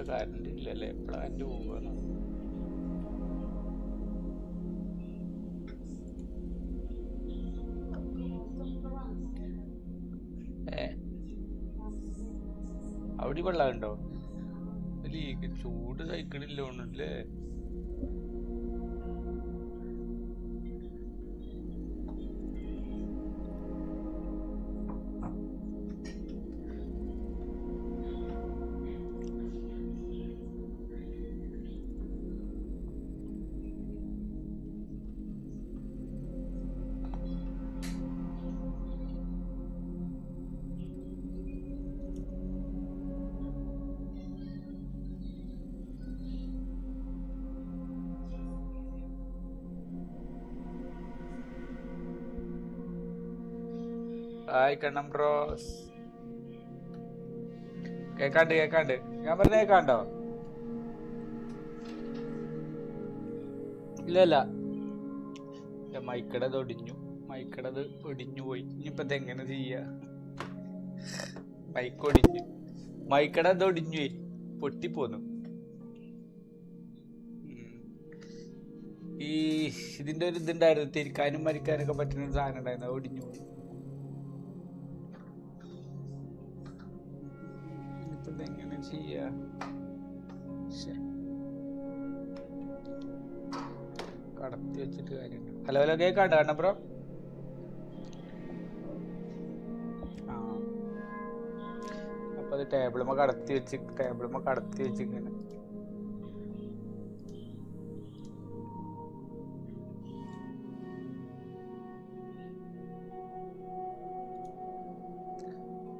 Current ഇല്ലല്ലേ? എപ്പോഴാ current പോവാണ്? അവിടെ വെള്ളമുണ്ടോ? ലീക്ക് ചൂട് സഹിക്കണില്ലോണ്ടല്ലേ? ഹായ് കണ്ണം ബ്രോസ്. കേക്കാണ്ട് ഞാൻ പറഞ്ഞ കേക്കാണ്ടോ? ഇല്ല മൈക്കടത് ഒടിഞ്ഞു പോയി. ഇനിയിപ്പോ ഇതെങ്ങനെ ചെയ്യാ? മൈക്കടത് ഒടിഞ്ഞു പോയി, പൊട്ടിപ്പോന്നു. ഈ ഇതിന്റെ ഒരു ഇതുണ്ടായിരുന്നു, തിരിക്കാനും മരിക്കാനൊക്കെ പറ്റുന്ന സാധനം ഉണ്ടായിരുന്നു, ഒടിഞ്ഞു പോയി. ഇനിയിപ്പോ ഇതെങ്ങനെ ചെയ്യാ? കടത്തി വെച്ചിട്ട് കാര്യമുണ്ട്. ഹലോ കേക്കാണ്ട് കാണ ബ്രോ? അപ്പൊ അത് ടേബിളുമ്മ കടത്തി വെച്ചിങ്ങനെ.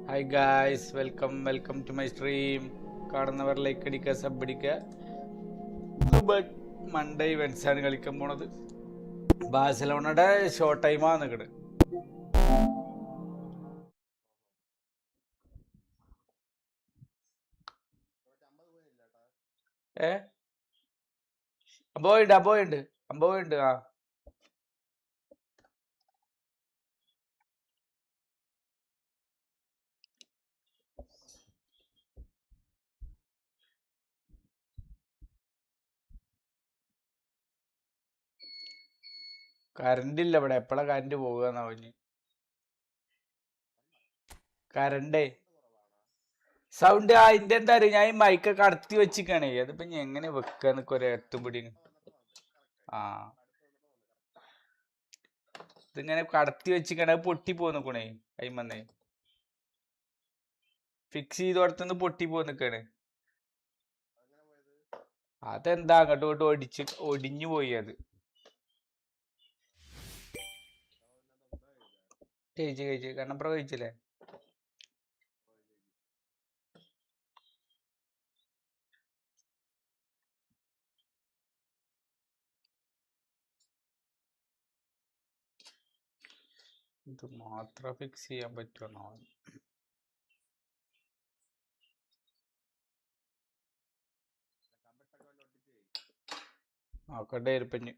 Hi guys, welcome to my stream. കാണുന്നവർ ലൈക്ക് അടിക്കുക, സബ് അടിക്കുക. മൺഡേ ഇവന്റ്സ് ആണ് കളിക്കാൻ പോണത്. ബാഴ്സലോണയുടെ ഷോ ടൈമാണ് നിക്കട്. അമ്പതുണ്ട്. ആ കറണ്ട് ഇല്ല ഇവിടെ. എപ്പോഴാ കറണ്ട് പോകുകയെന്നാവും ഇനി. കറണ്ടേ സൗണ്ട് അതിന്റെ എന്താ അറിയാം, ഞാൻ ഈ മൈക്കൊക്കെ കടത്തി വെച്ചിക്കാണേ. അതിപ്പോ ഞാൻ എങ്ങനെ വെക്കാന്നൊക്കെ ഒരു എത്തുപിടി. ഇതിങ്ങനെ കടത്തി വെച്ചിക്കാണ്, അത് പൊട്ടി പോന്നിക്കണേ. അയിമന്നേ ഫിക്സ് ചെയ്തോടത്തുനിന്ന് പൊട്ടി പോന്നിക്കാണ്. അതെന്താ അങ്ങോട്ട് ഒടിഞ്ഞു പോയി. അത് കഴിച്ച് കണ്ണപ്പുറം കഴിച്ചില്ലേ? ഇത് മാത്രം ഫിക്സ് ചെയ്യാൻ പറ്റുമോ? നോക്കട്ടെ ഇരുപ്പഞ്ഞ്.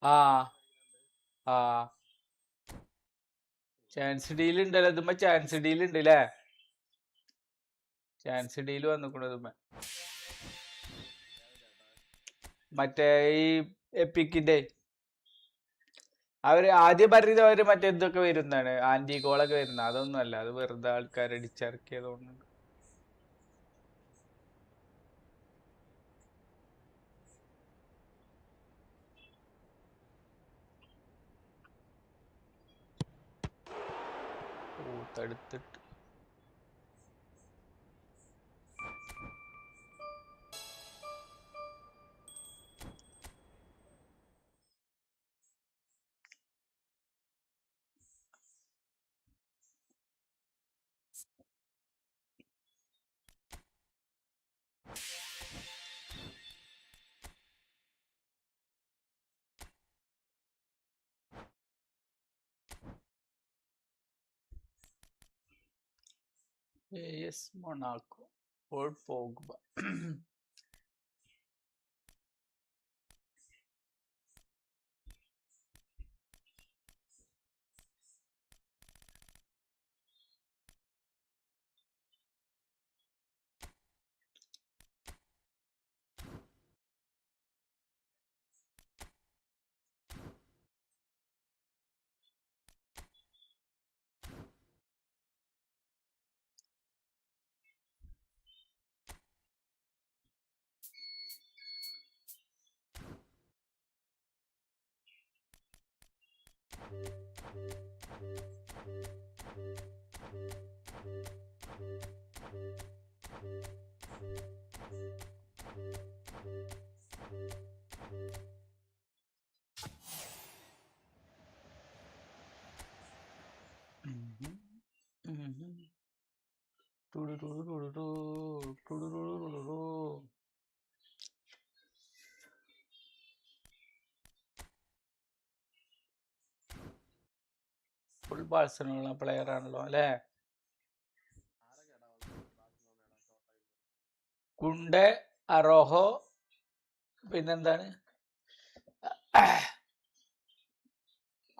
ആ ചാൻസ് ഡീൽ ഉണ്ടല്ലോ ഇതുമ്മ. ചാൻസ് ഡീൽ ഉണ്ട് അല്ലേ? ചാൻസ് ഡീൽ വന്നിക്കണതുമ്മ. മറ്റേ ഈ എപ്പിക്കിന്റെ അവര് ആദ്യം പറഞ്ഞത് അവര് മറ്റേ ഇതൊക്കെ വരുന്നതാണ്, ആന്റി കോളൊക്കെ വരുന്നത്. അതൊന്നും അല്ല, അത് വെറുതെ ആൾക്കാർ അടിച്ചിറക്കിയതുകൊണ്ട്. തടുത്തിട്ട് AS Monaco. Paul Pogba. Full Barcelona player ആണല്ലോ അല്ലേ? കുണ്ടെ, അറോഹോ, പിന്നെന്താണ്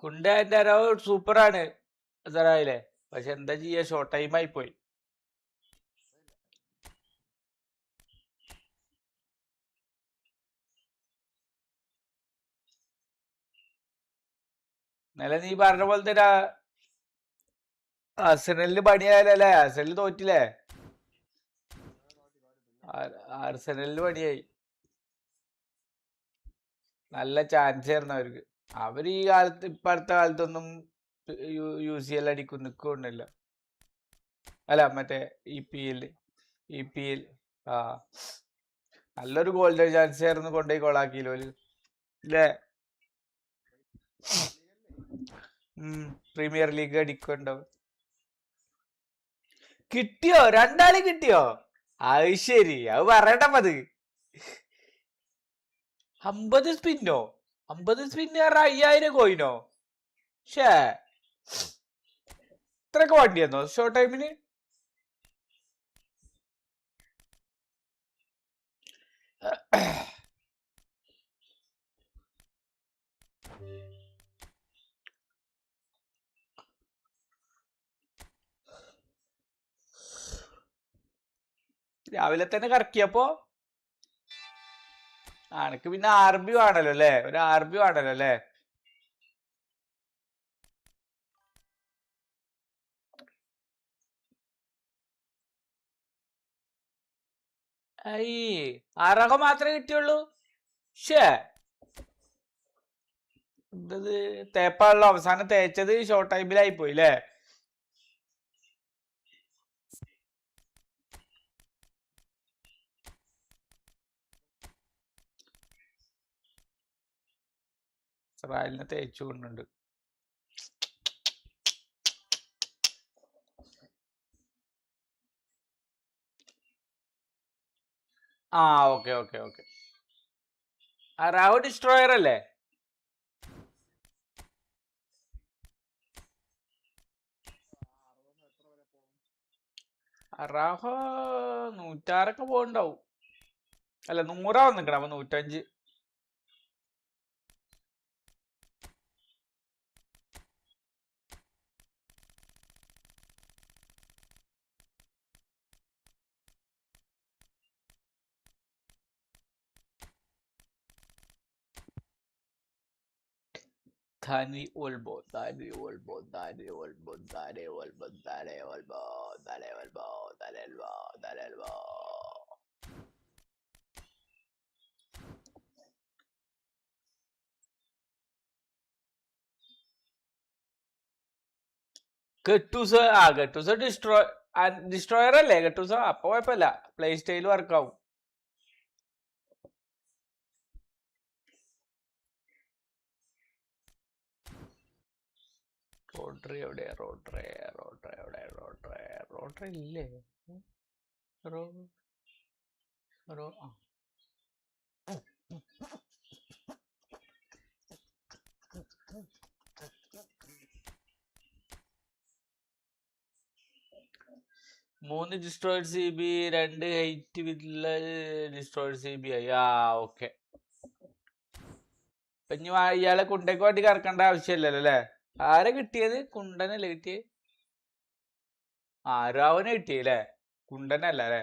കുണ്ടെ അതിന്റെ അറോഹോ സൂപ്പറാണ് സറായില്ലേ. പക്ഷെ എന്താ ചെയ്യാ, ഷോർട്ട് ടൈം ആയി പോയി. ഇന്നലെ നീ പറഞ്ഞ പോലെ തന്നെ ആർസെനലിന് പണിയായാലല്ലേ? ആർസെനൽ തോറ്റില്ലേ? ആർസെനലിന് പണിയായി. നല്ല ചാൻസ് ആയിരുന്നു അവർക്ക്. അവർ ഈ കാലത്ത് ഇപ്പൊ അടുത്ത കാലത്തൊന്നും UCL അടിക്കും നിൽക്കൊന്നുമില്ല. അല്ല മറ്റേ EPL ആ നല്ലൊരു ഗോൾഡൻ ചാൻസ് ആയിരുന്നു കൊണ്ടുപോയി കൊളാക്കിയില്ലോ അല്ലേ? പ്രീമിയർ ലീഗ് അടിക്കുണ്ടാവും. കിട്ടിയോ? രണ്ടാളി കിട്ടിയോ? അത് ശരി, അത് പറയട്ടപ്പത്. 50 സ്പിന്നോ? 50 സ്പിന്ന് പറഞ്ഞാൽ 5000 കോയിനോ? ഷേ ഇത്രയൊക്കെ വണ്ടിയെന്നോ ഷോർട്ട് ടൈമിന്? രാവിലെ തന്നെ കറക്കിയപ്പോ അനക്ക് പിന്നെ RB ആണല്ലോ അല്ലേ? ഒരു RB ആണല്ലോ അല്ലേ? അയ്യേ 6 മാത്രമേ കിട്ടിയുള്ളൂ. ഷേ എന്തത് തേപ്പാണല്ലോ. അവസാനം തേച്ചത് ഷോർട്ട് ടൈമിലായി പോയി അല്ലേ? ഇസ്രായേലിനെ തേച്ചു കൊണ്ടുണ്ട്. ആ okay okay okay. Rao destroyer അല്ലേ? റാഹോ 106 പോകണ്ടാവും. അല്ല 100 വന്നിക്കണം. അപ്പൊ 105. Dani Olmo, Dani Olmo, Dani Olmo, Dani Olmo, Dani Olmo, Dani Olmo, Dani Olmo, Dani Olmo. Gattuso Gattuso destroyer അല്ലേ ഗട്ടൂസ്? അപ്പൊ കുഴപ്പമില്ല, പ്ലേ സ്റ്റൈൽ വർക്കാവും. റോഡ്രി എവിടെയാ? റോഡ്രി ഇല്ലേ? 3 destroyed CB 2 height with destroyed CB ആയി. ഓക്കെ. ഇപ്പൊ ഇനി ഇയാളെ കുണ്ടയ്ക്ക് വേണ്ടി കറക്കേണ്ട ആവശ്യമില്ലല്ലോ അല്ലേ? ആരെ കിട്ടിയത്? കുണ്ടനല്ലേ കിട്ടിയത്? രാവനെ കിട്ടിയല്ലേ? കുണ്ടനല്ല അല്ലേ?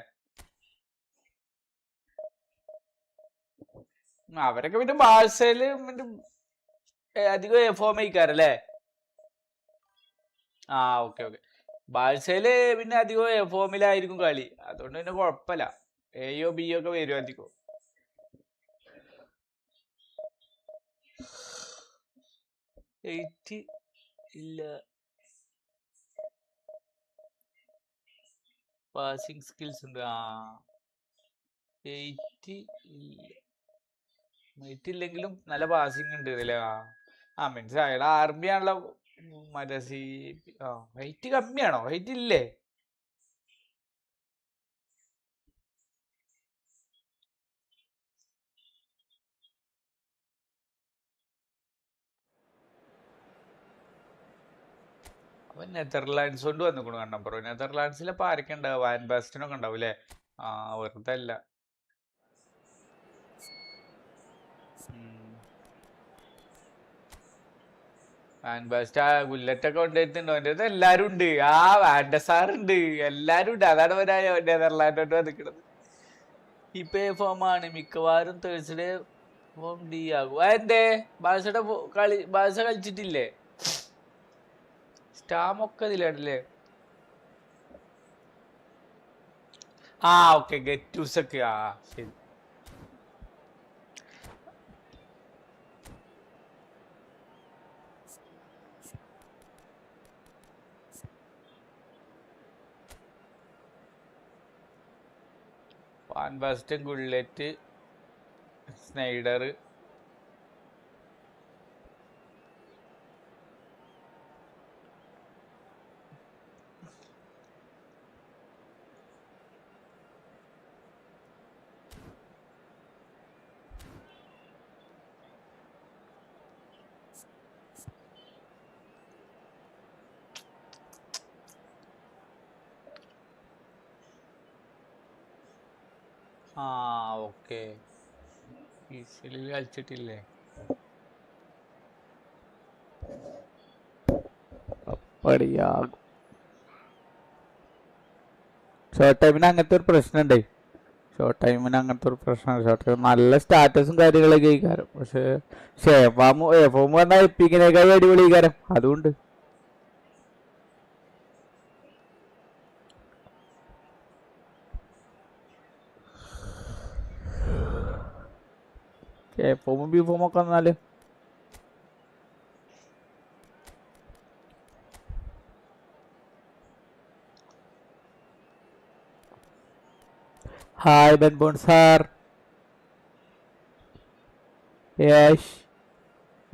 അവരൊക്കെ പിന്നെ ബാഴ്സയില് അധികം ഫോം ആയിക്കാരല്ലേ? ഓക്കെ. ബാഴ്സയില് പിന്നെ അധികം ഫോമിലായിരിക്കും കളി. അതുകൊണ്ട് പിന്നെ കുഴപ്പമില്ല. എയോ ബിയോ ഒക്കെ വരും അധികം. ഇല്ല. പാസിംഗ് സ്കിൽസ് ഉണ്ട്. 8 ഇല്ലെങ്കിലും നല്ല പാസിംഗ് ഉണ്ട് ഇതില്. മനസ്സിലായടാ. ആർമി ആണല്ലോ. മറ്റേ ഹൈറ്റ് കമ്മിയാണോ? ഹൈറ്റ് ഇല്ലേ? അവൻ നെതർലാൻഡ്സ് കൊണ്ട് വന്നിക്കണു കണ്ടപ്പോ. നെതർലാൻഡ്സിലപ്പോ ആരൊക്കെ ഉണ്ടാവും? വാൻ ബാസ്റ്റനൊക്കെ ഉണ്ടാവും അല്ലേ? വെറുതെ അല്ല. വാൻ ബാസ്റ്റ് ബുല്ലറ്റൊക്കെ കൊണ്ടുവരുന്നുണ്ടോ? എൻ്റെ അടുത്ത് എല്ലാരും ഉണ്ട്. വാൻഡസാർ ഉണ്ട്. എല്ലാരും ഉണ്ട്. അതാണ് നെതർലാൻഡോട്ട് വന്നിക്കണത്. ഇപ്പൊ ഫോമാണ് മിക്കവാറും തേഴ്സ്ഡേ ഫോം ഡി ആകും. എന്തേ ബാഴ്സയുടെ ബാഴ്സ കളിച്ചിട്ടില്ലേ? സ്റ്റാമൊക്കെ ഇതിലല്ലേ? ഓക്കെ. ഗെറ്റൂസൊക്കെ ശരി. Van Basten, Gullit, Sneijder. Okay. ഈസിലിൽ കളിച്ചിട്ടില്ലേ? ഷോർട്ട് ടൈമിന് അങ്ങനത്തെ ഒരു പ്രശ്നമുണ്ട്. ഷോർട്ട് നല്ല സ്റ്റാറ്റസും കാര്യങ്ങളൊക്കെ കഴിക്കാരം. പക്ഷെ ഫോം വന്നാൽ എപ്പിക്കിനേക്കാൾ അടിപൊളി കഴിക്കാരം. അതുകൊണ്ട് ഫോമും ബി ഫോമൊക്കെ വന്നാല് ഹായ് ബെൻബോൺ സാർ.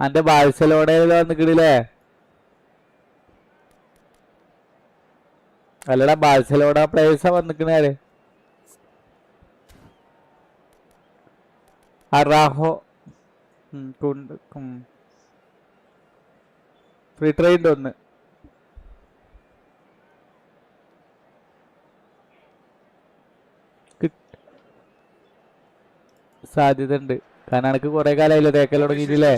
അന്റെ ബാഴ്സലോണയിൽ വന്നിക്കിടില്ലേ? അല്ലടാ, ബാഴ്സലോണ പ്ലേയേഴ്സാ വന്നിക്കണേ. അറാഹോ ഫ്രീ ട്രെയിൻഡ് ഒന്ന്. സാധ്യത ഉണ്ട്. കാരണം എനിക്ക് കുറെ കാലമായില്ലോ തേക്കൽ തുടങ്ങിയിട്ടില്ലേ?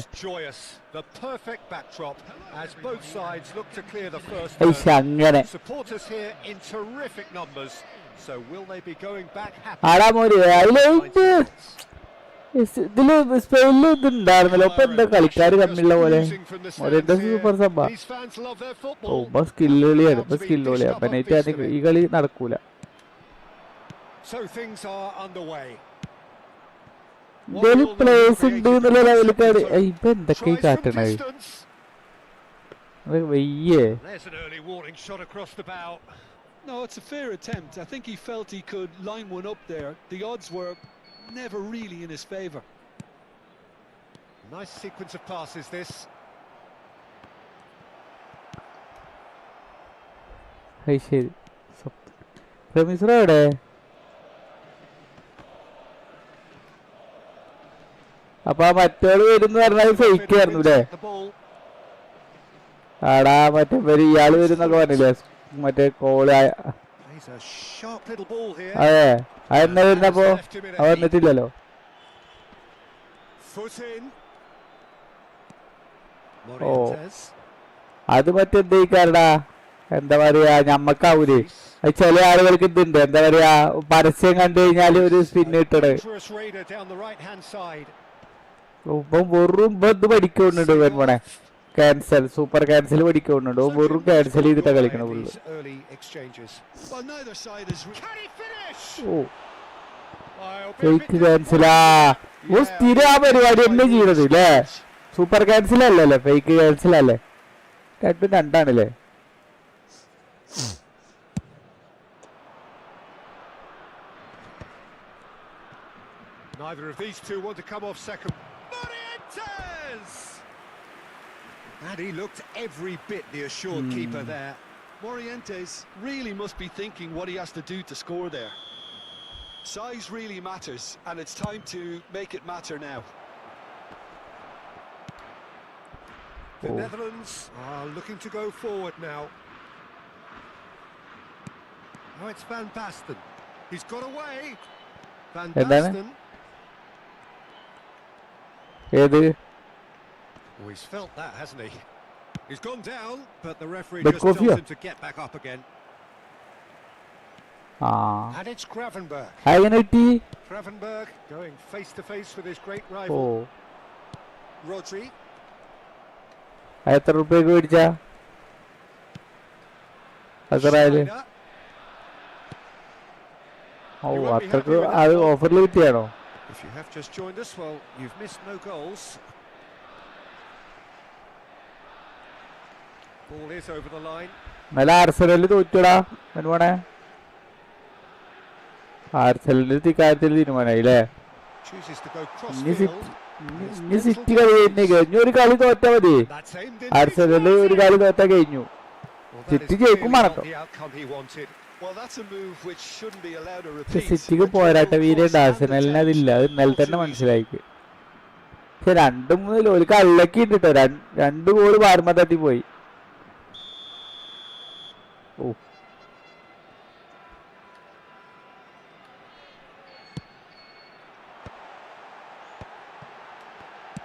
അങ്ങനെ ആടാ മോര് ഇതില് സ്പെയിനില് ഇതുണ്ടായിരുന്നല്ലോ. ഇപ്പൊ എന്താ കളിക്കാര് കമ്മിയുള്ള പോലെ? ഒരെന്താ സൂപ്പർ സബ്ബ. ഇപ്പൊ സ്കില്ല് കളിയാണ്. ഇപ്പൊ സ്കില്ല് കളിയാണ്. അപ്പൊ ഈ കളി നടക്കൂല. ഇതില് പ്ലേസ് ഉണ്ട് എന്നുള്ള ലെവലിൽ ഇപ്പൊ എന്തൊക്കെ കാട്ടണത്? വയ്യേ. No, it's a fair attempt. I think he felt he could line one up there. The odds were never really in his favour. Nice sequence of passes this. Hey, shit. Ramees road. അപ്പൊ മറ്റോള് വരുന്ന പറഞ്ഞാൽ fake ആയിരുന്നു അല്ലേ? ആടാ മറ്റേ ഇയാള് വരുന്നൊക്കെ പറഞ്ഞില്ലേ? മറ്റേ call He's a sharp little ball here. അതെ അതെന്നാ വരുന്നപ്പോ അവ വന്നിട്ടില്ലല്ലോ. Foot in. Oh Morientes. അത് മറ്റെന്തേക്കാരടാ എന്താ പറയാ ഞമ്മക്കാവൂലേ. അത് ചില ആളുകൾക്ക് ഇതുണ്ട് എന്താ പറയാ പരസ്യം കണ്ടു കഴിഞ്ഞാല് ഒരു സ്പിൻ ഇട്ടത് Dangerous raider down the right-hand side. ഇപ്പം വെറും ഇത് പഠിക്കുന്നുണ്ട് പോണെ. ക്യാൻസൽ സൂപ്പർ ക്യാൻസൽ പഠിക്കുന്നുണ്ട്. വെറും ക്യാൻസൽ ചെയ്തിട്ടാ കളിക്കണ full. These early exchanges. Well, neither side is. Can he finish? ഓ I'll be a fake bit ക്യാൻസലാ. ഓ സ്ഥിരം ആ പരിപാടി തന്നെ ചെയ്യണത് അല്ലേ. സൂപ്പർ ക്യാൻസൽ അല്ലല്ലേ ഫേക്ക് ക്യാൻസൽ അല്ലേ. രണ്ടും രണ്ടാണല്ലേ. Neither of these two want to come off second. Morientes! And he looked every bit the assured keeper there. Morientes really must be thinking what he has to do to score there. Size really matters, and it's time to make it matter now. The Netherlands are looking to go forward now. Oh, it's Van Basten. He's got away. Van Basten. ഏത് Oh, he's felt that, hasn't he? He's gone down, but the referee But just tells Kofia. him to get back up again. ആ And it's Gravenberg. അങ്ങനെ കിട്ടി. Gravenberg going face to face with his great oh rival. Rodri. എത്ര റുപ്യക്ക് മേടിച്ചാ അസറായാല്? Schneider. ഓ അത്രക്ക് അത് ഓഫറിൽ കിട്ടിയാണോ? If you have just joined us, well, you've missed no goals. Ball is over the line. നല്ല ആർസനലിൽ തോറ്റടാ അനുമാനെ. ആർസനലിന്റെ കാര്യത്തിൽ തീരുമാനമായി അല്ലേ. Chooses to go cross ഇനി field. സിറ്റി കളി കഴിഞ്ഞു. ഒരു കളി തോറ്റാ മതി. That's aimed in. ആർസനലിൽ ഒരു കളി തോറ്റാ കഴിഞ്ഞു. Well, that സിറ്റി is ജയിക്കും clearly വേണം. not the outcome he wanted. Well, that's a move which shouldn't be allowed to പക്ഷെ repeat. സിറ്റിക്ക് പോരാട്ട വീരയുണ്ട്. ആർസനലിന് അതില്ല. അത് ഇന്നലെ തന്നെ മനസ്സിലായിക്ക്. പക്ഷെ 2-3 ഒരു കള്ളക്കി ഉണ്ട് കേട്ടോ. 2 ഗോള് പാർമ തട്ടി പോയി. ഓ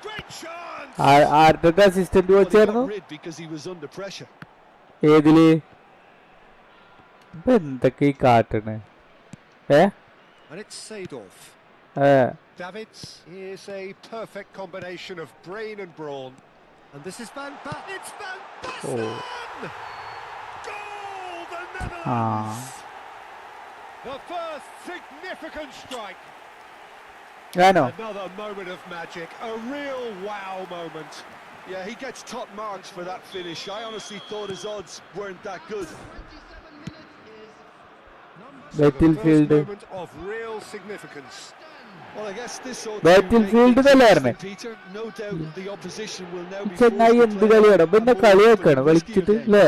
Great chance. ആരുടെ assistant Well, he കോച്ചായിരുന്നു got rid because he was under pressure. ഏതില്? ഇപ്പൊ എന്തൊക്കെ ഈ കാട്ടണ് ഏ And it's Seedorf. Davids is a perfect combination of brain and brawn. And this is Van Basten. It's Van Basten! Goal, the Netherlands! The first significant strike. ഞാനോ Another moment of magic, a real wow moment. Yeah, he gets top marks for that finish. I honestly thought his odds weren't that good. Battle field Moment of real significance. Well, I guess this ought Battlefield to make things തന്നെയായിരുന്നു. interesting, Peter. No doubt the opposition will now be ചെന്നായി forced എന്ത് to play കളിയാണ് പിന്നെ a more കളിയാക്കാണ് open and riskier കളിച്ചിട്ട് game. അല്ലേ?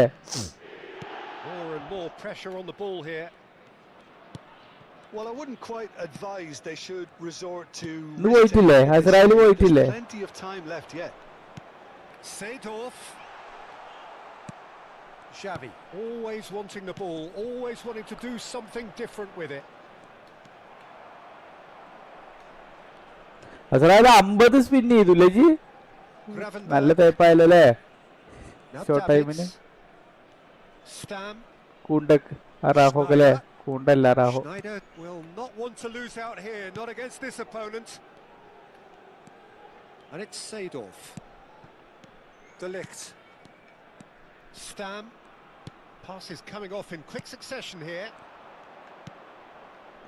More and more pressure on the ball here. Well, I wouldn't quite advise they should resort to ഇന്ന് പോയിട്ടില്ലേ? risk-taking at this Azrael stage. പോയിട്ടില്ലേ? There's plenty of time left yet. Seedorf. Xavi, always wanting the ball, always wanting to do something different with it. Azrael 50 spin ചെയ്തു G. നല്ല Gravenberg. തേപ്പായാലോ അല്ലേ? Now short ടൈമിന് Davids. Stam. കൂണ്ടക്ക് റാഹോക്ക് അല്ലേ? കൂണ്ടല്ല റാഹോ. Schneider will not want to lose out here, not against this opponent. And it's Seedorf. De Ligt. Stam. Passes coming off in quick succession here.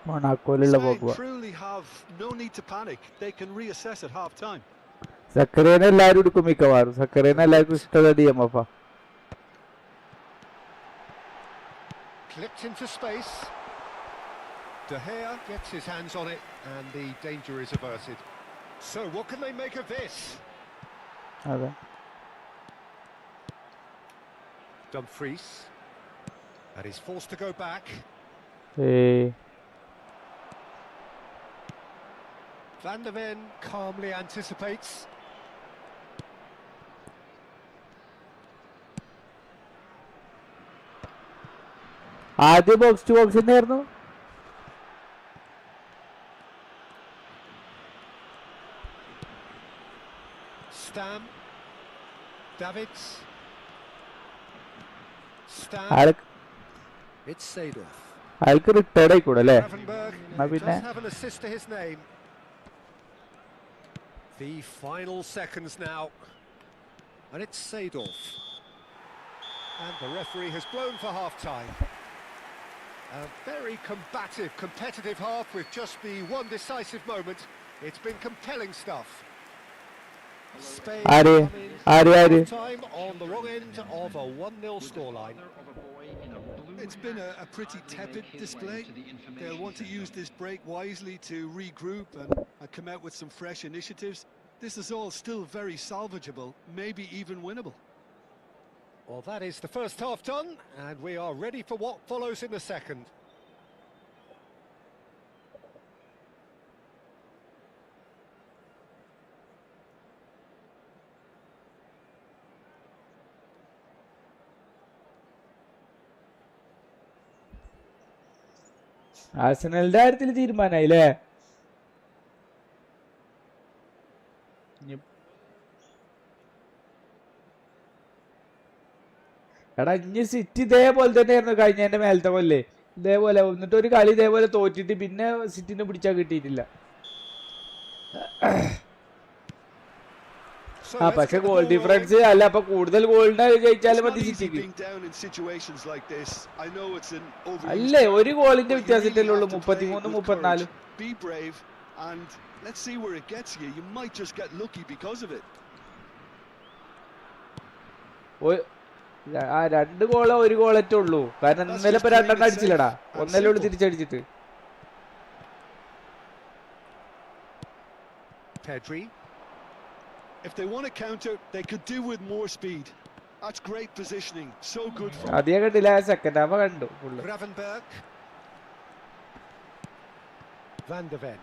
മൊണാക്കോയിലുള്ള Spain പോക്കുവാ. truly have no need to panic. They can reassess at half time. സക്കറേനെ എല്ലാരും എടുക്കും മിക്കവാറും. സക്കറേനെ എല്ലാവർക്കും ഇഷ്ടമുള്ള DMF ആ. Clipped into space. De Gea gets his hands on it and the danger is averted. So what can they make of this? അതെ Dumfries. And he's forced to go back. ഏയ് Van der Ven calmly anticipates. ആദ്യം box to box തന്നെയായിരുന്നു. Stam. Davids. Stam. It's Seedorf. അയാൾക്ക് retired ആയിക്കൂടെ അല്ലേ? Gravenberch പിന്നെ does have an assist to his name. The final seconds now. And it's Seedorf. And the referee has blown for half-time. A very combative, competitive half with just the one decisive moment. It's been compelling stuff. Spain time on the wrong end of a 1-0 scoreline. It's been a pretty tepid display. They'll want to use this break wisely to regroup and come out with some fresh initiatives. This is all still very salvageable, maybe even winnable. Well, that is the first half done, and we are ready for what follows in the second. ആഴ്സണലിന്റെ കാര്യത്തിൽ തീരുമാനമായില്ലേ? എടാ ഇനി city ഇതേപോലെ തന്നെയായിരുന്നു കഴിഞ്ഞതിന്റെ മേലത്തെ കൊല്ലേ, ഇതേപോലെ എന്നിട്ട് ഒരു കളി ഇതേപോലെ തോറ്റിട്ട് പിന്നെ സിറ്റിനെ പിടിച്ചാൽ കിട്ടിയിട്ടില്ല. പക്ഷെ ഗോൾ ഡിഫറൻസ് അല്ല, അപ്പൊ കൂടുതൽ ഗോളിനെ ജയിച്ചാലും മതി സിറ്റിക്ക്. അല്ലേ ഒരു ഗോളിന്റെ വ്യത്യാസത്തിലേ ഉള്ളൂ, 33-34. ആ 2 ഗോളോ 1 ഗോളറ്റേ ഉള്ളൂ, കാരണം ഇന്നലെ ഇപ്പൊ 2 അടിച്ചില്ലടാ, ഒന്നല്ലേ ഉള്ളൂ തിരിച്ചടിച്ചിട്ട്. If they want to counter, they could do with more speed. That's great positioning. So good for. Adhiya kandilla second half kandu full. Gravenberch. Van de Ven.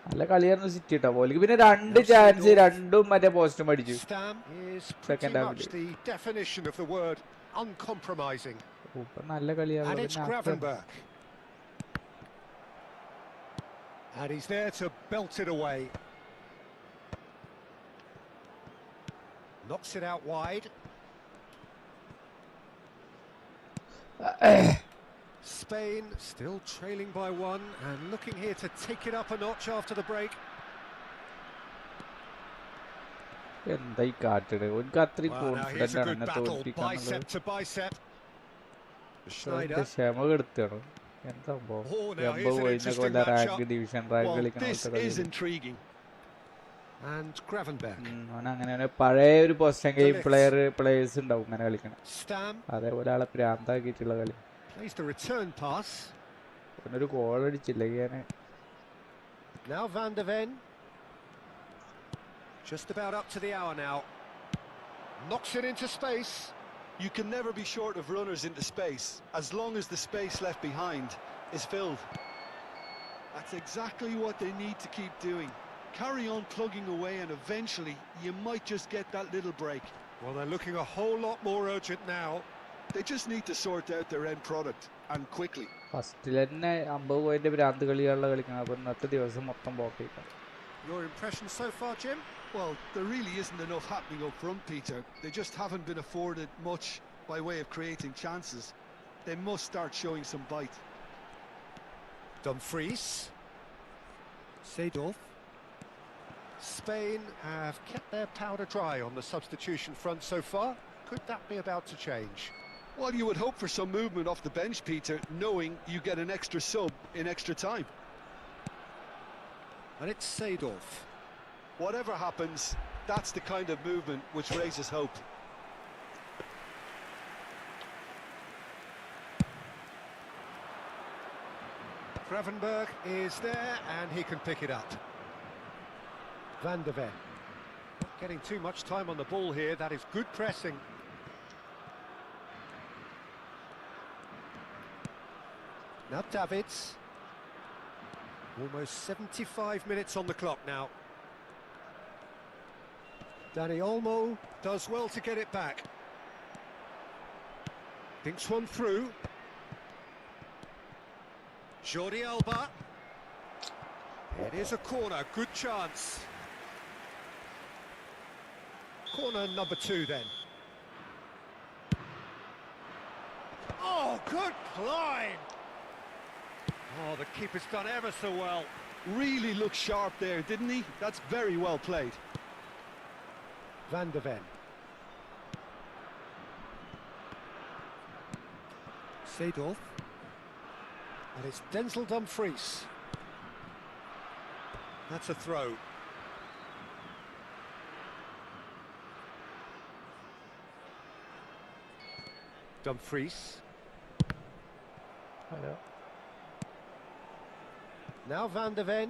നല്ല കളിയായിരുന്നു സിറ്റി ട്ടോ. ഓലിക്ക് പിന്നെ 2 ചാൻസ് രണ്ടും മറ്റേ പോസ്റ്റും അടിച്ചു. Second half. The definition of the word uncompromising. നല്ല കളിയാണ്. And it's Gravenberch. And he's there to belt it away. Knocks it out wide. Spain still trailing by 1 and looking here to take it up a notch after the break. എന്തായി കാട്ടടേ ഒരു കത്രി confident ആണ് എന്നെ bicep to bicep. Schneider ക്ഷമ എടുത്തോ എന്താ സംഭവം? എംബോ പോയിന കൊല്ല rank division rank കളിക്കണം. And Gravenberch. അങ്ങനെ പഴയ ഒരു പോസ്റ്റ് ഗെയിം പ്ലേയേഴ്സ് ഉണ്ടാവും അങ്ങനെ കളിക്കണം, അതേപോലെ ആളെ പ്രാന്താക്കിയിട്ടുള്ള കളി. ഒരു ഗോൾ അടിച്ചില്ല ഞാൻ. Now Van de Ven. Just about up to the hour now. Knocks it into space. You can never be short of runners into space as long as the space left behind is filled. That's exactly what they need to keep doing. Carry on plugging away and eventually you might just get that little break. Well, they're looking a whole lot more urgent now. They just need to sort out their end product and quickly. ഫസ്റ്റിൽ തന്നെ 50 point ഭ്രാന്ത് കളികളിലെ കളിക്കണം, അപ്പോൾ ഇന്നത്തെ ദിവസം മൊത്തം block ചെയ്യണം. Your impression so far, Jim? Well, there really isn't enough happening up front, Peter. They just haven't been afforded much by way of creating chances. They must start showing some bite. Dumfries. Seedorf. Spain have kept their powder dry on the substitution front so far. Could that be about to change? Well, you would hope for some movement off the bench, Peter, knowing you get an extra sub in extra time. And it's Seedorf. Whatever happens, that's the kind of movement which raises hope. Gravenberch is there and he can pick it up. Van de Ven. Not getting too much time on the ball here. That is good pressing. Now Davids. Almost 75 minutes on the clock now. Dani Olmo does well to get it back. Thinks one through. Jordi Alba. It is a corner, good chance. Corner number 2 then. Oh, good climb! Oh, the keeper's done ever so well. Really looked sharp there, didn't he? That's very well played. Van der Ven. Seedorf. And it's Denzel Dumfries. That's a throw. Dumfries. Hello. Now Van der Ven.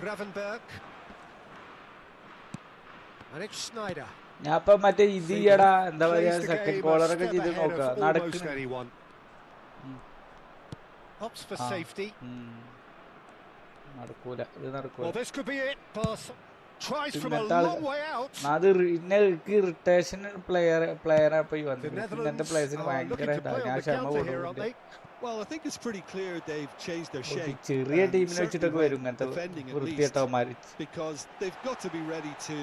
Gravenberg. And it's Snyder. ഞാൻ ഇപ്പൊ മറ്റേ ഇത് ചെയ്യടാ എന്താ പറയാ Plays the second game a കോളറൊക്കെ step ചെയ്ത് ahead നോക്ക of almost നടക്കുന്നു. anyone. Opts for safety. നടക്കൂല ഇത് നടക്കൂല. Well, this could be it. Pass. Tries from a ഇന്നത്തെ ആള് long way out. അത് ഇറിറ്റേഷൻ പ്ലെയർ അപ്പൊ ഈ The വന്നത് ഇന്നത്തെ Netherlands പ്ലേസിന് are looking ഭയങ്കര to play ഞാൻ on the ക്ഷമ counter here, aren't കൊടുക്കുന്നുണ്ട്. they? Well, I think it's pretty clear they've changed their shape. ചെറിയ and ടീമിനെ certainly വെച്ചിട്ടൊക്കെ when വരും ഇങ്ങനത്തെ defending at least, വൃത്തിയേട്ടവന്മാര്. because they've got to be ready to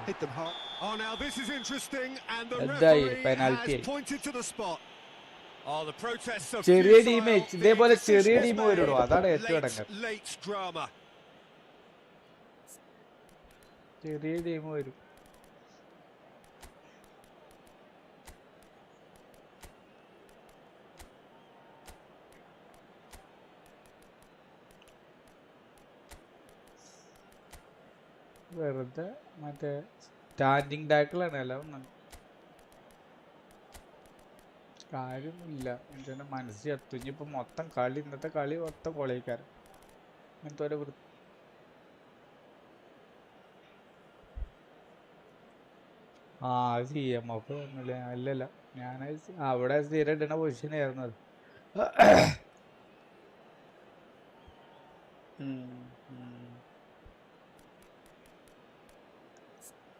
hit them hard. Oh, now this is interesting, and the എന്തായി referee penalty has pointed to the spot. Oh, the protests are ചെറിയ futile. ടീമേ The ഇതേപോലെ ചെറിയ decision is team made. വരുള്ളൂ അതാണ് ഏറ്റവും ഇടങ്ങർ. Late drama. ചെറിയ team വരും. വെറുതെ മറ്റേ സ്റ്റാൻഡിങ് ടാക്കിളാണ് എല്ലാം കാര്യമൊന്നുമില്ല. എൻ്റെ മനസ്സിൽ എത്തും. ഇനിയിപ്പോൾ മൊത്തം കളി ഇന്നത്തെ കളി മൊത്തം കൊളയിക്കാരൻ ഇങ്ങനത്തെ ഒരു CMF ഒന്നുമില്ല. അല്ലല്ല ഞാൻ അവിടെ സ്ഥിരം ഇടുന്ന പൊസിഷനായിരുന്നു അത്.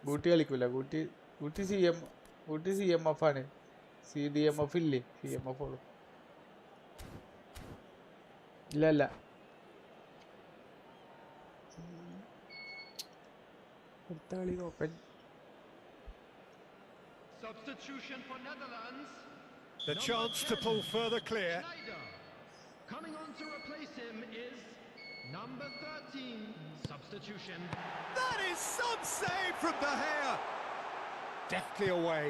ഗൂട്ടി കളിക്കൂല. ഗൂട്ടി CMF ആണ്. CDMF ഇല്ലേ? CMF ഉള്ളു. ഇല്ല അടുത്ത കളി നോക്കാൻ. Substitution for Netherlands. The chance to pull further clear. Snyder. Coming on to replace him is number 13. Substitution. That is some save from De Gea. Deftly away.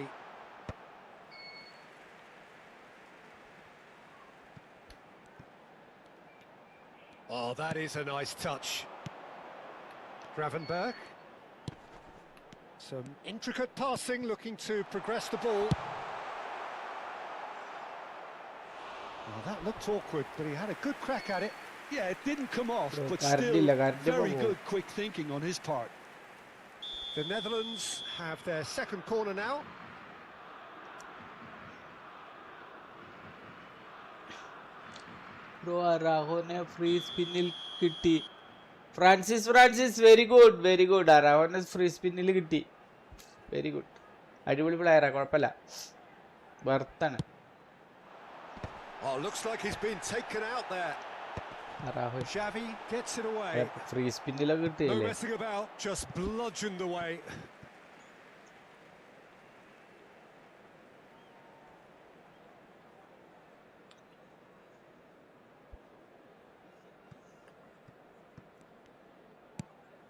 Oh, that is a nice touch. Gravenberg. Some intricate passing, looking to progress the ball. Oh, that looked awkward, but he had a good crack at it. Yeah, it didn't come off, but Kardilla, still very good quick thinking on his part. The Netherlands have their second corner now. Bro അറാഹോനെ free സ്പിന്നിൽ കിട്ടി. Francis very good. അറാഹോനെ free സ്പിന്നിൽ കിട്ടി. Very good. അടിപൊളി പ്ലെയറാ, കുഴപ്പമില്ല. വർത്താണ്. Oh, looks like he's been taken out there. Araujo Xavi gets it away. Free സ്പിന്നിലൊക്കെ No കിട്ടിയില്ലേ? messing about, just bludgeoned away.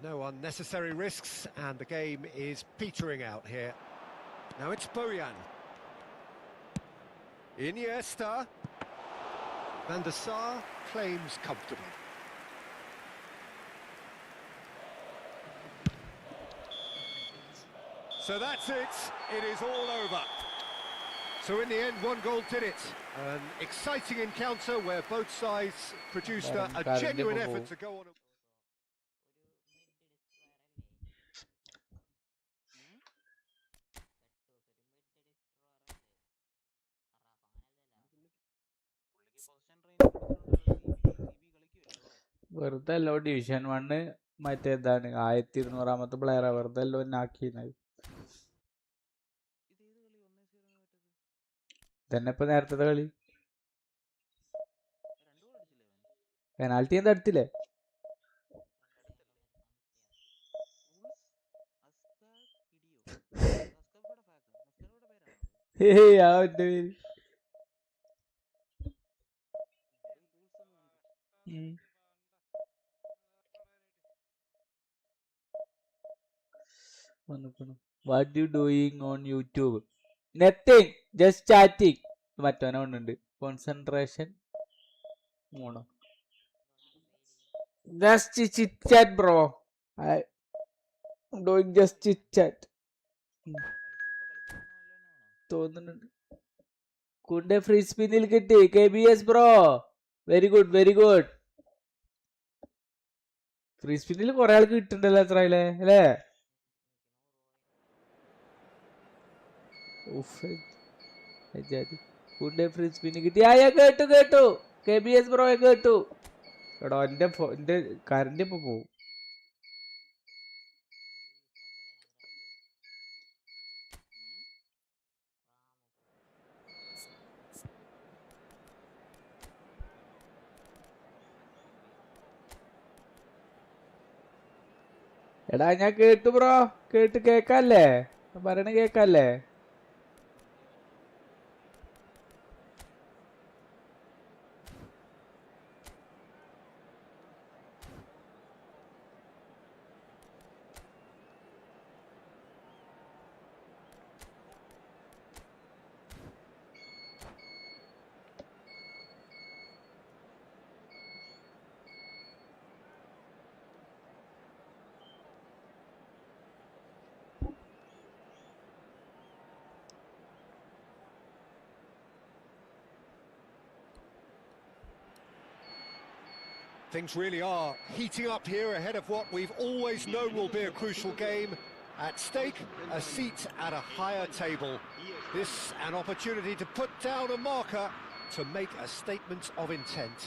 No unnecessary risks, and the game is petering out here. Now it's Bojan. Iniesta. Van der Sar claims comfortably. So that's it. It is all over. So in the end, one goal did it. An exciting encounter where both sides produced a genuine effort to go on. വെറുതെ അല്ലോ division 1 മറ്റേതാണ് 1200 പ്ലെയറാ. വെറുതെ അല്ലോ ആക്കിയത്. തന്നെ ഇപ്പൊ നേരത്തെ കളി penalty എന്താ എടുത്തില്ലേ? അവന്റെ പേര് what you doing on YouTube? Nothing, just chatting. മറ്റവനെ കൊണ്ടുണ്ട് കോൺസെൻട്രേഷൻ മോണോ. Just chit chat bro. I doing just chit chat തോന്നുന്നുണ്ട്. കുണ്ടെ ഫ്രീ സ്പിന്നിൽ കിട്ടി. KBS bro, very good very good. Free സ്പിന്നിൽ കുറെ ആൾക്ക് കിട്ടുന്നുണ്ടല്ലോ എത്രയില്ലേ അല്ലേ? കുണ്ടെ ഫ്രീ സ്പിന്ന് കിട്ടി. കേട്ടു കേട്ടു. KBS ബ്രോ കേട്ടു. എടോ എന്റെ കറണ്ട് ഇപ്പൊ പോവും. എടാ ഞാൻ കേട്ടു ബ്രോ, കേക്കല്ലേ പറയണ കേക്കല്ലേ? Things really are heating up here ahead of what we've always known will be a crucial game. At stake, a seat at a higher table. This an opportunity to put down a marker to make a statement of intent.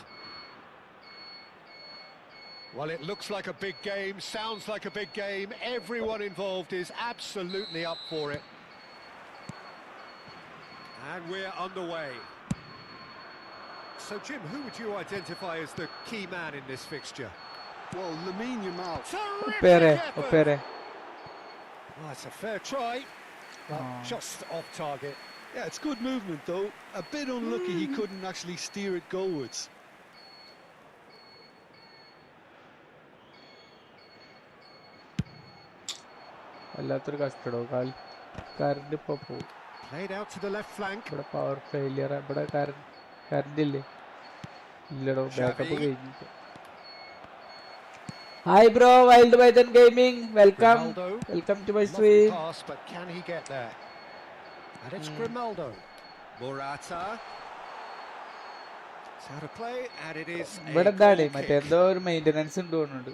Well, it looks like a big game, sounds like a big game. Everyone involved is absolutely up for it. And we're underway. So, Jim, who would you identify as the key man in this fixture? Well, Lamine Yamal. Terrific effort! Well, that's a fair try, but just off target. Yeah, it's good movement, though. A bit unlucky he couldn't actually steer it goalwards. വല്ലാത്തൊരു കഷ്ടടോ. Current ഇപ്പൊ പോവും. Played out to the left flank. ഇവിടെ power failure. ഇവിടെ current ഇല്ലേ? ഇല്ലടോ, backup കഴിഞ്ഞിട്ട്. Hi bro, wild python gaming, welcome to my stream. Pass, but can he get there? And it's Grimaldo. Morata. It's out of play, and it is a ഇവിടെ എന്താണ് മറ്റേ എന്തോ ഒരു maintenance ഉണ്ട് തോന്നുന്നുണ്ട്.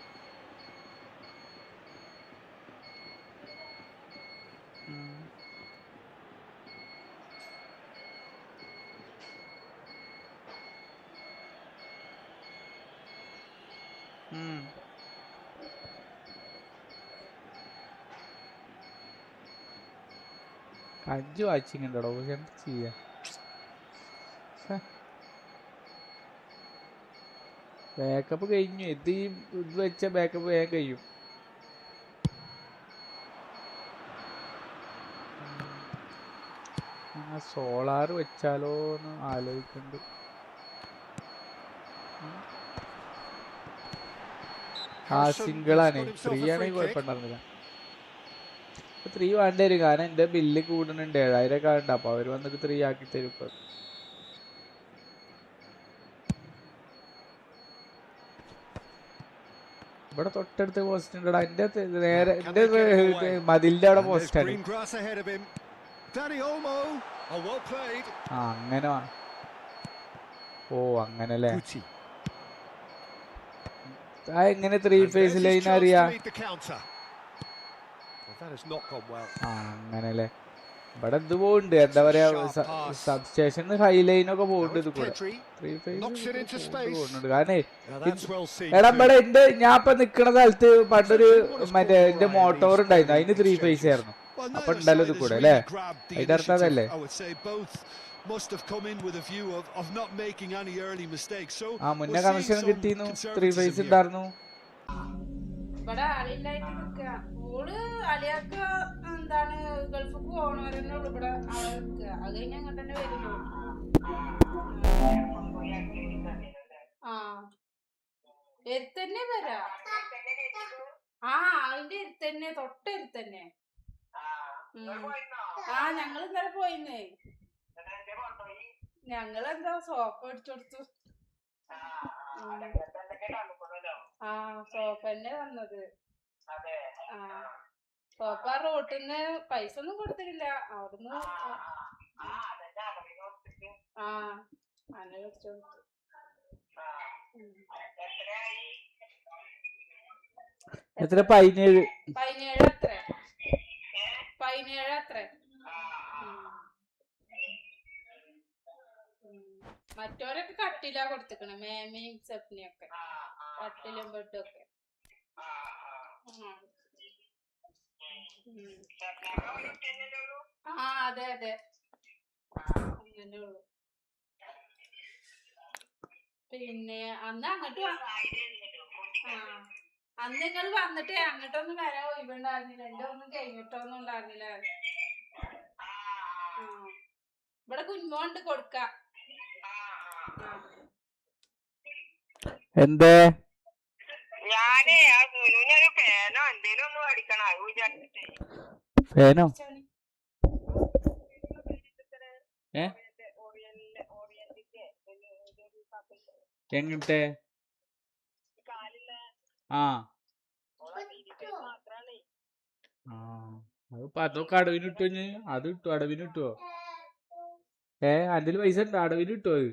അഞ്ച് വാച്ചിങ് ഉണ്ടോ? പക്ഷെ എന്ത് ചെയ്യാ? ബാക്കപ്പ് കഴിഞ്ഞു. ഇത് വെച്ച ബാക്കപ്പ് വേഗം കഴിയും. സോളാർ വെച്ചാലോ എന്ന് ആലോചിക്കുന്നുണ്ട്. സിംഗിളാണ്. 3 ആണെങ്കിൽ കുഴപ്പമുണ്ടായിരുന്നില്ല. 3 വേണ്ടി വരും, കാരണം എന്റെ ബില്ല് കൂടുന്നുണ്ട്. 7,000 ഉണ്ട്. അപ്പൊ അവര് വന്നിട്ട് 3 ആക്കി തരും. ഇപ്പൊ ഇവിടെ തൊട്ടടുത്ത് പോസ്റ്റ് ഉണ്ടടാ. എന്റെ നേരെ എന്റെ മതിലിന്റെ അവിടെ പോസ്റ്റാണ്. അങ്ങനെ അങ്ങനല്ലേ? എങ്ങനെ 3 ഫേസ് ലൈൻ അറിയാ? അങ്ങനല്ലേ? ഇവിടെ ഇത് പോണ്ട്, എന്താ പറയാ, സബ്സ്റ്റേഷൻ ഹൈ ലൈനൊക്കെ പോണ്ട്. ഇത് കൂടെ 3 ഫേസ് പോകുന്നുണ്ട്. കാരണം എടാ ഇവിടെ ഞാൻ ഇപ്പൊ നിക്കണ സ്ഥലത്ത് പണ്ടൊരു മറ്റേ എന്റെ മോട്ടോർ ഉണ്ടായിരുന്നു, അതിന് 3 ഫേസ് ആയിരുന്നു. അപ്പൊ ഉണ്ടല്ലോ ഇത് കൂടെ അല്ലേ? അതിന്റെ അർത്ഥം അതല്ലേ? must have come in with a view of not making any early mistakes. So ആ മുന്നേ we're seeing കമ്മീഷൻ some കിട്ടിയിരുന്നു 3 conservatism ഫേസ് here. ഉണ്ടായിരുന്നു. ഇവിടെ ആളില്ലായിട്ട് നിക്കുക. ഓള് അളിയാക്ക എന്താണ് ഗൾഫിക്ക് പോകണവരെന്നെ ഉള്ളു ഇവിടെ ആളെ നിക്കുക. അത് കഴിഞ്ഞ് അങ്ങനെ തന്നെ വരുള്ളൂ. ആ എരുത്തന്നെ വരാ. ആ അതിന്റെ എരുത്തന്നെ, തൊട്ടെരുത്തന്നെ. ആ ഞങ്ങൾ ഇന്നലെ പോയിന്നേ. ഞങ്ങളെന്താ സോഫ അടിച്ചു കൊടുത്തു. ആ സോഫ തന്നെ വന്നത്. ആ സോഫ റോട്ടിന്ന് പൈസ ഒന്നും കൊടുത്തിട്ടില്ല. അവിടുന്ന് ആ അങ്ങനെ വെച്ചു കൊടുത്തു. എത്ര 17 17 അത്ര 17 അത്ര. മറ്റോരൊക്കെ കട്ടിലാ കൊടുത്തിക്കണ, മേമയും സെഫ്നിയൊക്കെ കട്ടിലും ബെഡും ഒക്കെ. ആ അതെ അതെ അങ്ങനെ ഉള്ളു. പിന്നെ അന്ന് അങ്ങോട്ട് അന്ന് നിങ്ങൾ വന്നിട്ട് അങ്ങോട്ടൊന്നും വരാൻ ഒഴിവുണ്ടായിരുന്നില്ല. എന്റെ ഒന്നും കഴിഞ്ഞിട്ടൊന്നും ഉണ്ടായിരുന്നില്ല. ഇവിടെ കുഞ്ഞോണ്ട് കൊടുക്ക. എന്തേ ഞാനേ ആ സുനുവിനൊരു ഫാനോ എന്തേലും ഒന്ന് മേടിക്കണം. അത് വിചാരിച്ചിട്ടേ. ഫാനോ? എങ്ങനത്തെ? ആ അതിപ്പോ അതൊക്കെ അടവിന് കിട്ടും. അത് കിട്ടും, അടവിന് കിട്ടുവോ? അതിൽ പൈസ ഉണ്ടോ? അടവിന് കിട്ടുവോ അത്?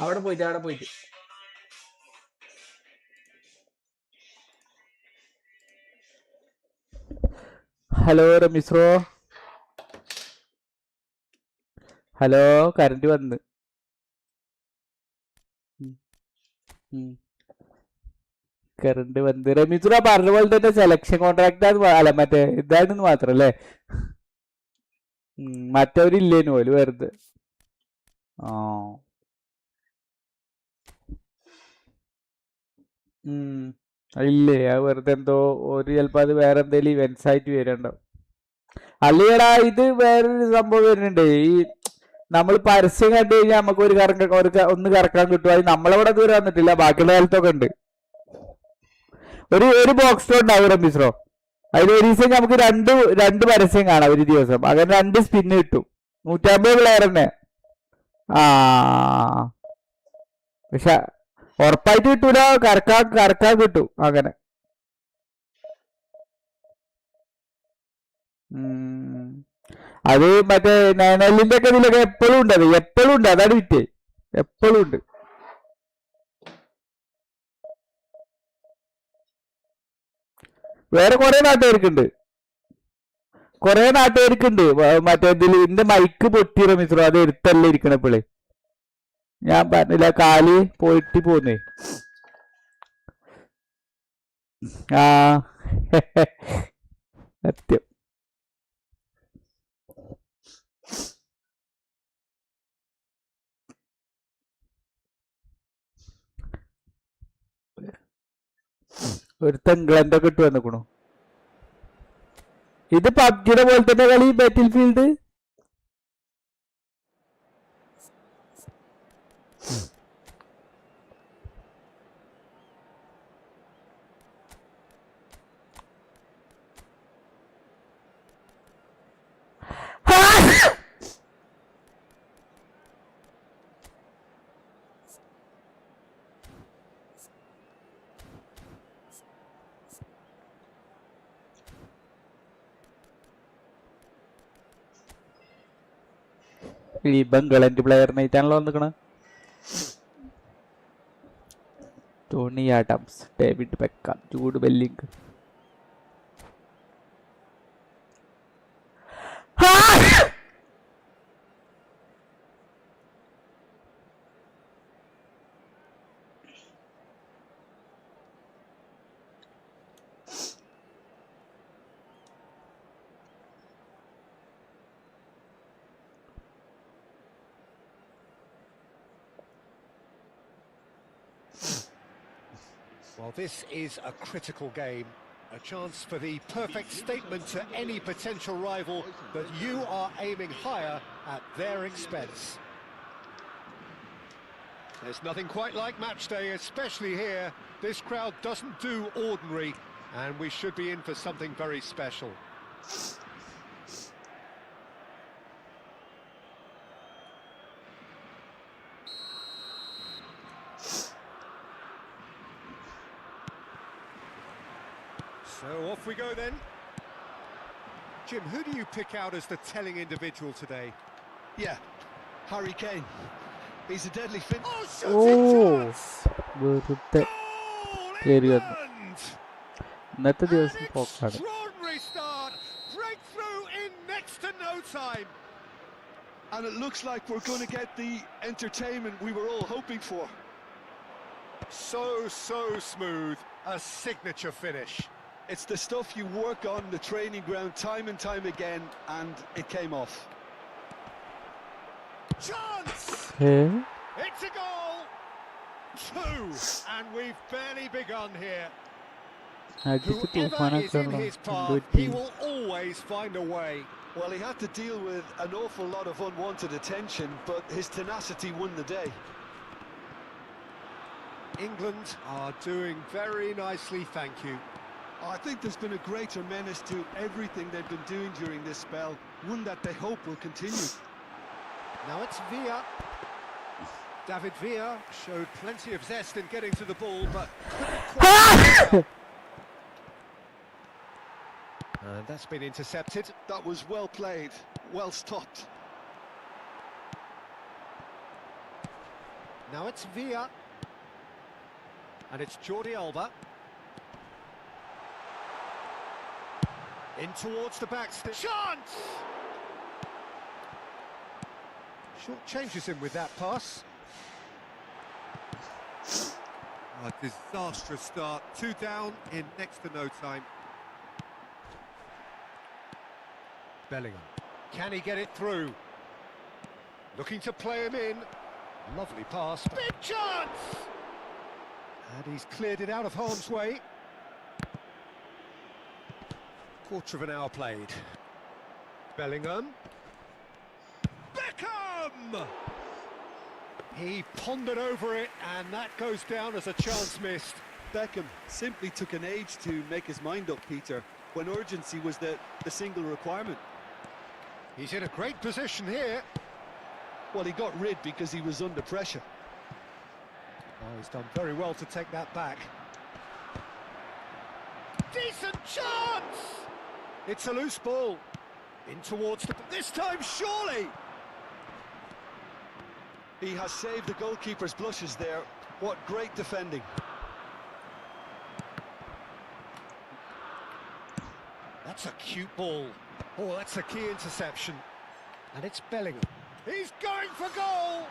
അവിടെ പോയിട്ട് ഹലോ റമീസ്രോ, ഹലോ. കറണ്ട് വന്ന്. റമീസ്രോ പറഞ്ഞ പോലെ തന്നെ സെലക്ഷൻ കോൺട്രാക്ട് അല്ല മറ്റേ ഇതാണെന്ന് മാത്രല്ലേ, മറ്റവരില്ലേനു പോലും വെറുതെ. ആ ഇല്ലേ, അത് വെറുതെ എന്തോ ഒരു ചിലപ്പോ അത് വേറെ എന്തെങ്കിലും ഇവന്റ്സ് ആയിട്ട് വരുന്നുണ്ടാവും. അല്ലേടാ ഇത് വേറൊരു സംഭവം വരുന്നുണ്ട്. ഈ നമ്മൾ പരസ്യം കണ്ടു കഴിഞ്ഞാൽ നമുക്ക് ഒന്ന് കറക്കാൻ കിട്ടും. അത് നമ്മളവിടെ ദൂരം വന്നിട്ടില്ല, ബാക്കിയുള്ള കാലത്തൊക്കെ ഉണ്ട്. ഒരു ബോക്സ് ഡ്രോ ഉണ്ടാവും റമീസ്രോ, അതിൽ ഒരു ദിവസം നമുക്ക് രണ്ട് പരസ്യം കാണാം ഒരു ദിവസം. അങ്ങനെ 2 സ്പിന്ന് കിട്ടും. 150 പ്ലെയർ തന്നെ. ആ പക്ഷെ ഉറപ്പായിട്ട് കിട്ടൂല, കറക്കാൻ കിട്ടും അങ്ങനെ. അത് മറ്റേ 9Lന്റെ ഒക്കെ ഇതിലൊക്കെ എപ്പോഴും ഉണ്ട്. അത് എപ്പോഴും ഉണ്ട്, അതാണ് വിറ്റ്, എപ്പോഴും ഉണ്ട്. വേറെ കുറെ നാട്ടുകാർക്കുണ്ട്, മറ്റേ ഇതിൽ എന്റെ മൈക്ക് പൊട്ടി റമീസ്രോ, അത് എടുത്തല്ലേ ഇരിക്കണപ്പോളേ. ഞാൻ പറഞ്ഞില്ല, കാല് പോയിട്ട് പോന്നേ. ആ സത്യം. ഒരുത്ത ഇംഗ്ലണ്ടൊക്കെ ഇട്ട് വന്നിക്കണു. ഇത് പബ്ജിയുടെ പോലെ തന്നെ കളി, ബാറ്റിൽ ഫീൽഡ്. ഈ ബംഗ്ലാൻഡ് പ്ലെയറിനായിട്ടാണല്ലോ വന്നിക്കണ. Tony Adams, David Beckham, Jude Bellingham. Well, this is a critical game, a chance for the perfect statement to any potential rival that you are aiming higher at their expense. There's nothing quite like match day, especially here. This crowd doesn't do ordinary, and we should be in for something very special. So off we go then. Jim, who do you pick out as the telling individual today? Yeah, Harry Kane. He's a deadly fin. Oh, shooting chance! വെറുതെ Goal, കയറി വന്നു. England! ഇന്നത്തെ An ദിവസം പോക്കാണ്. extraordinary start, breakthrough in next to no time. And it looks like we're going to get the entertainment we were all hoping for. So smooth, a signature finish. It's the stuff you work on the training ground time and time again, and it came off. Chance! It's a goal! 2, and we've barely begun here. Whoever is in his path, he will always find a way. Well, he had to deal with an awful lot of unwanted attention, but his tenacity won the day. England are doing very nicely, thank you. I think there's been a greater menace to everything they've been doing during this spell, one that they hope will continue. Now it's Villa. David Villa showed plenty of zest in getting to the ball, but couldn't quite. And that's been intercepted. That was well played, well stopped. Now it's Villa. And it's Jordi Alba. In towards the backstep. Chance! Short changes him with that pass. A disastrous start. 2 down in next to no time. Bellingham. Can he get it through? Looking to play him in. Lovely pass. Big chance! And he's cleared it out of harm's way. Quarter of an hour played. Bellingham. Beckham! He pondered over it, and that goes down as a chance missed. Beckham simply took an age to make his mind up, Peter, when urgency was the single requirement. He's in a great position here. Well, he got rid because he was under pressure. Oh, he's done very well to take that back. Decent chance! It's a loose ball. In towards the... This time, surely! He has saved the goalkeeper's blushes there. What great defending. That's a cute ball. Oh, that's a key interception. And it's Bellingham. He's going for goal!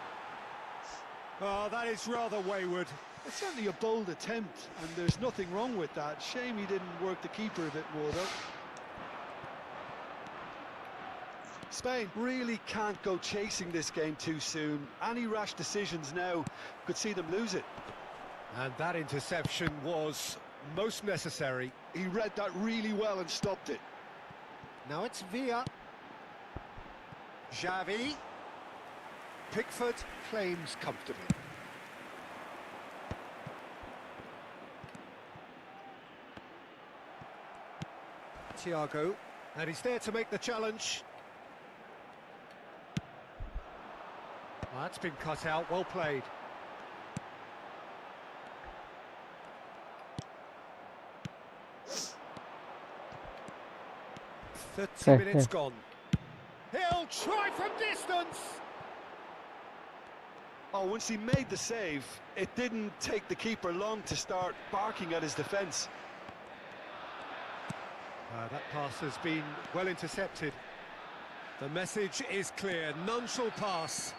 Oh, that is rather wayward. It's certainly a bold attempt, and there's nothing wrong with that. Shame he didn't work the keeper a bit more, though. Spain really can't go chasing this game too soon. Any rash decisions now could see them lose it. And that interception was most necessary. He read that really well and stopped it. Now it's Villa. Xavi. Pickford claims comfortably. Thiago. And he's there to make the challenge. Oh, that's been cut out, well played. Minutes gone. He'll try from distance. Oh, once he made the save, it didn't take the keeper long to start barking at his defence. That pass has been well intercepted. The message is clear, none shall pass.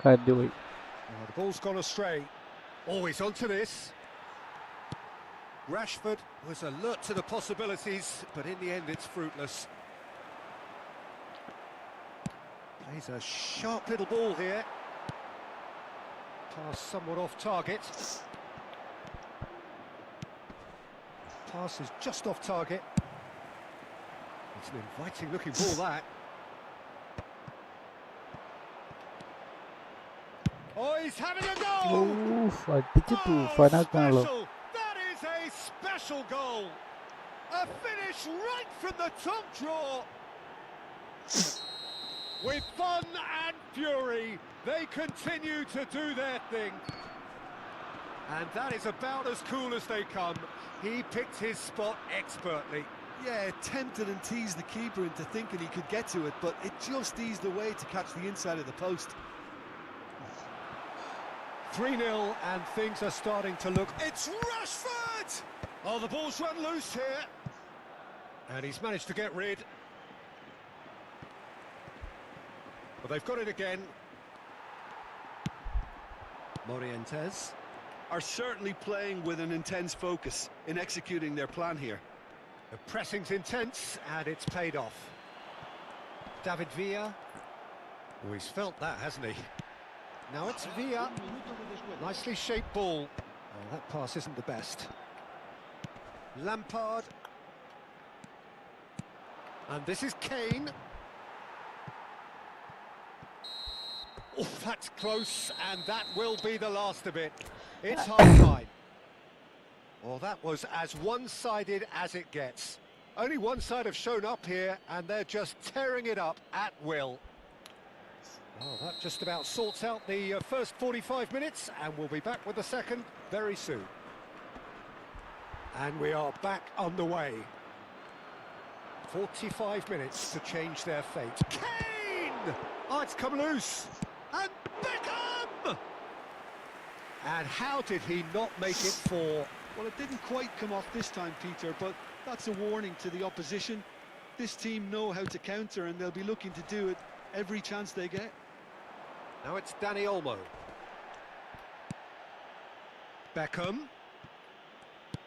Can't do it. Oh, the ball's gone astray. Always onto this. Rashford was alert to the possibilities, but in the end it's fruitless. Plays a sharp little ball here. Pass somewhat off target. Pass is just off target. It's an inviting looking ball, that. Oh, he's having a goal! Special. That is a special goal! A finish right from the top draw! With fun and fury, they continue to do their thing. And that is about as cool as they come. He picked his spot expertly. Yeah, tempted and teased the keeper into thinking he could get to it, but it just eased away to catch the inside of the post. 3-0 and things are starting to look... It's Rashford! Oh, the ball's run loose here. And he's managed to get rid. But they've got it again. Morientes are certainly playing with an intense focus in executing their plan here. The pressing's intense and it's paid off. David Villa. Oh, he's felt that, hasn't he? Now it's Villa. Nicely shaped ball. Oh, that pass isn't the best. Lampard. And this is Kane. Oh, that's close, and that will be the last of it. It's half-time. Well, that was as one-sided as it gets. Only one side have shown up here, and they're just tearing it up at will. Oh, that just about sorts out the first 45 minutes, and we'll be back with the second very soon. And we are back underway. 45 minutes to change their fate. Kane! Oh, it's come loose. And Beckham! And how did he not make it 4? Well, it didn't quite come off this time, Peter, but that's a warning to the opposition. This team know how to counter, and they'll be looking to do it every chance they get. Now it's Danny Olmo. Beckham.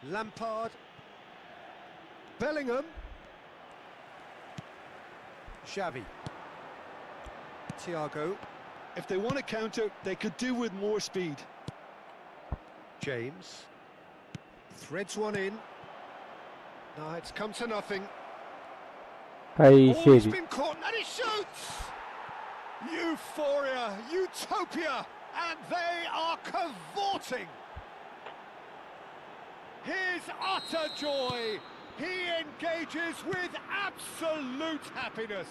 Lampard. Bellingham. Xavi. Thiago. If they want to counter, they could do with more speed. James. Threads one in. No, it's come to nothing. Hi, Oh, he's Sherry. been caught and he shoots! Euphoria, utopia, and they are cavorting. His utter joy. He engages with absolute happiness.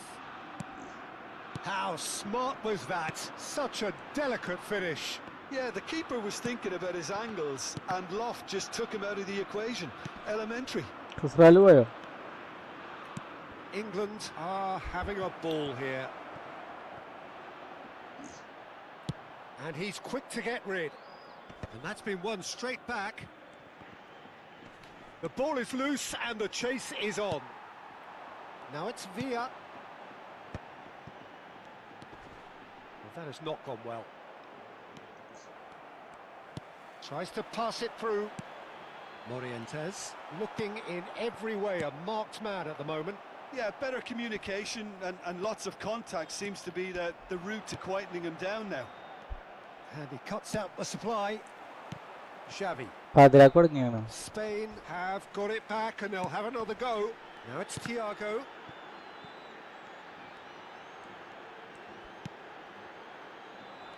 How smart was that? Such a delicate finish. Yeah, the keeper was thinking about his angles, and Loft just took him out of the equation. Elementary. Kusralu boyo. England are having a ball here. And he's quick to get rid. And that's been won straight back. The ball is loose and the chase is on. Now it's Villa. Well, that has not gone well. Tries to pass it through. Morientes looking in every way a marked man at the moment. Yeah, better communication and lots of contact seems to be the route to quietening him down now. And he cuts out the supply. Xavi. Padra kodangiyano. Spain have got it back and they'll have another go. Now it's Thiago.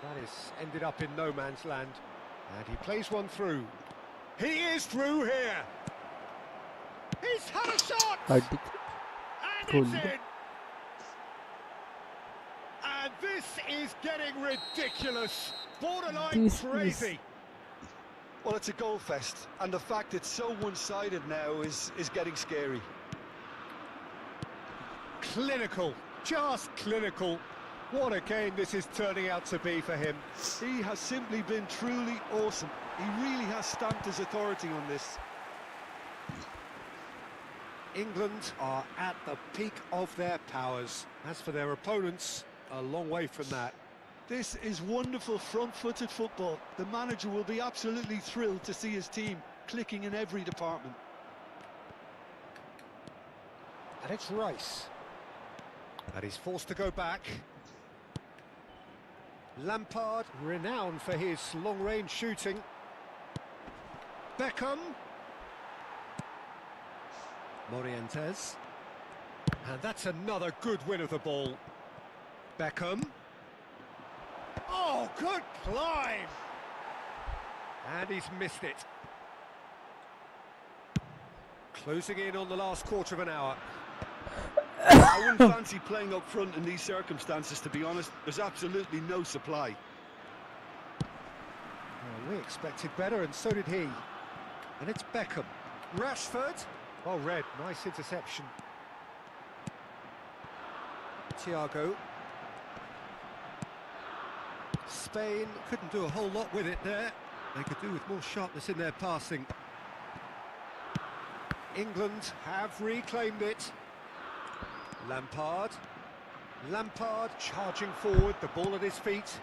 That is ended up in no man's land. And he plays one through. He is through here. He's had a shot! And it's in! And this is getting ridiculous. Borderline crazy. Well, it's a goal fest, and the fact it's so one-sided now is getting scary. Clinical, just clinical. What a game this is turning out to be for him. He has simply been truly awesome. He really has stamped his authority on this. England are at the peak of their powers. As for their opponents, a long way from that. This is wonderful front-footed football. The manager will be absolutely thrilled to see his team clicking in every department. And it's Rice. And he's forced to go back. Lampard, renowned for his long-range shooting. Beckham. Morientes. And that's another good win of the ball. Beckham. Oh, good climb! And he's missed it. Closing in on the last quarter of an hour. I wouldn't fancy playing up front in these circumstances, to be honest. There's absolutely no supply. Well, we expected better, and so did he. And it's Beckham. Rashford. Oh, red. Nice interception. Thiago. Spain couldn't do a whole lot with it there. They could do with more sharpness in their passing. England have reclaimed it. Lampard. Lampard charging forward, the ball at his feet.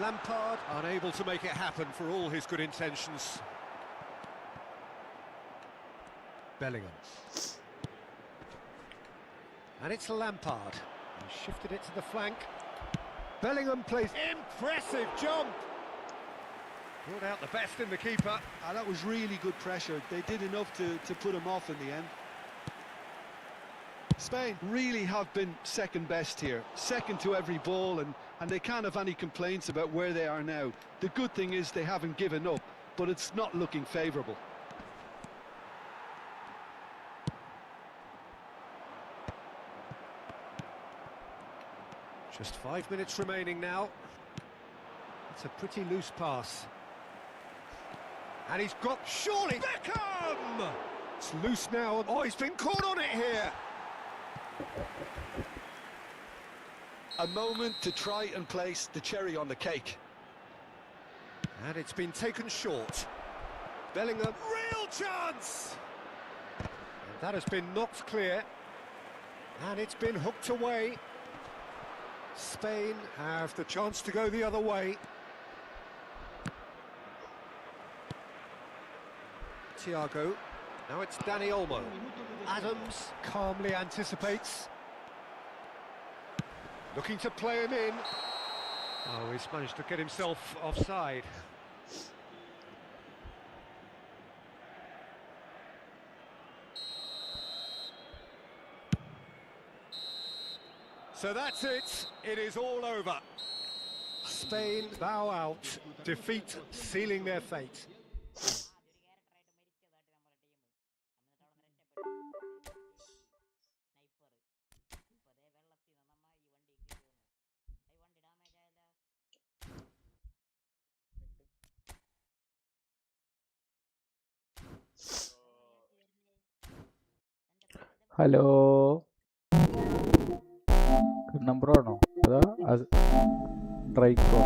Lampard unable to make it happen for all his good intentions. Bellingham. And it's Lampard. He shifted it to the flank. Bellingham plays impressive jump. Brought out the best in the keeper. And that was really good pressure. They did enough to put him off in the end. Spain really have been second best here. Second to every ball, and they can't have any complaints about where they are now. The good thing is they haven't given up, but it's not looking favourable. Just 5 minutes remaining now. It's a pretty loose pass. And he's got, surely, Beckham! It's loose now. Oh, he's been caught on it here. A moment to try and place the cherry on the cake. And it's been taken short. Bellingham, real chance! And that has been knocked clear. And it's been hooked away. Spain have the chance to go the other way. Thiago. Now it's Dani Olmo. Adams calmly anticipates. Looking to play him in. Oh, he's managed to get himself offside. So that's it. It is all over. Spain bow out. Defeat sealing their fate. Hello number ആണോ അതോ ഡ്രൈക്കോ?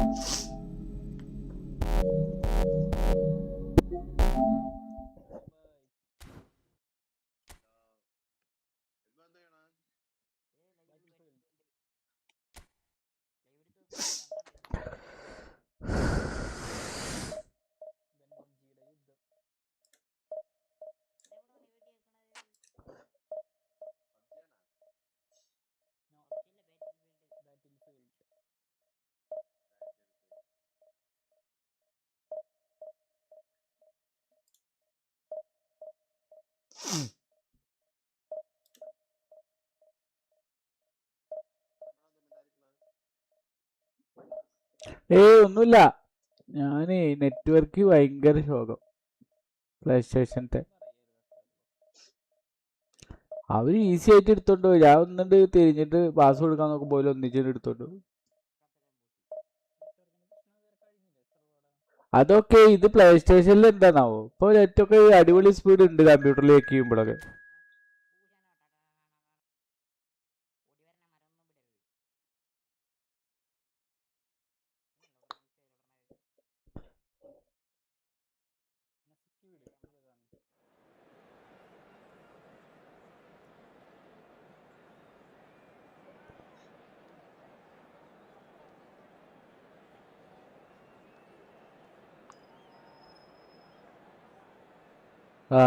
ഒന്നുമില്ല, ഞാന് network ഭയങ്കര ശോകം. Play സ്റ്റേഷനത്തെ അവര് easy ആയിട്ട് എടുത്തോണ്ട് പോയി. ഞാൻ ഒന്നുണ്ട് തിരിഞ്ഞിട്ട് പാസ് കൊടുക്കാൻ നോക്കുമ്പോൾ ഒന്നിച്ചിട്ട് എടുത്തോണ്ട് പോയി. അതൊക്കെ ഇത് പ്ലേ സ്റ്റേഷനിൽ എന്താണാവോ ഇപ്പൊ നെറ്റൊക്കെ അടിപൊളി സ്പീഡ് ഉണ്ട് കമ്പ്യൂട്ടറിലേക്ക് ചെയ്യുമ്പോഴൊക്കെ. ആ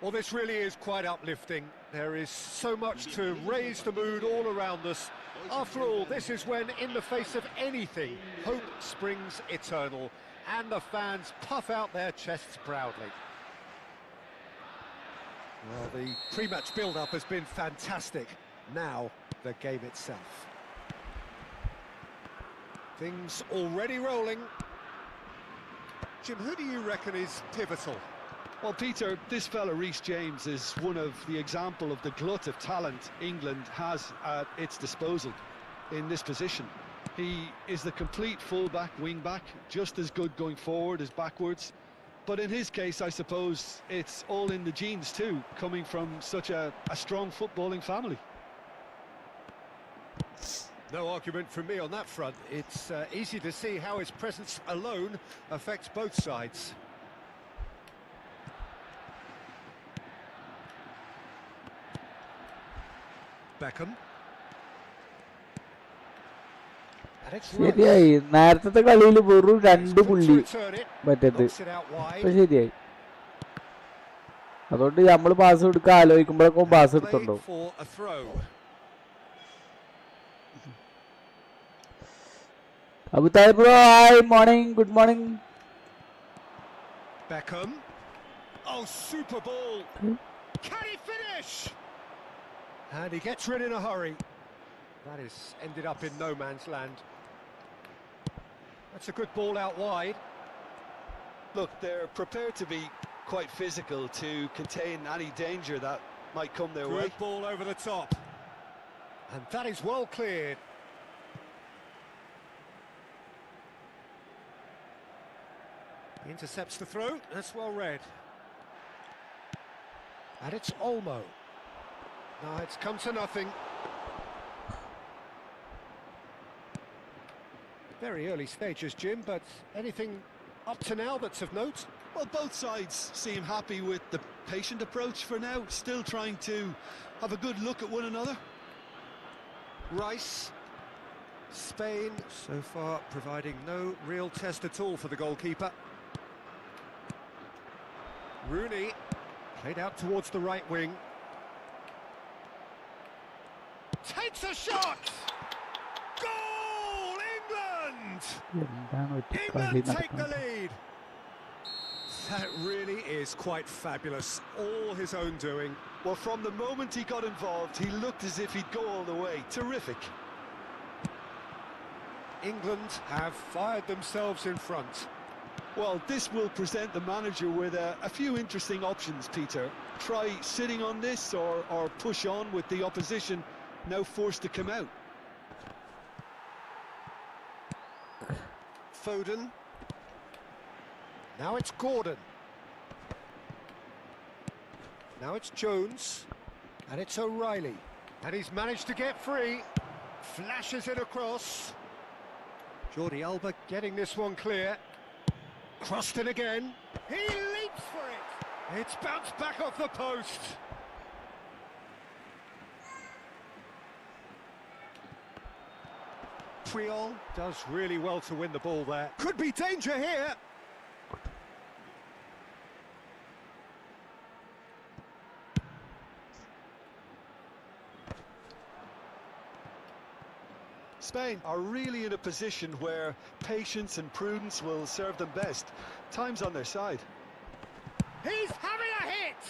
Well, this really is quite uplifting. There is so much to raise the mood all around us. After all, this is when, in the face of anything, hope springs eternal, and the fans puff out their chests proudly. Well, the pre-match build-up has been fantastic. Now, the game itself. Things already rolling. Jim, who do you reckon is pivotal? Well, Peter, this fella Reece James is one of the example of the glut of talent England has at its disposal in this position. He is the complete full-back, wing-back, just as good going forward as backwards. But in his case, I suppose it's all in the genes too, coming from such a strong footballing family. No argument from me on that front. It's easy to see how his presence alone affects both sides. Beckham. And it's ശരിയായി നേരത്തെ കളിയിൽ വെറും 2 പുള്ളി മറ്റേത് knocks it out wide. ഇപ്പൊ ശരിയായി അതുകൊണ്ട് നമ്മൾ പാസ് കൊടുക്കാൻ ആലോചിക്കുമ്പോഴൊക്കെ പാസ് എടുത്തുണ്ടോ Played for a throw. അബുതായ് bro hi morning good morning Beckham. Oh, super ball. Can he finish? And he gets rid in a hurry. That is ended up in no man's land. That's a good ball out wide. Look, they're prepared to be quite physical to contain any danger that might come their way. Good ball over the top. And that is well cleared. Intercepts the throw. That's well read. And it's Olmo. No, it's come to nothing. Very early stages, Jim, but anything up to now that's of note? Well, both sides seem happy with the patient approach for now, still trying to have a good look at one another. Rice. Spain so far providing no real test at all for the goalkeeper. Rooney played out towards the right wing. Takes a shot! Goal! England! England take the lead! That really is quite fabulous. All his own doing. Well, from the moment he got involved, he looked as if he'd go all the way. Terrific. England have fired themselves in front. Well, this will present the manager with a few interesting options, Peter. Try sitting on this or push on with the opposition now forced to come out. Foden. Now it's Gordon. Now it's Jones. And it's O'Reilly. And he's managed to get free. Flashes it across. Jordi Alba getting this one clear. Crossed in again. He leaps for it. It's bounced back off the post. Puyol does really well to win the ball there. Could be danger here. Spain are really in a position where patience and prudence will serve them best. Time's on their side. He's having a hit!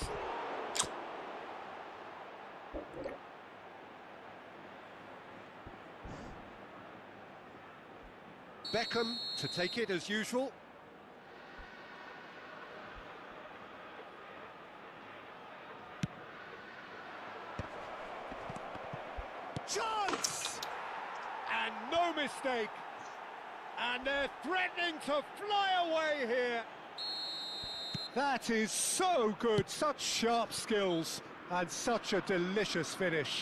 Beckham to take it as usual. Chance! And no mistake. And they're threatening to fly away here. That is so good, such sharp skills and such a delicious finish.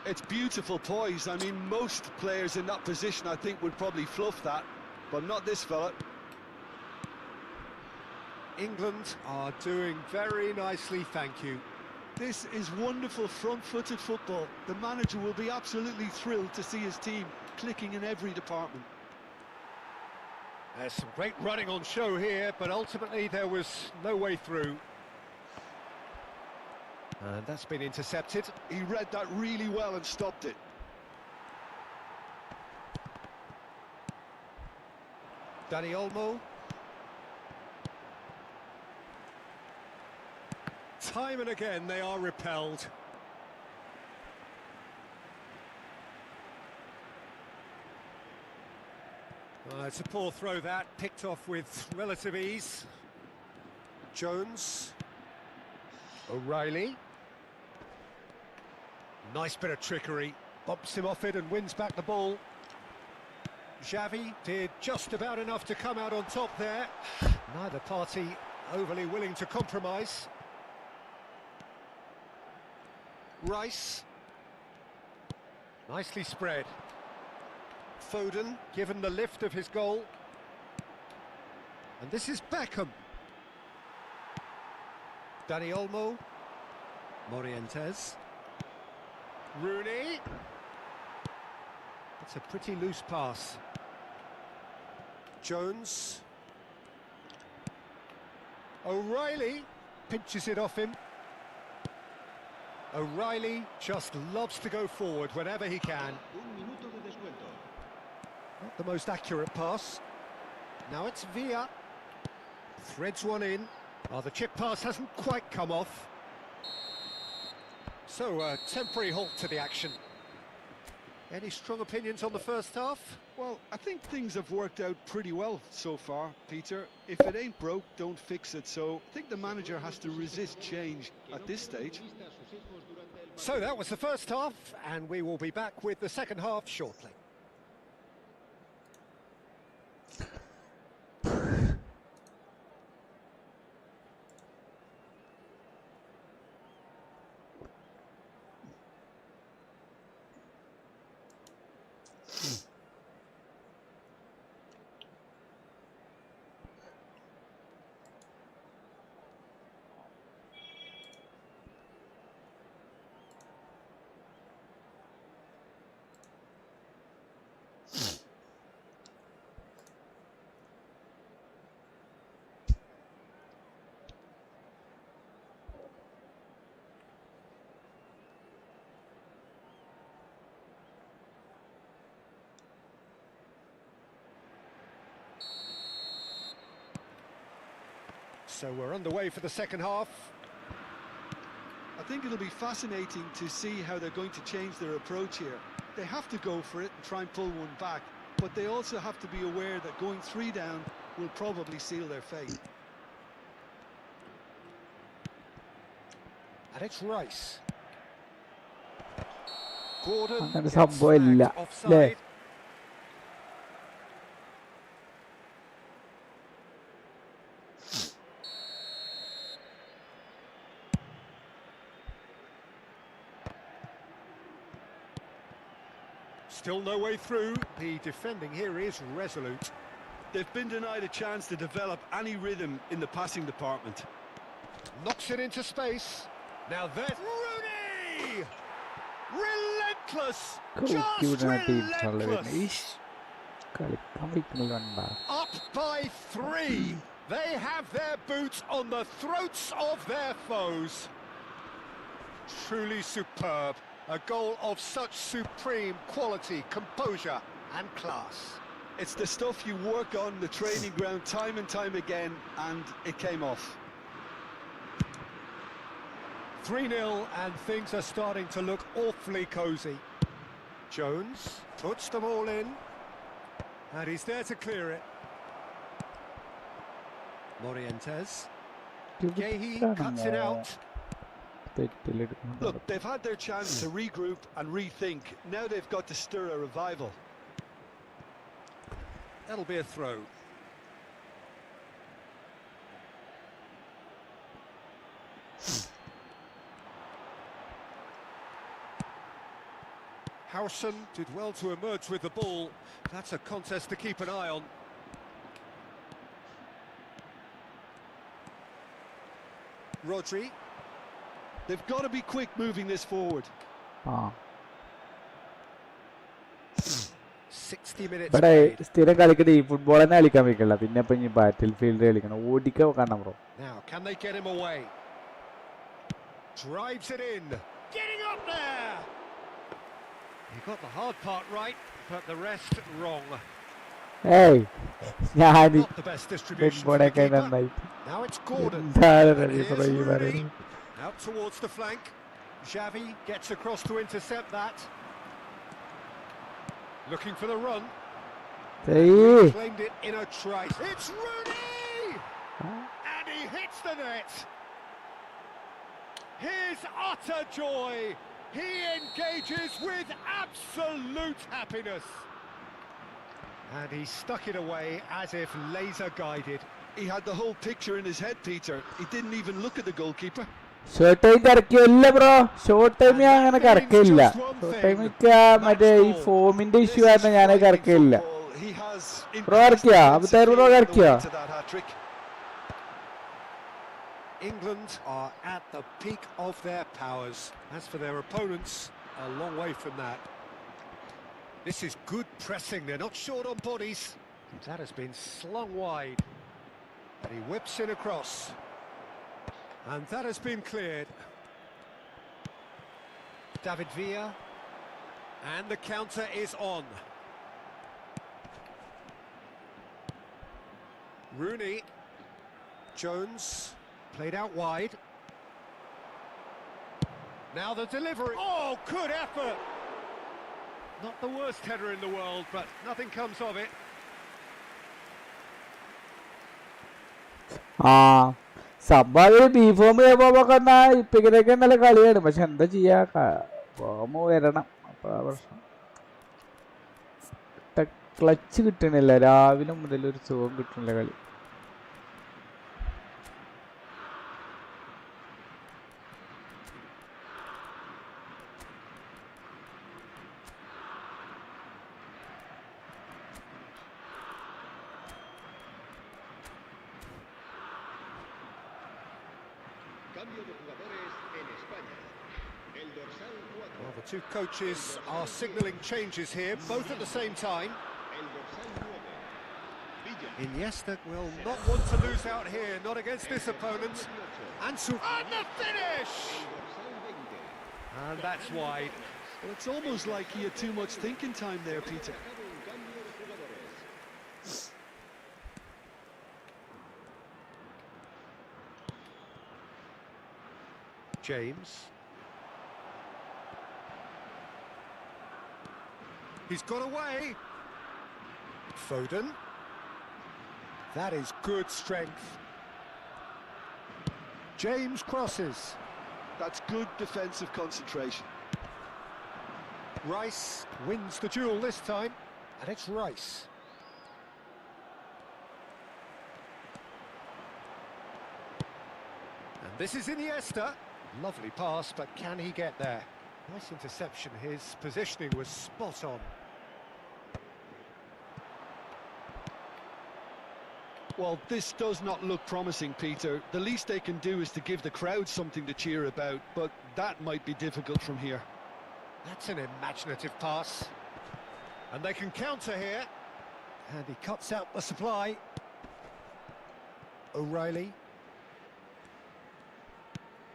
It's beautiful poise. I mean, most players in that position, I think, would probably fluff that, but not this fella. England are doing very nicely, thank you. This is wonderful front-footed football. The manager will be absolutely thrilled to see his team clicking in every department. There's some great running on show here, but ultimately there was no way through. And that's been intercepted. He read that really well and stopped it. Dani Olmo. Time and again they are repelled. It's a poor throw that, picked off with relative ease. Jones. O'Reilly. Nice bit of trickery. Bumps him off it and wins back the ball. Xavi did just about enough to come out on top there. Neither party Overly willing to compromise. Rice. Nicely spread. Foden, given the lift of his goal. And this is Beckham. Dani Olmo. Morientes. Rooney. It's a pretty loose pass. Jones. O'Reilly pinches it off him. O'Reilly just loves to go forward whenever he can. Not the most accurate pass. Now it's Villa. Threads one in. Oh, the chip pass hasn't quite come off. So a temporary halt to the action. Any strong opinions on the first half? Well, I think things have worked out pretty well so far, Peter. If it ain't broke, don't fix it. So I think the manager has to resist change at this stage. So that was the first half, and we will be back with the second half shortly. So we're underway for the second half. I think it'll be fascinating to see how they're going to change their approach here. They have to go for it and try and pull one back, but they also have to be aware that going 3 down will probably seal their fate. And it's Rice. Gordon അങ്ങനെ gets സംഭവമില്ല snagged അല്ലേ? offside. Still no way through. The defending here is resolute. They've been denied a chance to develop any rhythm in the passing department. Knocks it into space. Now there's Rooney! Relentless! Just relentless! Up by 3. They have their boots on the throats of their foes. Truly superb. A goal of such supreme quality, composure and class. It's the stuff you work on the training ground time and time again, and it came off. 3-0 and things are starting to look awfully cosy. Jones puts them all in. And he's there to clear it. Morientes. Gehi cuts it out. Look, they've had their chance to regroup and rethink. Now they've got to stir a revival. That'll be a throw. Howson did well to emerge with the ball. That's a contest to keep an eye on. Rodri. They've got to be quick moving this forward. 60 minutes ഇവിടെ played. സ്ഥിരം കളിക്കട്ടെ ഈ football തന്നെ കളിക്കാൻ വെക്കില്ല പിന്നെ ഇപ്പൊ ഇനി ബാറ്റിൽ ഫീൽഡ് കളിക്കണം ഓടിക്ക കാണാം bro. Now, can they get him away? Drives it in. Getting up there! He got the hard part right, but the rest wrong. ഏയ് ഞാൻ Not the best distribution for the ഫുട്ബോളൊക്കെ keeper. നന്നായി Now it's Gordon. എന്താണ് And റബി here's bro ഈ Rooney. പറയുന്നത്? Out towards the flank. Xavi gets across to intercept that. Looking for the run. ഏയ് Claimed it in a trice. It's Rooney! And he hits the net. His utter joy. He engages with absolute happiness. And he stuck it away as if laser guided. He had the whole picture in his head, Peter. He didn't even look at the goalkeeper. Short time കറക്കിയല്ല bro. Short time ഞാൻ അങ്ങനെ കറക്കില്ല. Short time മറ്റേ ഈ ഫോമിന്റെ issue കാരണം ഞാൻ കറക്കില്ല. Bro കറക്കിയാ? അബുത്താർ ബ്രോ കറക്കിയാ? England are at the peak of their powers. As for their opponents, a long way from that. This is good pressing. They're not short on bodies. That has been slung wide. And he whips in across. And that has been cleared. David Villa. And the counter is on. Rooney. Jones. Played out wide. Now the delivery. Oh, good effort! Not the worst header in the world, but nothing comes of it. സബ്ബാല് B form പോകുമ്പോ ഇപ്പിക്കലൊക്കെ നല്ല കളിയാണ്. പക്ഷെ എന്താ ചെയ്യാ, form വരണം. അപ്പൊ പ്രശ്നം ക്ലച്ച് കിട്ടണില്ല. രാവിലെ മുതൽ ഒരു സുഖം കിട്ടണില്ല കളി. Well, the two coaches are signalling changes here, both at the same time. Iniesta will not want to lose out here, not against this opponent. And the finish! And that's wide. Well, it's almost like he had too much thinking time there, Peter. James. He's got away. Foden. That is good strength. James crosses. That's good defensive concentration. Rice wins the duel this time, and it's Rice. And this is Iniesta. Lovely pass, but can he get there? Nice interception. His positioning was spot on. Well, this does not look promising, Peter. The least they can do is to give the crowd something to cheer about, but that might be difficult from here. That's an imaginative pass. And they can counter here. And he cuts out the supply. O'Reilly.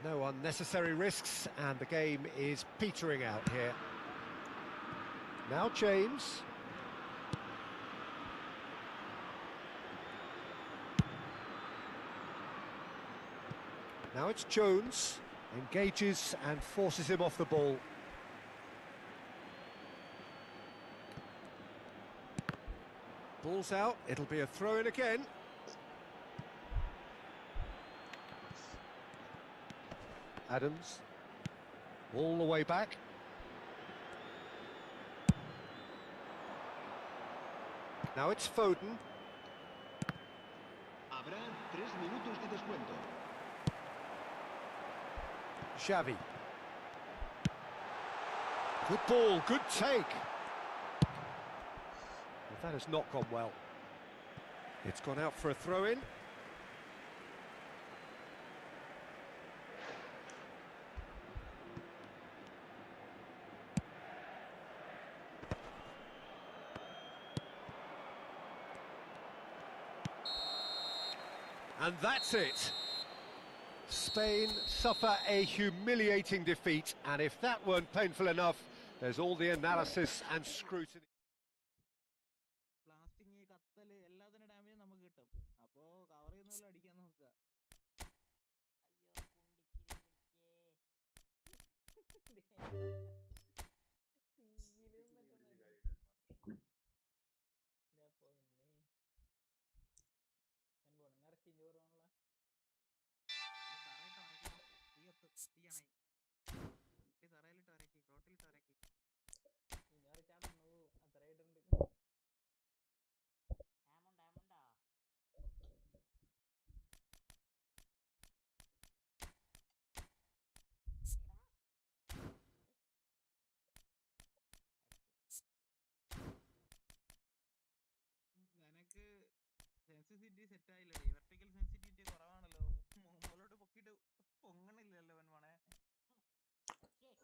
No unnecessary risks, and the game is petering out here. Now James. Now it's Jones. Engages and forces him off the ball. Ball's out, it'll be a throw-in again. Adams, all the way back. Now it's Foden. Habrá 3 minutos de descuento. Xavi. Good ball, good take. Well, that has not gone well. It's gone out for a throw-in. And that's it. Spain suffer a humiliating defeat, and if that weren't painful enough, there's all the analysis and scrutiny. Sensitivity set ആയില്ലേ? Vertical sensitivity കുറവാണല്ലോ. മുകളിലോട്ട് പൊക്കിട്ട് പൊങ്ങണില്ലല്ലോ അവൻ മോനെ. അവള് join ആയ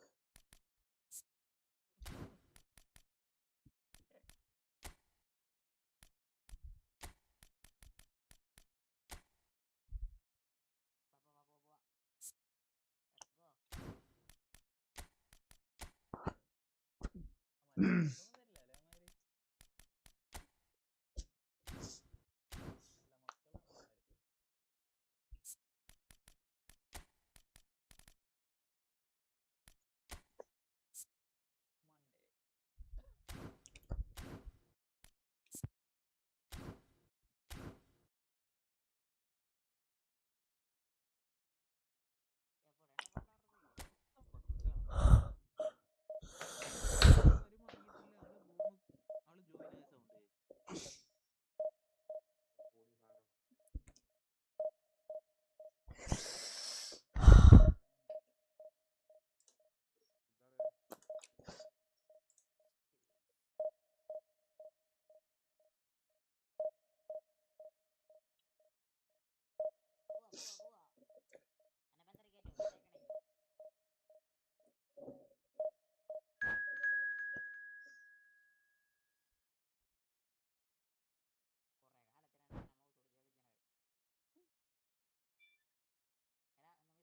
sound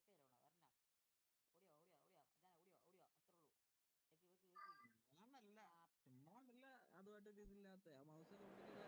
നല്ല ചുമ്മാ ഉണ്ടല്ല അതുമായിട്ടൊരു ഇതില്ലാത്ത ആ മൗസ് കൊടുത്തിട്ട്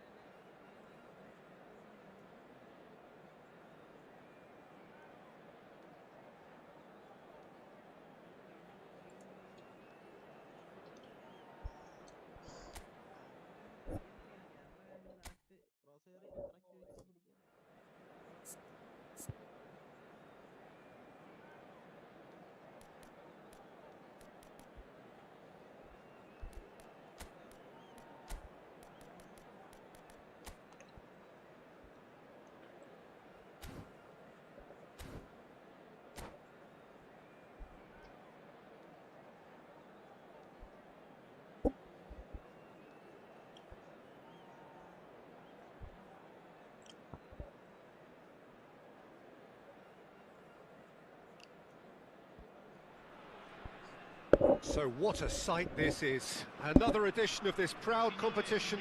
So what a sight this is. Another edition of this proud competition,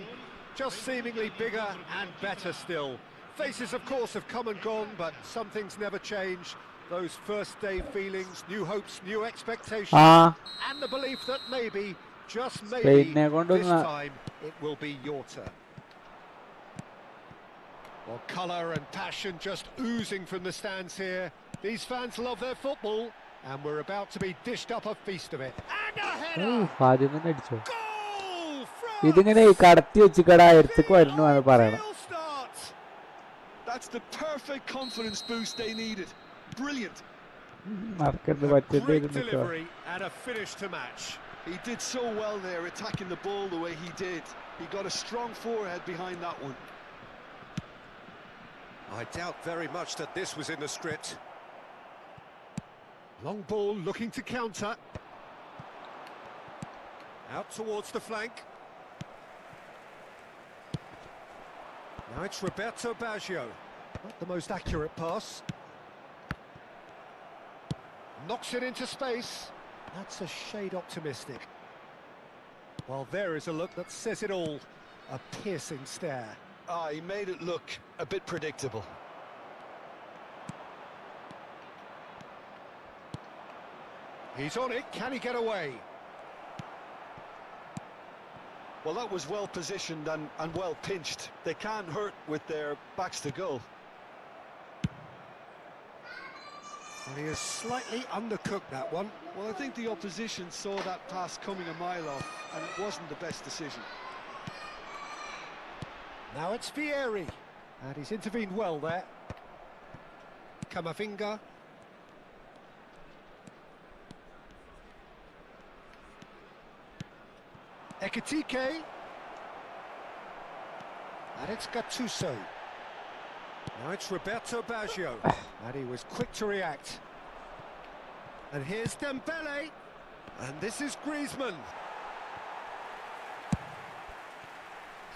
just seemingly bigger and better still. Faces, of course, have come and gone, but some things never change. Those first day feelings, new hopes, new expectations, and the belief that maybe, just maybe, this time it will be your turn. Well, colour and passion just oozing from the stands here. These fans love their football, and we're about to be dished up a feast of it. And a header! Goal from That's the perfect confidence boost they needed. Brilliant. Great delivery and a finish to match. He did so well there, attacking the ball the way he did. He got a strong forehead behind that one. I doubt very much that this was in the script. Long ball looking to counter. Out towards the flank. Now it's Roberto Baggio. Not the most accurate pass. Knocks it into space. That's a shade optimistic. Well, there is a look that says it all. A piercing stare. He made it look a bit predictable. He's on it, can he get away? Well, that was well positioned and well pinched. They can't hurt with their backs to goal. And he has slightly undercooked that one. Well, I think the opposition saw that pass coming a mile off, and it wasn't the best decision. Now it's Vieri, and he's intervened well there. Kamavinga. Ekitike. And it's Gattuso. Now it's Roberto Baggio, and he was quick to react. And here's Dembele, and this is Griezmann.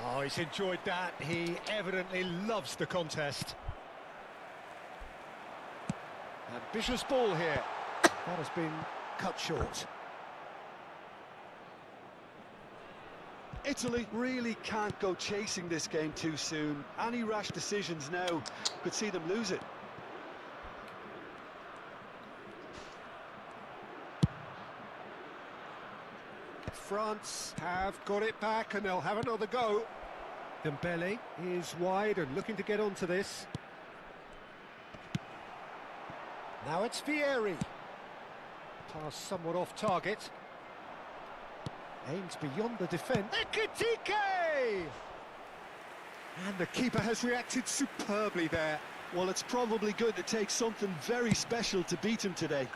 Oh, he's enjoyed that. He evidently loves the contest. Ambitious ball here. That has been cut short. Italy really can't go chasing this game too soon. Any rash decisions now could see them lose it. France have got it back and they'll have another go. Dembele is wide and looking to get onto this. Now it's Vieri. Pass somewhat off target. Aims beyond the defence. Ekitike! And the keeper has reacted superbly there. Well, it's probably going to take something very special to beat him today.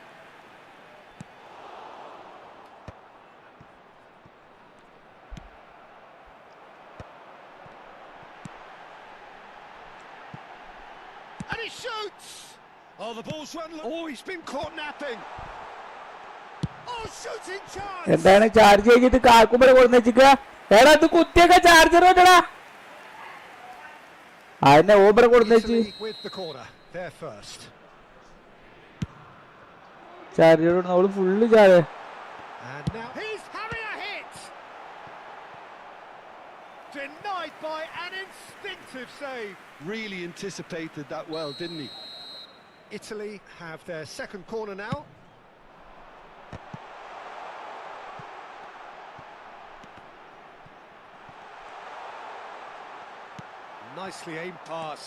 And he shoots! Oh, the ball's run. Oh, he's been caught napping. Oh, shooting chance! എന്താണ് charge കഴിഞ്ഞിട്ട് കാക്കുമ്പോൾ കൊടുന്ന് വെച്ചിക്കുക എടാ അത് കുത്തിയൊക്കെ charger വെച്ചടാ അതിനെ ഓബർ കൊടുന്ന് വെച്ച് Italy with the corner. They're first. Charger അവള് full charge. And now he's having a hit! Denied by an instinctive save. Really anticipated that well, didn't he? Italy have their second corner now. Nicely aimed pass.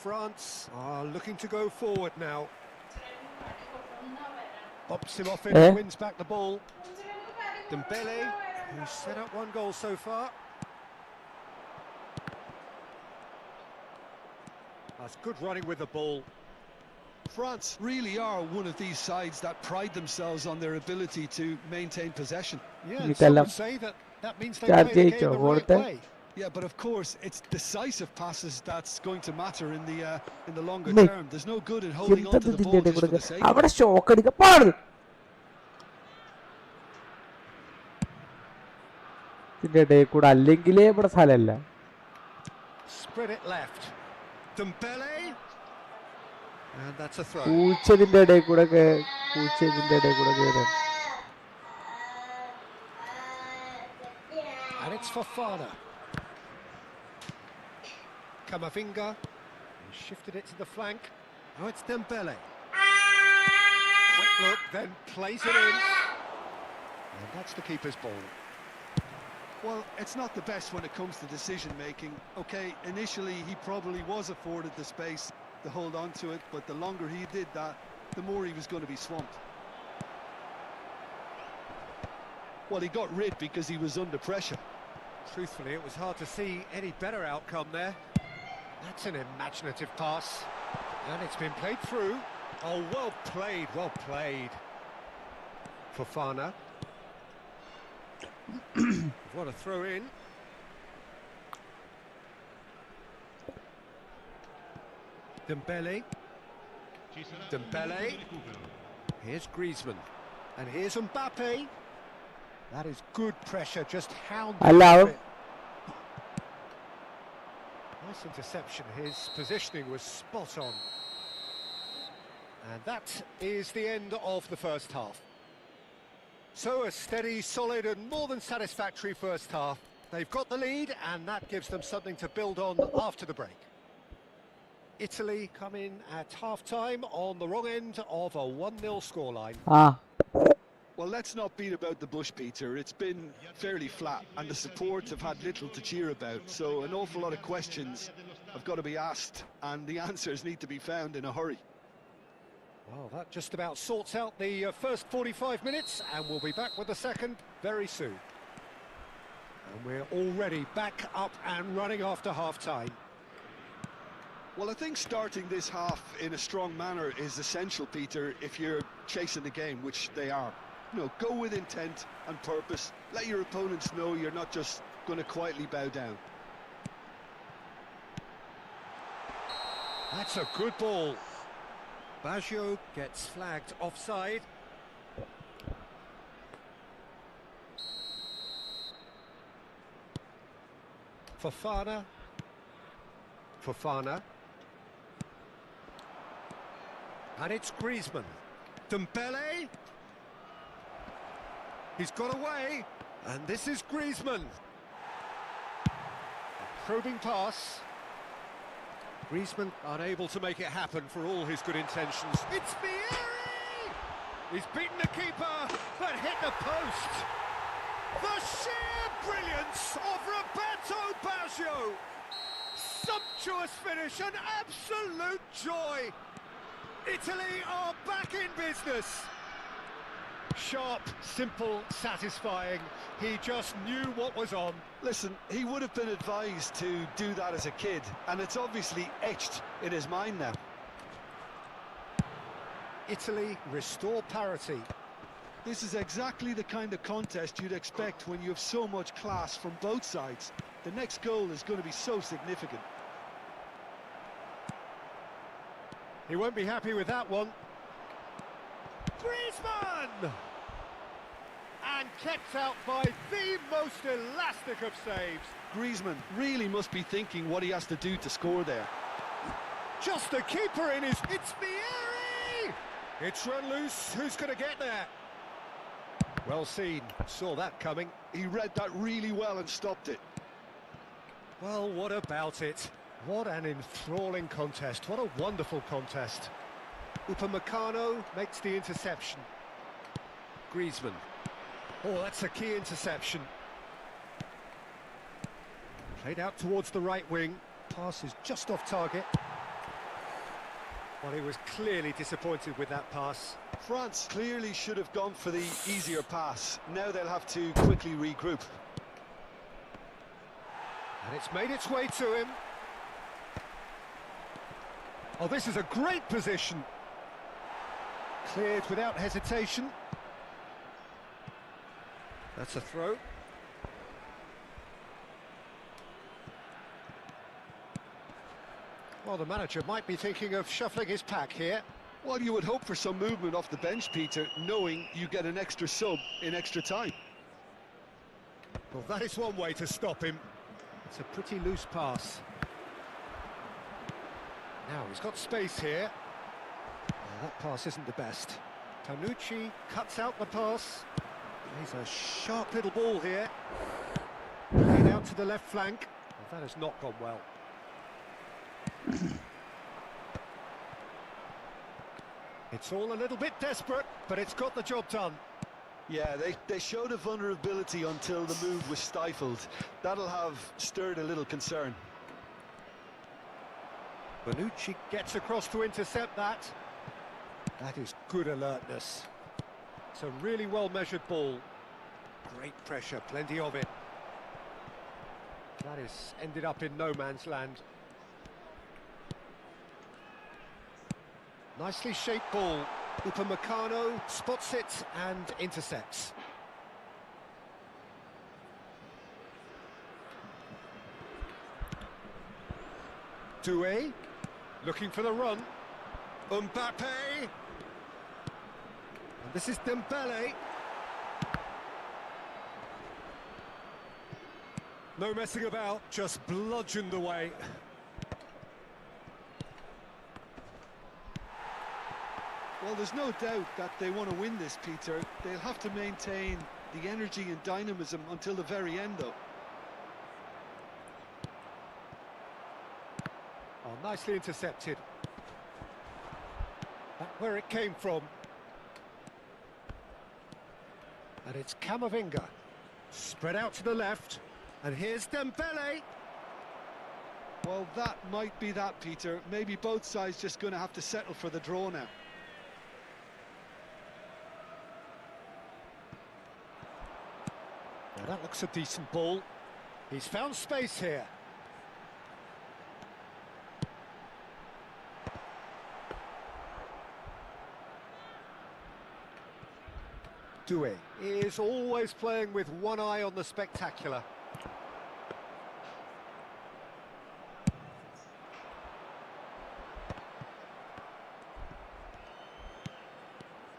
France are looking to go forward now. Bumps him off in, wins back the ball. Dembele, who's set up one goal so far. That's good running with the ball. France really are one of these sides that pride themselves on their ability to maintain possession. Yeah, and some would say that means they play the game the right way. Yeah, but of course, it's decisive passes that's going to matter in the longer term. There's no good in holding on to the ball just for the sake of it. അവിടെ shock അടിക്കാൻ പാടുന്നു ഇതിന്റെ ഇടയിൽ കൂടെ അല്ലെങ്കിലേ ഇവിടെ സ്ഥലമല്ല. Spread it left. Dembele. And that's a throw. പൂച്ചതിന്റെ ഇടയിൽ കൂടെ പൂച്ചതിന്റെ ഇടയിൽ കൂടെ കയറാൻ. And it's for Fana. Camavinga shifted it to the flank. Now it's Dembele. Quick look, then plays it in. And that's the keeper's ball. Well, it's not the best when it comes to decision making. Okay, initially he probably was afforded the space to hold on to it, but the longer he did that, the more he was going to be swamped. Well, he got rid because he was under pressure. Truthfully, it was hard to see any better outcome there. That's an imaginative pass. And it's been played through. Oh, well played, well played. Fofana. What a throw in. Dembele. Dembele. Here's Griezmann. And here's Mbappe. That is good pressure, just hounding it. Nice interception, his positioning was spot on. And that is the end of the first half. So a steady, solid and more than satisfactory first half. They've got the lead and that gives them something to build on after the break. Italy come in at half-time on the wrong end of a 1-0 scoreline. Well, let's not beat about the bush, Peter. It's been fairly flat and the support have had little to cheer about. So an awful lot of questions have got to be asked and the answers need to be found in a hurry. Well, that just about sorts out the first 45 minutes and we'll be back with the second very soon. And we're already back up and running after half-time. Well, I think starting this half in a strong manner is essential, Peter, if you're chasing the game, which they are. You know, go with intent and purpose. Let your opponents know you're not just going to quietly bow down. That's a good ball. Baggio gets flagged offside. Fofana. Fofana. And it's Griezmann. Dembele. He's got away. And this is Griezmann. A probing pass. Griezmann unable to make it happen for all his good intentions. It's Vieri! He's beaten the keeper, but hit the post. The sheer brilliance of Roberto Baggio. Sumptuous finish, an absolute joy. Italy are back in business. Sharp, simple, satisfying. He just knew what was on. Listen, he would have been advised to do that as a kid, and it's obviously etched in his mind now. Italy restore parity. This is exactly the kind of contest you'd expect when you have so much class from both sides. The next goal is going to be so significant. He won't be happy with that one. Griezmann! And kept out by the most elastic of saves. Griezmann really must be thinking what he has to do to score there. Just the keeper in his... It's Vieri! It's run loose. Who's going to get there? Well seen. Saw that coming. He read that really well and stopped it. Well, what about it? What an enthralling contest. What a wonderful contest. Upamecano makes the interception. Griezmann. Oh, that's a key interception. Played out towards the right wing. Pass is just off target. Well, he was clearly disappointed with that pass. France clearly should have gone for the easier pass. Now they'll have to quickly regroup. And it's made its way to him. Oh, this is a great position. Cleared without hesitation. That's a throw. Well, the manager might be thinking of shuffling his pack here. Well, you would hope for some movement off the bench, Peter, knowing you get an extra sub in extra time. Well, that is one way to stop him. It's a pretty loose pass. Now, he's got space here. Well, that pass isn't the best. Tanucci cuts out the pass. He's a sharp little ball here. Played out to the left flank. Well, that has not gone well. It's all a little bit desperate, but it's got the job done. Yeah, they showed a vulnerability until the move was stifled. That'll have stirred a little concern. Bonucci gets across to intercept that. That is good alertness. It's a really well-measured ball. Great pressure, plenty of it. That is ended up in no man's land. Nicely shaped ball. Upamecano spots it and intercepts. Doué, looking for the run. Mbappe. And this is Dembele. No messing about, just bludgeoned away. Well, there's no doubt that they want to win this, Peter. They'll have to maintain the energy and dynamism until the very end, though. Oh, nicely intercepted. That's where it came from. And it's Camavinga. Spread out to the left. And here's Dembele. Well, that might be that, Peter. Maybe both sides just going to have to settle for the draw now. Now that looks a decent ball. He's found space here. Doué is always playing with one eye on the spectacular.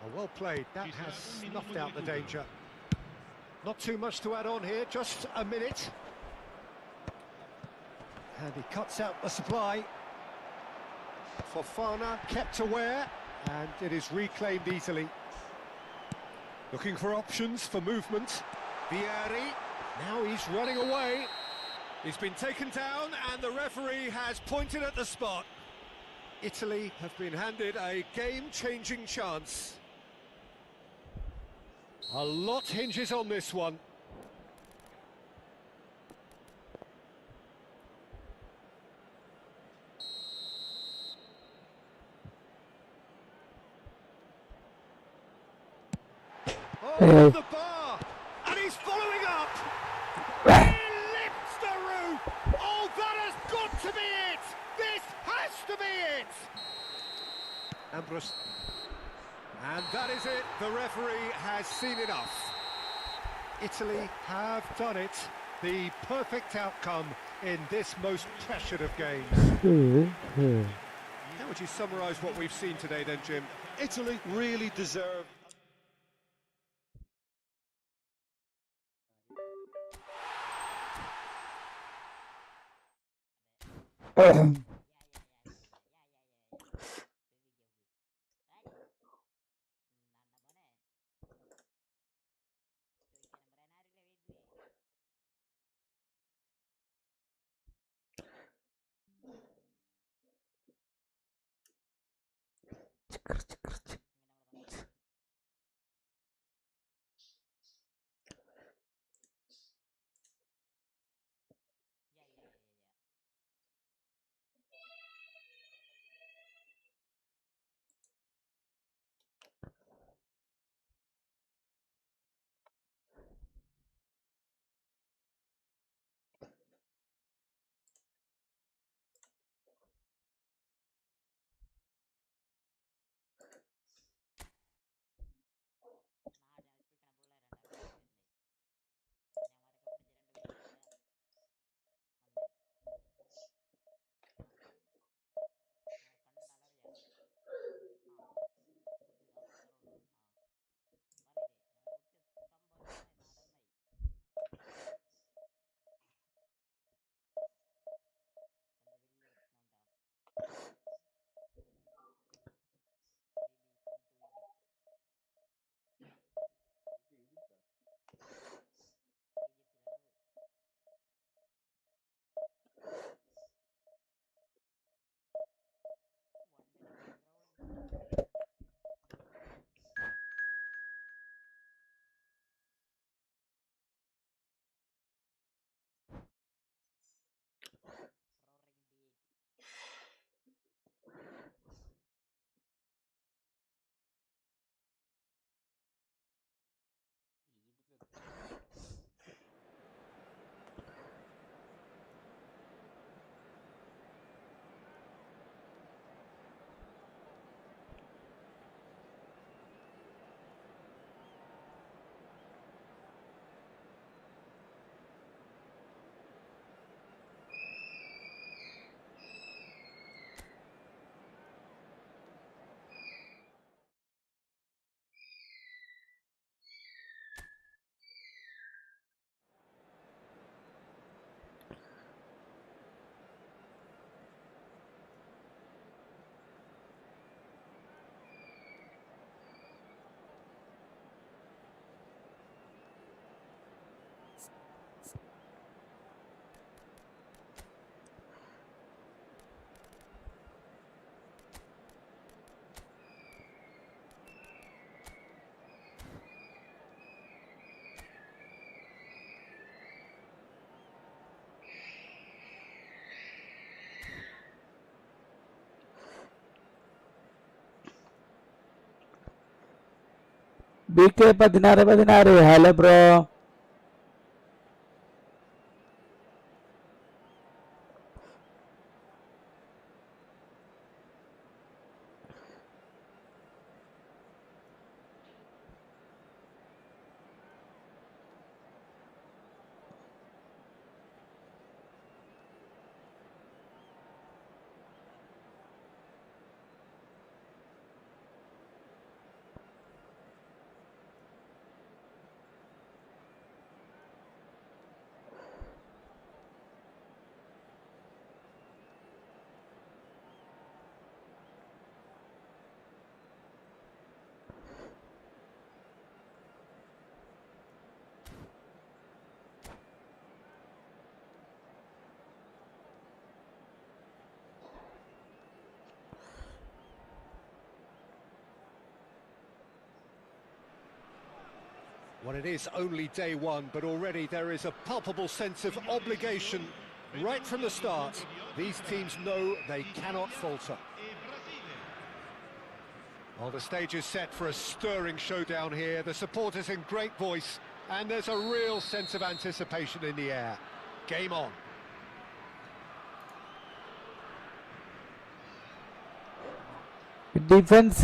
Oh, well played. That has snuffed out the danger. Not too much to add on here, just a minute. And he cuts out the supply. Fofana kept aware, and it is reclaimed easily. Looking for options for movement. Vieri, now he's running away. He's been taken down, and the referee has pointed at the spot. Italy have been handed a game-changing chance. A lot hinges on this one. Oh, the bar! And he's following up! He lifts the roof! Oh, that has got to be it! This has to be it! Ambrose. And that is it. The referee has seen enough. Italy have done it. The perfect outcome in this most pressured of games. How would you summarise what we've seen today then, Jim? Italy really deserve. BK 16 hello bro. Well, it is only day one, but already there is a palpable sense of obligation right from the start. These teams know they cannot falter. Well, the stage is set for a stirring showdown here. The supporters in great voice, and there's a real sense of anticipation in the air. Game on. Defense.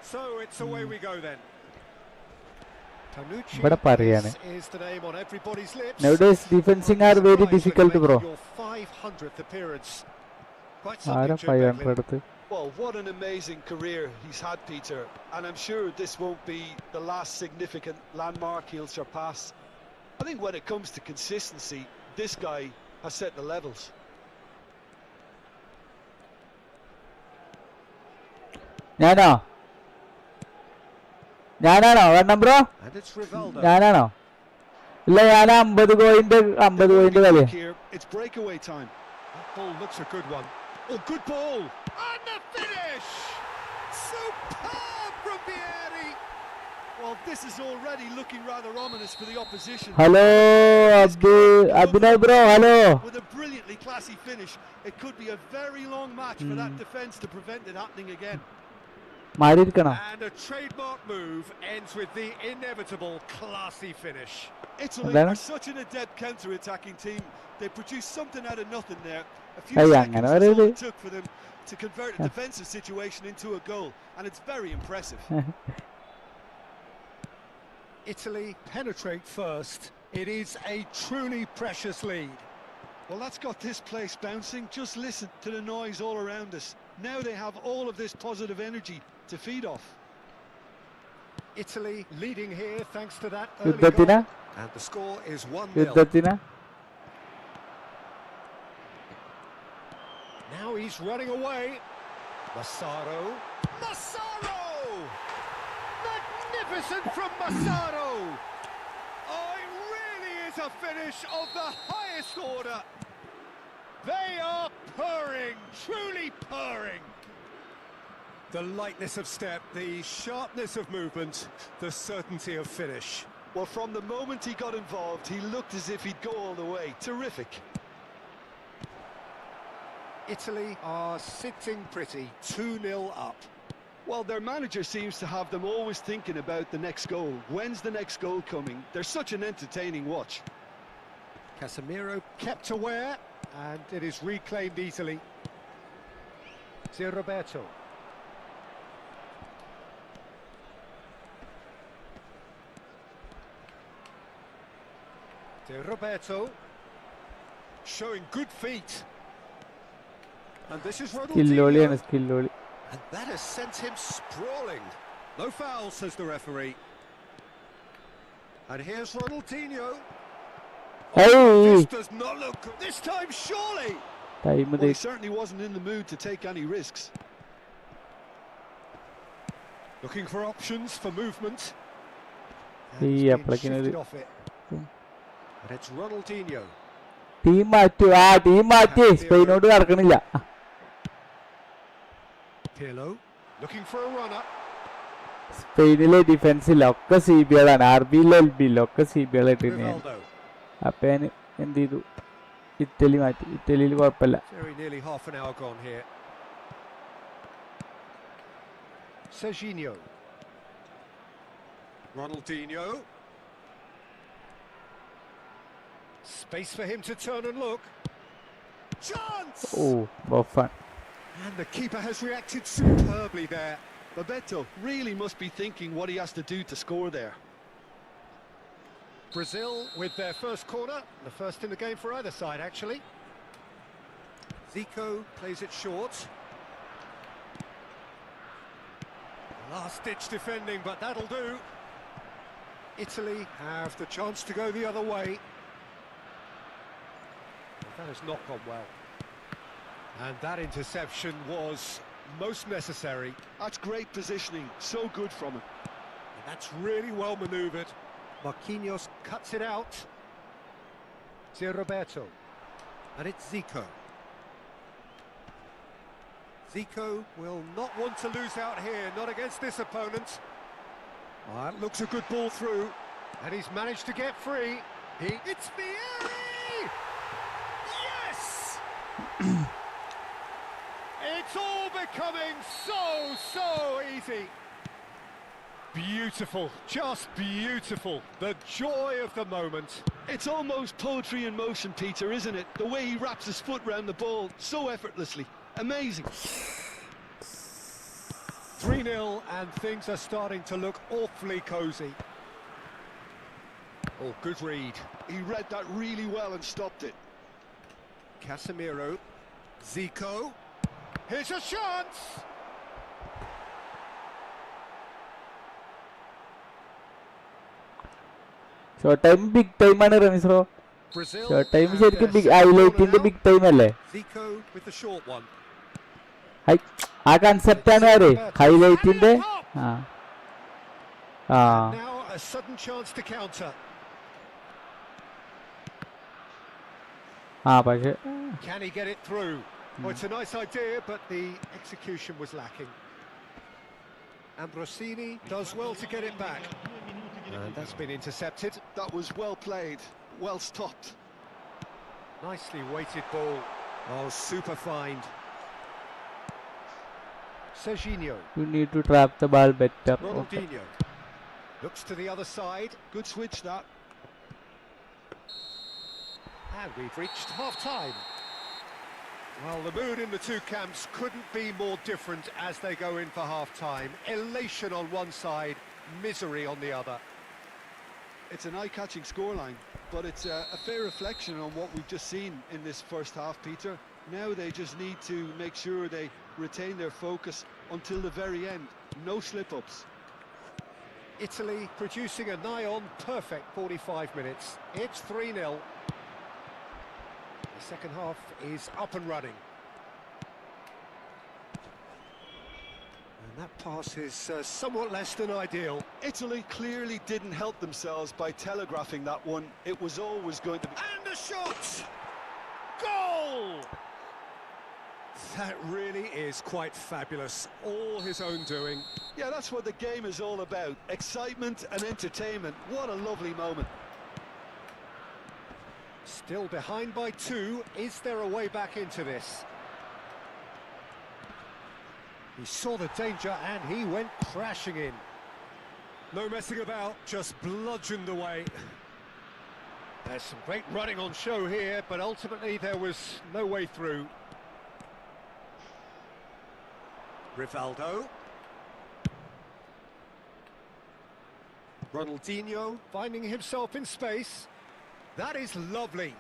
So it's away we go then. ഇവിടെ പറയാണ്. Tanucci is the name on everybody's lips. Nowadays defending are very difficult, bro. Your 500th appearance. Quite ആരാ something, Jude 500 Bellingham. എടുത്ത്? Well, what an amazing career he's had, Peter. And I'm sure this won't be the last significant landmark he'll surpass. I think when it comes to consistency, this guy has set the levels. ഞാനാണോ വേണം bro? And it's Rivaldo. ഞാനാണോ? ഇല്ല, ഞാൻ 50 point കളി. Here, it's breakaway time. That ball looks a good one. Oh, good ball! And the finish! Superb from Vieri! Well, this is already looking rather ominous for the opposition. Hello Abhinav bro, hello. With a brilliantly classy finish, it could be a very long match for that defence to prevent it happening again. മാറിയിരിക്കണം. And a trademark move ends with the inevitable classy finish. Italy Then? are such an adept counter-attacking team. They produced something out of nothing there. A few Hey, seconds അങ്ങനെ is all പറയരുത്. it took for them to convert a defensive situation into a goal, and it's very impressive. Italy penetrate first. It is a truly precious lead. Well, that's got this place bouncing. Just listen to the noise all around us. Now they have all of this positive energy to feed off. Italy leading here thanks to that early യുദ്ധത്തിന് goal. And the score is 1-0. യുദ്ധത്തിന് Now he's running away. Massaro. Massaro! Magnificent from Massaro! Oh, it really is a finish of the highest order. They are purring, truly purring. The lightness of step, the sharpness of movement, the certainty of finish. Well, from the moment he got involved, he looked as if he'd go all the way. Terrific. Italy are sitting pretty, 2-0 up. Well, their manager seems to have them always thinking about the next goal. When's the next goal coming? They're such an entertaining watch. Casemiro kept aware, and it is reclaimed easily. Zé Roberto. Zé Roberto showing good feet. And this is സ്കില്ലോളിയാണ്, Ronaldinho. സ്കില്ലോളി. And that has sent him sprawling. No foul, says the referee. And here's Ronaldinho. Hey! This does not look good. This time, surely. Time Well, he certainly wasn't in the mood to take any risks. Looking for options for movement. And Hey, he's been അപ്പളേക്കിന് shifted ഒരു- off it. And it's Ronaldinho. Team മാറ്റി സ്പെയിനോട് കടക്കണില്ല. Pirlo looking for a runner. സ്പെയിനിലെ ഡിഫൻസില്ല, ഒക്കെ C B കളാണ്. RB-യിലും LB-യിലും ഒക്കെ C B കളായിട്ട് തന്നെയാണ്. Rivaldo. അപ്പൊ ഞാൻ എന്ത് ചെയ്തു, ഇറ്റലി മാറ്റി. ഇറ്റലിയിൽ കുഴപ്പമില്ല. Very nearly half an hour gone here. Serginho. Ronaldinho. Space for him to turn and look. Chance! ഓ Buffon. And the keeper has reacted superbly there. Bebeto really must be thinking what he has to do to score there. Brazil with their first corner, the first in the game for either side actually. Zico plays it short. Last ditch defending, but that'll do. Italy have the chance to go the other way. But that has not gone well. And that interception was most necessary. That's great positioning, so good from him. And that's really well manoeuvred. Marquinhos cuts it out. Zé Roberto. And it's Zico. Zico will not want to lose out here, not against this opponent. That looks a good ball through, and he's managed to get free. It's Vieri! Yes! It's all becoming so easy. Beautiful, just beautiful. The joy of the moment. It's almost poetry in motion, Peter, isn't it? The way he wraps his foot round the ball so effortlessly. Amazing. 3-0, and things are starting to look awfully cosy. Oh, good read. He read that really well and stopped it. Casemiro. Zico. Here's a chance! Short time big time ആണ് Ramees bro. Brazil. Short time and ശരിക്കും their big second corner ഹൈലൈറ്റിന്റെ now. Big time അല്ലേ? Zico with the short one. ആ concept ആണ് ആര് ഹൈലൈറ്റിന്റെ. Now a sudden chance to counter. പക്ഷെ Can he get it through? Well, it's a nice idea, but the execution was lacking. Ambrosini does well to get it back. And that's been intercepted. That was well played, well stopped. Nicely weighted ball. Oh, super find. Serginho. you need to trap the ball better. Ronaldinho. Looks to the other side. Good switch, that. And we've reached half-time. Well, the mood in the two camps couldn't be more different as they go in for half-time. Elation on one side, misery on the other. It's an eye-catching scoreline, but it's a fair reflection on what we've just seen in this first half, Peter. Now they just need to make sure they retain their focus until the very end. No slip-ups. Italy producing a nigh-on perfect 45 minutes. It's 3-0. The second half is up and running. And that pass is somewhat less than ideal. Italy clearly didn't help themselves by telegraphing that one. It was always going to be... And a shot! Goal! That really is quite fabulous. All his own doing. Yeah, that's what the game is all about. Excitement and entertainment. What a lovely moment. Still behind by 2. Is there a way back into this? He saw the danger and he went crashing in. No messing about, just bludgeoned away. There's some great running on show here, but ultimately there was no way through. Rivaldo. Ronaldinho finding himself in space. That is lovely.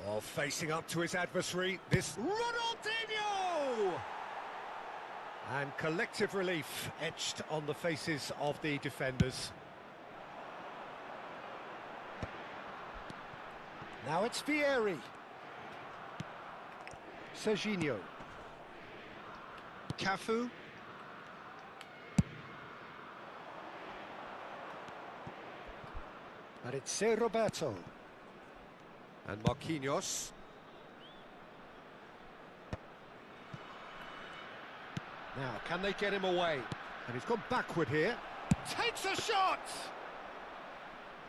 Oh, facing up to his adversary, this Ronaldinho! And collective relief etched on the faces of the defenders. Now it's Vieri. Serginho. Cafu. And it's Roberto. And Marquinhos. Now, can they get him away? And he's gone backward here. Takes a shot!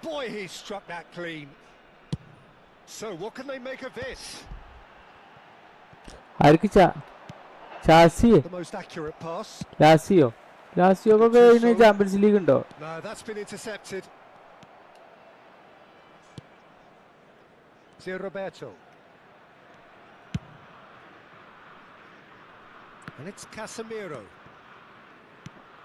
Boy, he struck that clean. So, what can they make of this? Arc ചാസിയോ The most accurate pass. ലാസിയൊക്കെ കഴിഞ്ഞ champions league ഉണ്ടോ? No, that's been intercepted. Roberto. And it's Casemiro.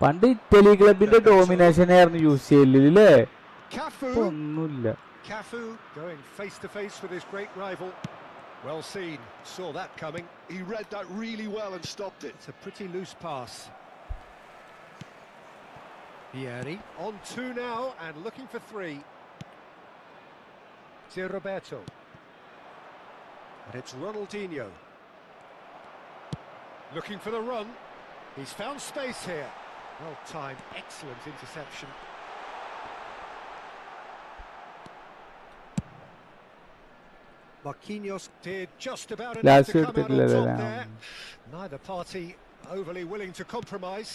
പണ്ട് Italy ക്ലബിന്റെ domination ആയിരുന്നു UCL ല്ലേ? Cafu. ഒന്നുമില്ല. Cafu going face to face with his great rival. Well seen, saw that coming. He read that really well and stopped it. It's a pretty loose pass. Vieri on 2 now and looking for 3. Roberto. And it's Ronaldinho. Looking for the run. He's found space here. Well timed, excellent interception. Marquinhos did just about enough Last to come out on top year, there. Neither party overly willing to compromise.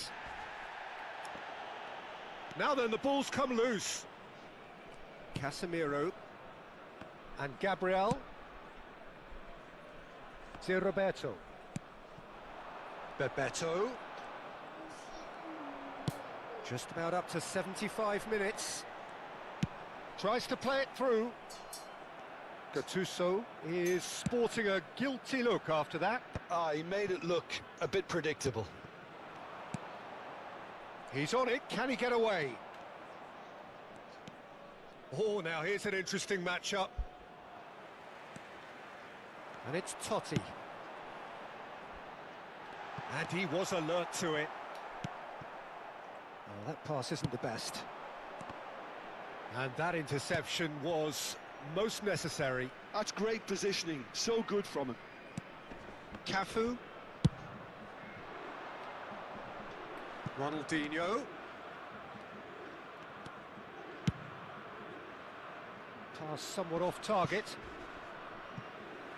Now then, the ball's come loose. Casemiro and Gabriel. To Roberto. Bebeto. Just about up to 75 minutes. Tries to play it through. Gattuso is sporting a guilty look after that. He made it look a bit predictable. He's on it, can he get away? Oh, now here's an interesting matchup. And it's Totti. And he was alert to it. Oh, that pass isn't the best. And that interception was most necessary. That's great positioning, so good from him. Cafu. Ronaldinho. Pass somewhat off target.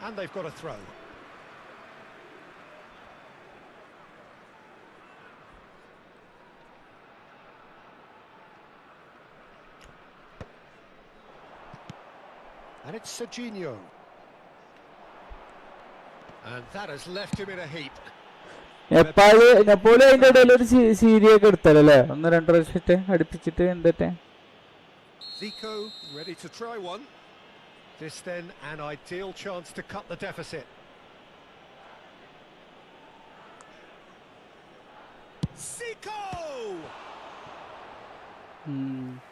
And they've got a throw. And it's Serginho. And that has left him in a heap. നെപ്പോള് അതിന്റെ ഇടയിൽ ഒരു സീരിയ ഒക്കെ എടുത്തല്ലേ 1-2 പ്രാവശ്യത്തെ അടുപ്പിച്ചിട്ട് എന്നിട്ട് Zico ready to try one. This then an ideal chance to cut the deficit. Zico!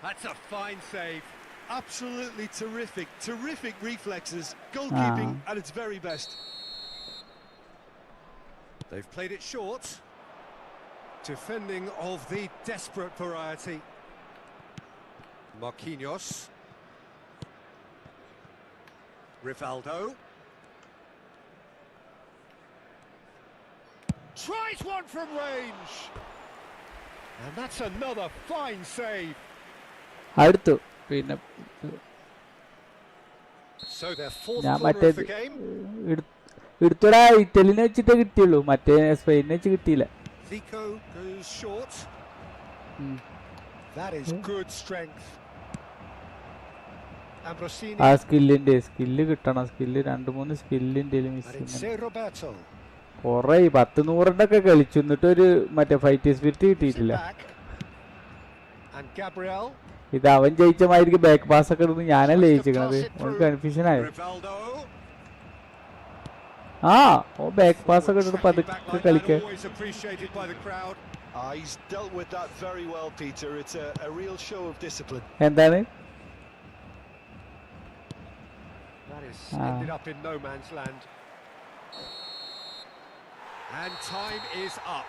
That's a fine save. Absolutely terrific reflexes, goalkeeping at its very best. They've played it short. Defending of the desperate variety. Marquinhos. Rivaldo. Tries one from range. And that's another fine save. അടുത്തു പിന്നെ So their fourth ഞാൻ corner മറ്റേ of the game. എടുത്തോടാ ഇറ്റലിനെ വെച്ചിട്ടേ കിട്ടിയുള്ളൂ മറ്റേ സ്പെയിനിനെ വെച്ച് കിട്ടിയില്ല. Zico goes short. That is good strength. Ambrosini. ആ സ്കില്ല് കിട്ടണം. സ്കില്ല് 2-3 സ്കില്ലിന്റെ മിസ് Roberto. കൊറേ 10-100 ഒക്കെ കളിച്ചു എന്നിട്ട് ഒരു മറ്റേ ഫൈറ്റ് സ്പിരിറ്റ് കിട്ടിയിട്ടില്ല. And Gabriel. ഇത് അവൻ ജയിച്ച മാതിരിക്ക് ബാക്ക് പാസ് ഒക്കെ ഇടുന്നു ഞാനല്ലേ ജയിച്ചിരിക്കണത്. കൺഫ്യൂഷൻ ആയോ? ഓ ബാക്ക് പാസ് ഒക്കെ ഇട്ടിട്ട് പതുക്കെ കളിക്കാൻ. He's dealt with that very well, Peter. It's a real show of discipline. എന്താണ്? That is ended up in no man's land. And time is up.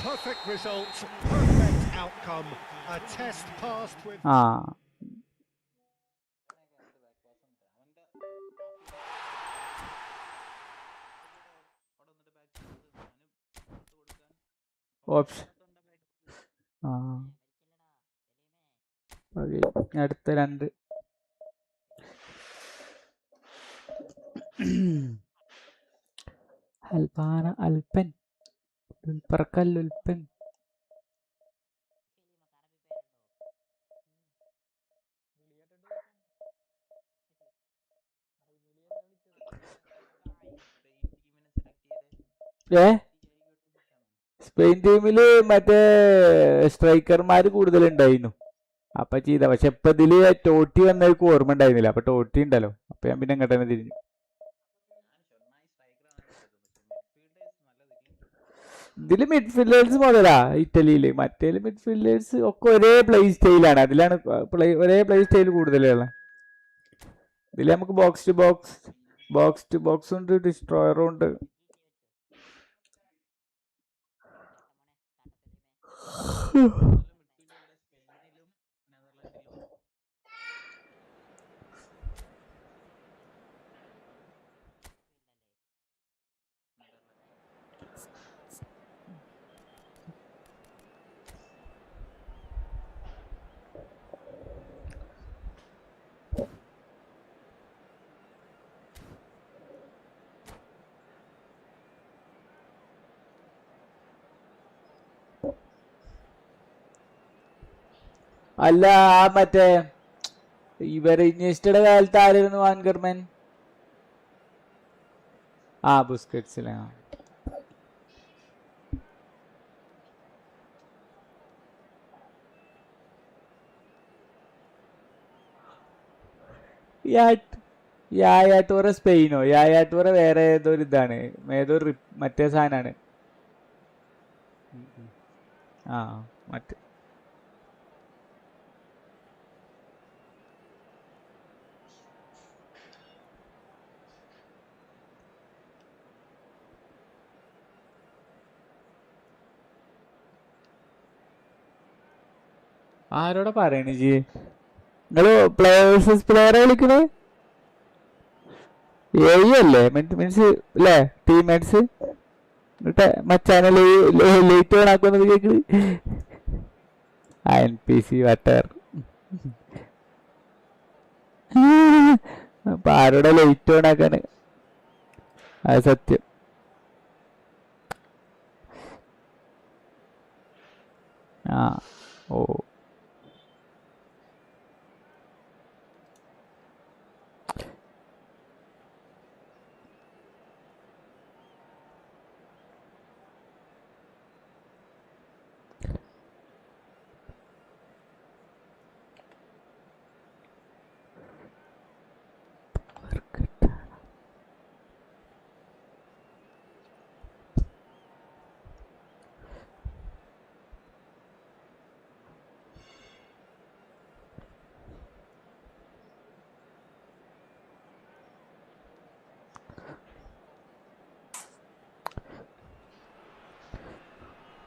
Perfect result, perfect outcome. A test passed with option അടുത്ത 2 അൽപ്പൻ ഉൽപ്പൻ Spain ടീമില് മറ്റേ സ്ട്രൈക്കർമാര് കൂടുതലുണ്ടായിരുന്നു അപ്പൊ ചെയ്ത. പക്ഷെ ഇപ്പൊ ഇതില് Totti വന്നവർക്ക് ഓർമ്മ ഉണ്ടായിരുന്നില്ല. അപ്പൊ ടോട്ടി ഉണ്ടല്ലോ അപ്പൊ ഞാൻ പിന്നെ അങ്ങോട്ട് തന്നെ തിരിഞ്ഞു. ഇതില് മിഡ്ഫീൽഡേഴ്സ് മുതലാ ഇറ്റലിയില്. മറ്റേ മിഡ്ഫീൽഡേഴ്സ് ഒക്കെ ഒരേ പ്ലേ സ്റ്റൈലാണ്. അതിലാണ് ഒരേ പ്ലേ സ്റ്റൈൽ കൂടുതലുള്ള. ഇതില് നമുക്ക് ബോക്സ് ടു ബോക്സ് ഉണ്ട്, ഡിസ്ട്രോയറും ഉണ്ട്. അല്ല ആ മറ്റേ ഇവര് ഇനിയസ്റ്റയുടെ കാലത്ത് ആരായിരുന്നു വാൻകർമൻ? ആ ബുസ്കറ്റ്സിലെ യായാട്ടൂറ സ്പെയിനോ? യായാട്ടൂറ വേറെ ഏതൊരു ഇതാണ്, ഏതൊരു മറ്റേ സാധനമാണ്. ആ മറ്റേ ആരോടെ പറയണ ജി? നിങ്ങള് പ്ലേയേഴ്സ് പ്ലെയറെ വിളിക്കണേ അല്ലേ? മീൻസ് അല്ലേ ടീംമേറ്റ്സ് മച്ചാനെ ലേറ്റ് ഓണാക്കുന്നത് കേക്കണ്. NPC വട്ടർ അപ്പൊ ആരോടെ ലേറ്റ് ഓണാക്കാന്? അത് സത്യം. ആ ഓ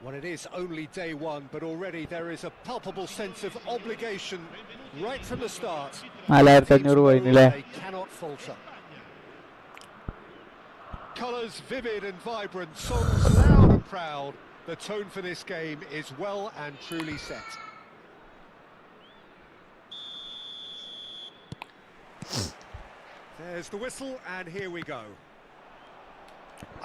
Well, it is only day one, but already there is a palpable sense of obligation right from the start. 4500 പോയില്ലേ? They cannot falter. Colours vivid and vibrant, songs loud and proud. The tone for this game is well and truly set. There's the whistle, and here we go.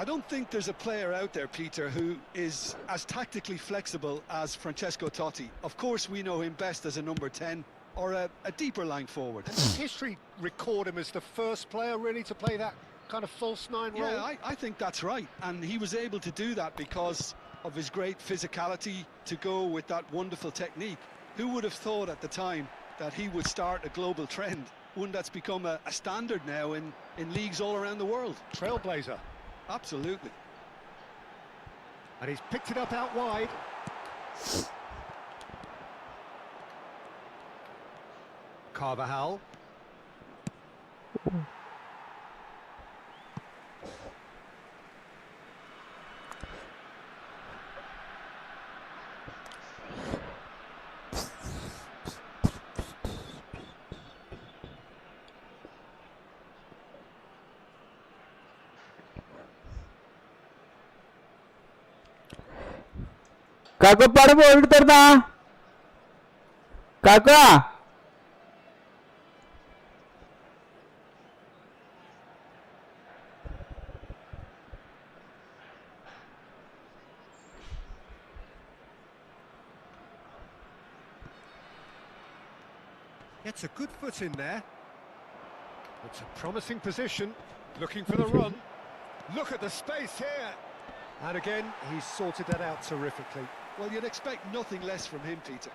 I don't think there's a player out there, Peter, who is as tactically flexible as Francesco Totti. Of course, we know him best as a number 10 or a deeper line forward. And does history record him as the first player really to play that kind of false nine role? Yeah, I think that's right. And he was able to do that because of his great physicality to go with that wonderful technique. Who would have thought at the time that he would start a global trend? One that's become a standard now in leagues all around the world. Trailblazer. Absolutely. And he's picked it up out wide. Carvajal. കാക്കപ്പാട് പോയിട്ട് തരുന്നാ കാക്ക. Gets a good foot in there. It's a promising position. Looking for the run. Look at the space here. And again, he's sorted that out terrifically. Well, you'd expect nothing less from him, Peter.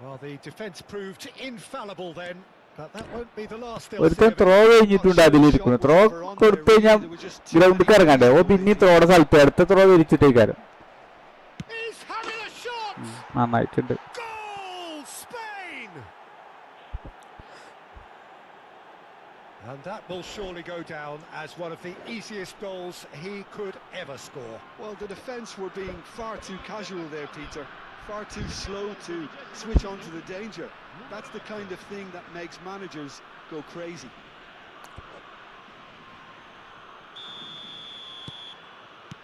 Well, the defence proved infallible then, but that won't be the last. ഒരുത്തൻ throw കഴിഞ്ഞിട്ടുണ്ട് അതിലിരിക്കുന്നു. Throw കൊടുത്തു കഴിഞ്ഞാൽ ഗ്രൗണ്ടിൽ ഇറങ്ങണ്ടേ? ഓ പിന്നെ ത്രോയുടെ സ്ഥലത്ത് അടുത്ത throw വിരിച്ചിട്ടേക്കാരും. നന്നായിട്ടുണ്ട്. And that will surely go down as one of the easiest goals he could ever score. Well, the defence were being far too casual there, Peter. Far too slow to switch on to the danger. That's the kind of thing that makes managers go crazy.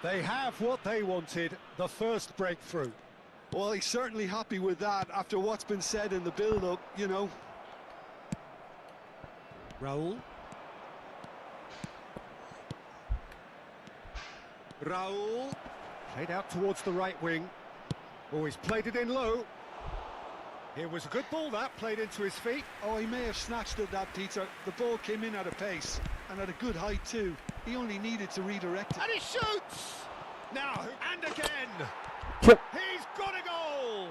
They have what they wanted, the first breakthrough. Well, he's certainly happy with that after what's been said in the build-up, you know. Raul. Played out towards the right wing. Oh, he's played it in low. Here was a good ball that played into his feet. Oh, he may have snatched at that, Peter. The ball came in at a pace and at a good height too. He only needed to redirect it. And he shoots! Now, and again! Yep. He's got a goal!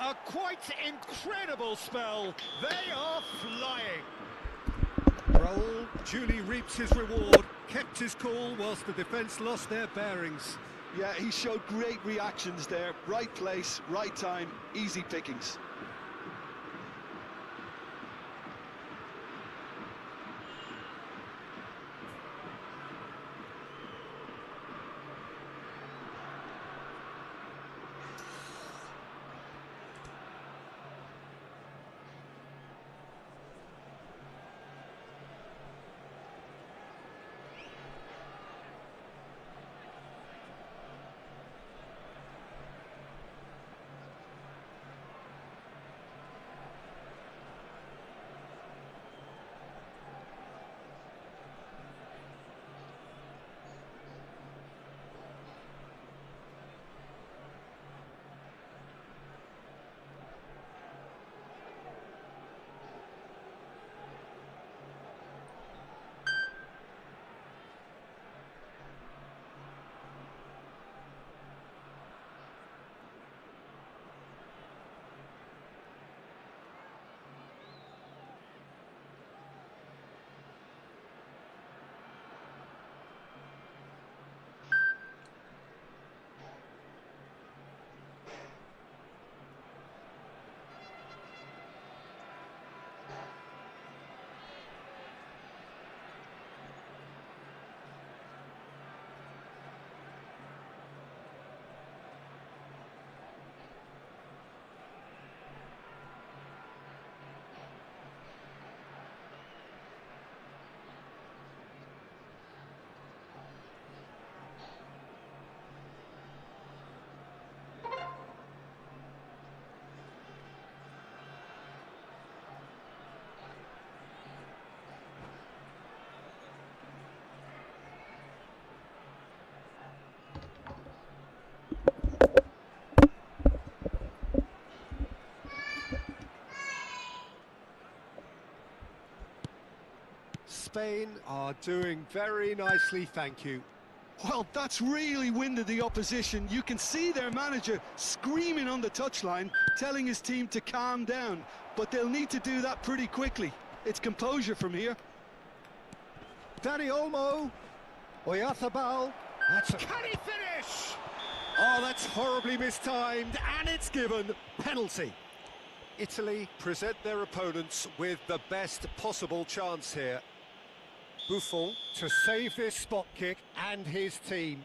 A quite incredible spell. They are flying. Raul duly reaps his reward, kept his cool whilst the defence lost their bearings. Yeah, he showed great reactions there. Right place, right time, easy pickings. Spain are doing very nicely, thank you. Well, that's really winded the opposition. You can see their manager screaming on the touchline, telling his team to calm down. But they'll need to do that pretty quickly. It's composure from here. Dani Olmo, Oyarzabal, that's a... Can he finish? Oh, that's horribly mistimed, and it's given penalty. Italy present their opponents with the best possible chance here. Buffon to save this spot kick and his team.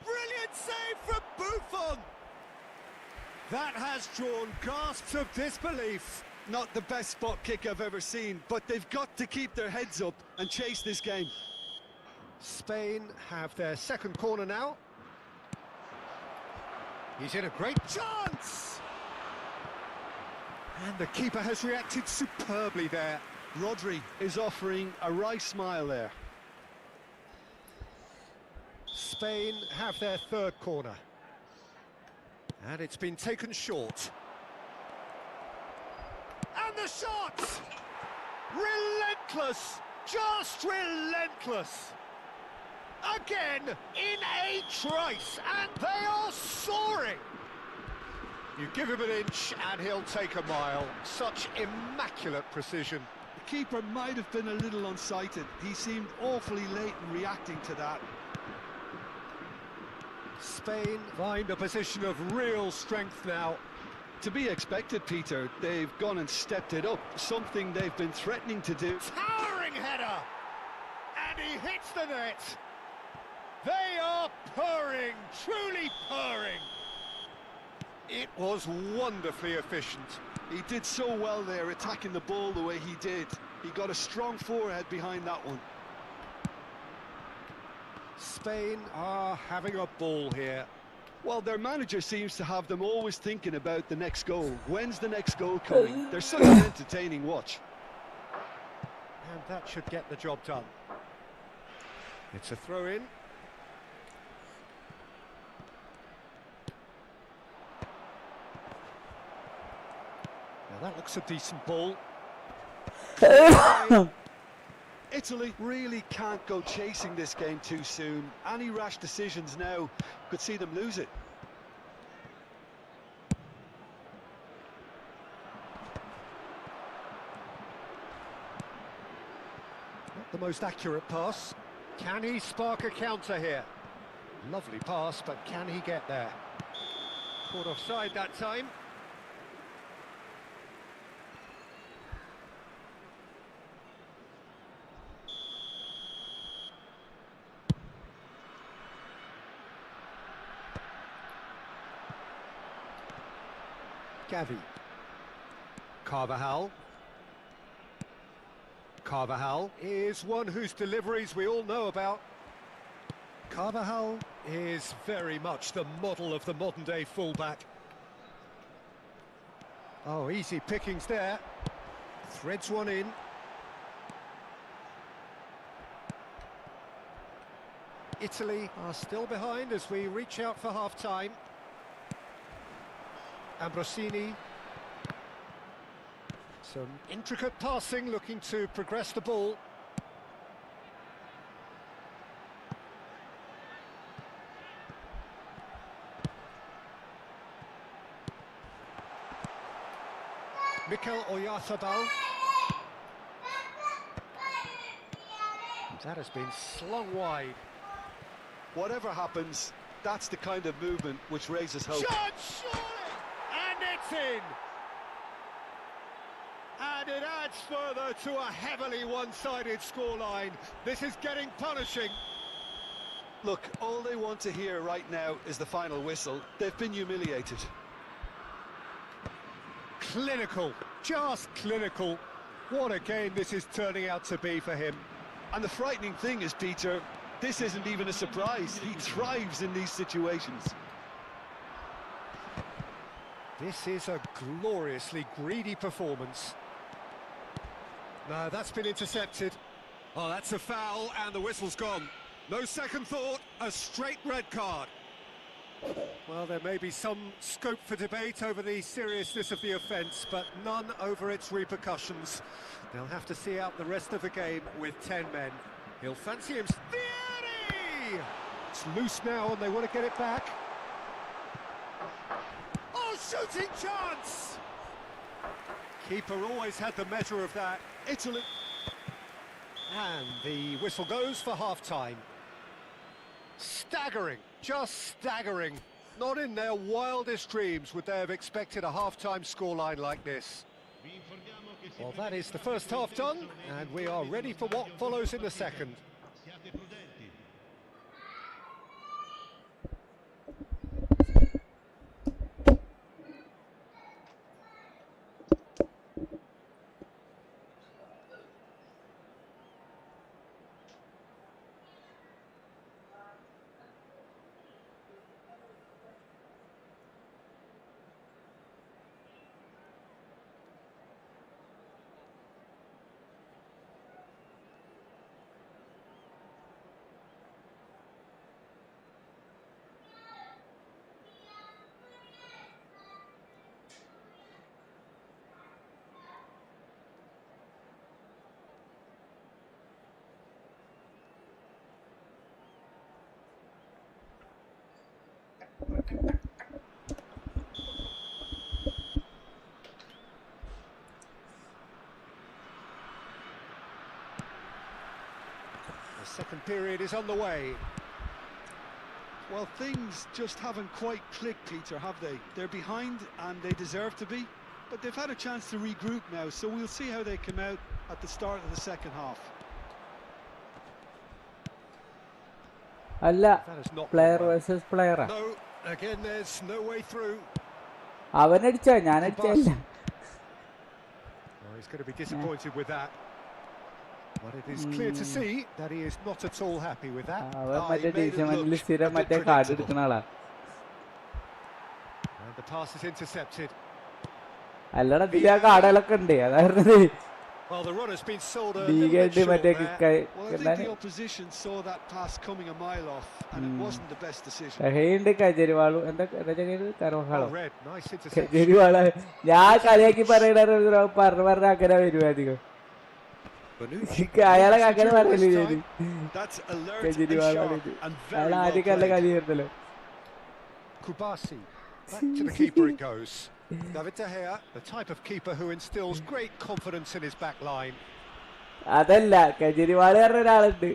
Brilliant save from Buffon! That has drawn gasps of disbelief. Not the best spot kick I've ever seen, but they've got to keep their heads up and chase this game. Spain have their second corner now. He's in a great chance! And the keeper has reacted superbly there. Rodri is offering a wry smile there. Spain have their third corner. And it's been taken short. And the shot! Relentless! Just relentless! Again, in a trice, and they are soaring! You give him an inch and he'll take a mile. Such immaculate precision. The keeper might have been a little unsighted. He seemed awfully late in reacting to that. Spain find a position of real strength now. To be expected, Peter. They've gone and stepped it up, something they've been threatening to do. Towering header! And he hits the net! They are purring, truly purring! It was wonderfully efficient. He did so well there, attacking the ball the way he did. He got a strong forehead behind that one. Spain are having a ball here. Well, their manager seems to have them always thinking about the next goal. When's the next goal coming? They're such an entertaining watch. And that should get the job done. It's a throw in. Now that looks a decent ball. Italy really can't go chasing this game too soon. Any rash decisions now could see them lose it. Not the most accurate pass. Can he spark a counter here? Lovely pass, but can he get there? Caught offside that time. Gavi. Carvajal. Carvajal is one whose deliveries we all know about. Carvajal is very much the model of the modern-day fullback. Oh, easy pickings there. Threads one in. Italy are still behind as we reach out for half-time. Ambrosini. Some intricate passing, looking to progress the ball. Mikel Oyarzabal. That has been slung wide. Whatever happens, that's the kind of movement which raises hope. Shot, surely! And it's in! And it adds further to a heavily one-sided scoreline. This is getting punishing. Look, all they want to hear right now is the final whistle. They've been humiliated. Clinical, just clinical. What a game this is turning out to be for him. And the frightening thing is, Peter, this isn't even a surprise. He thrives in these situations. This is a gloriously greedy performance. No, that's been intercepted. Oh, that's a foul, and the whistle's gone. No second thought, a straight red card. Well, there may be some scope for debate over the seriousness of the offence, but none over its repercussions. They'll have to see out the rest of the game with 10 men. He'll fancy him. Vieri! It's loose now, and they want to get it back. Oh, shooting chance! Keeper always had the measure of that. Italy. And the whistle goes for half-time. Staggering, just staggering. Not in their wildest dreams would they have expected a half-time scoreline like this. Well, that is the first half done, and we are ready for what follows in the second. The second period is on the way. Well, things just haven't quite clicked, Peter, have they? They're behind, and they deserve to be. But they've had a chance to regroup now, so we'll see how they come out at the start of the second half. Alla, That is not player good. versus player. No, again, there's no way through. അവനടിച്ചോ ഞാനടിച്ചല്ല. Oh, he's going to be disappointed with that. But it is clear to see that he is not at all happy with that. അവൻ മറ്റേ ടീച്ചർമാരിൽ സ്ഥിരം മറ്റേ card എടുക്കുന്ന ആളാ. And the pass is intercepted. അല്ലടാ ഇതിൽ ആ കാർഡുകളൊക്കെ ഉണ്ട് അതായത് Well, the run has been sold a Big little bit head short മറ്റേ there. Well, I think the opposition saw that pass coming a mile off, and it wasn't the best decision. കഹയുണ്ട് കജരിവാളും എന്താ കരോഹാളോ Well read, nice interception. കജരിവാള് ഞാൻ കളിയാക്കി പറയണ പറഞ്ഞ അങ്ങനെ വരും അധികം അയാളെ അങ്ങനെ പറയല് ഞാൻ That's alert and കജരിവാളാണ് sharp ഇത് and അയാൾ very well ആദ്യം കല്ല played. കളി ചേർത്തല്ലോ Kubasi. Back to the keeper it goes. David De Gea, the type of keeper who instills great confidence in his back line. അതല്ല കജരിവാള് പറഞ്ഞ ഒരാളുണ്ട്.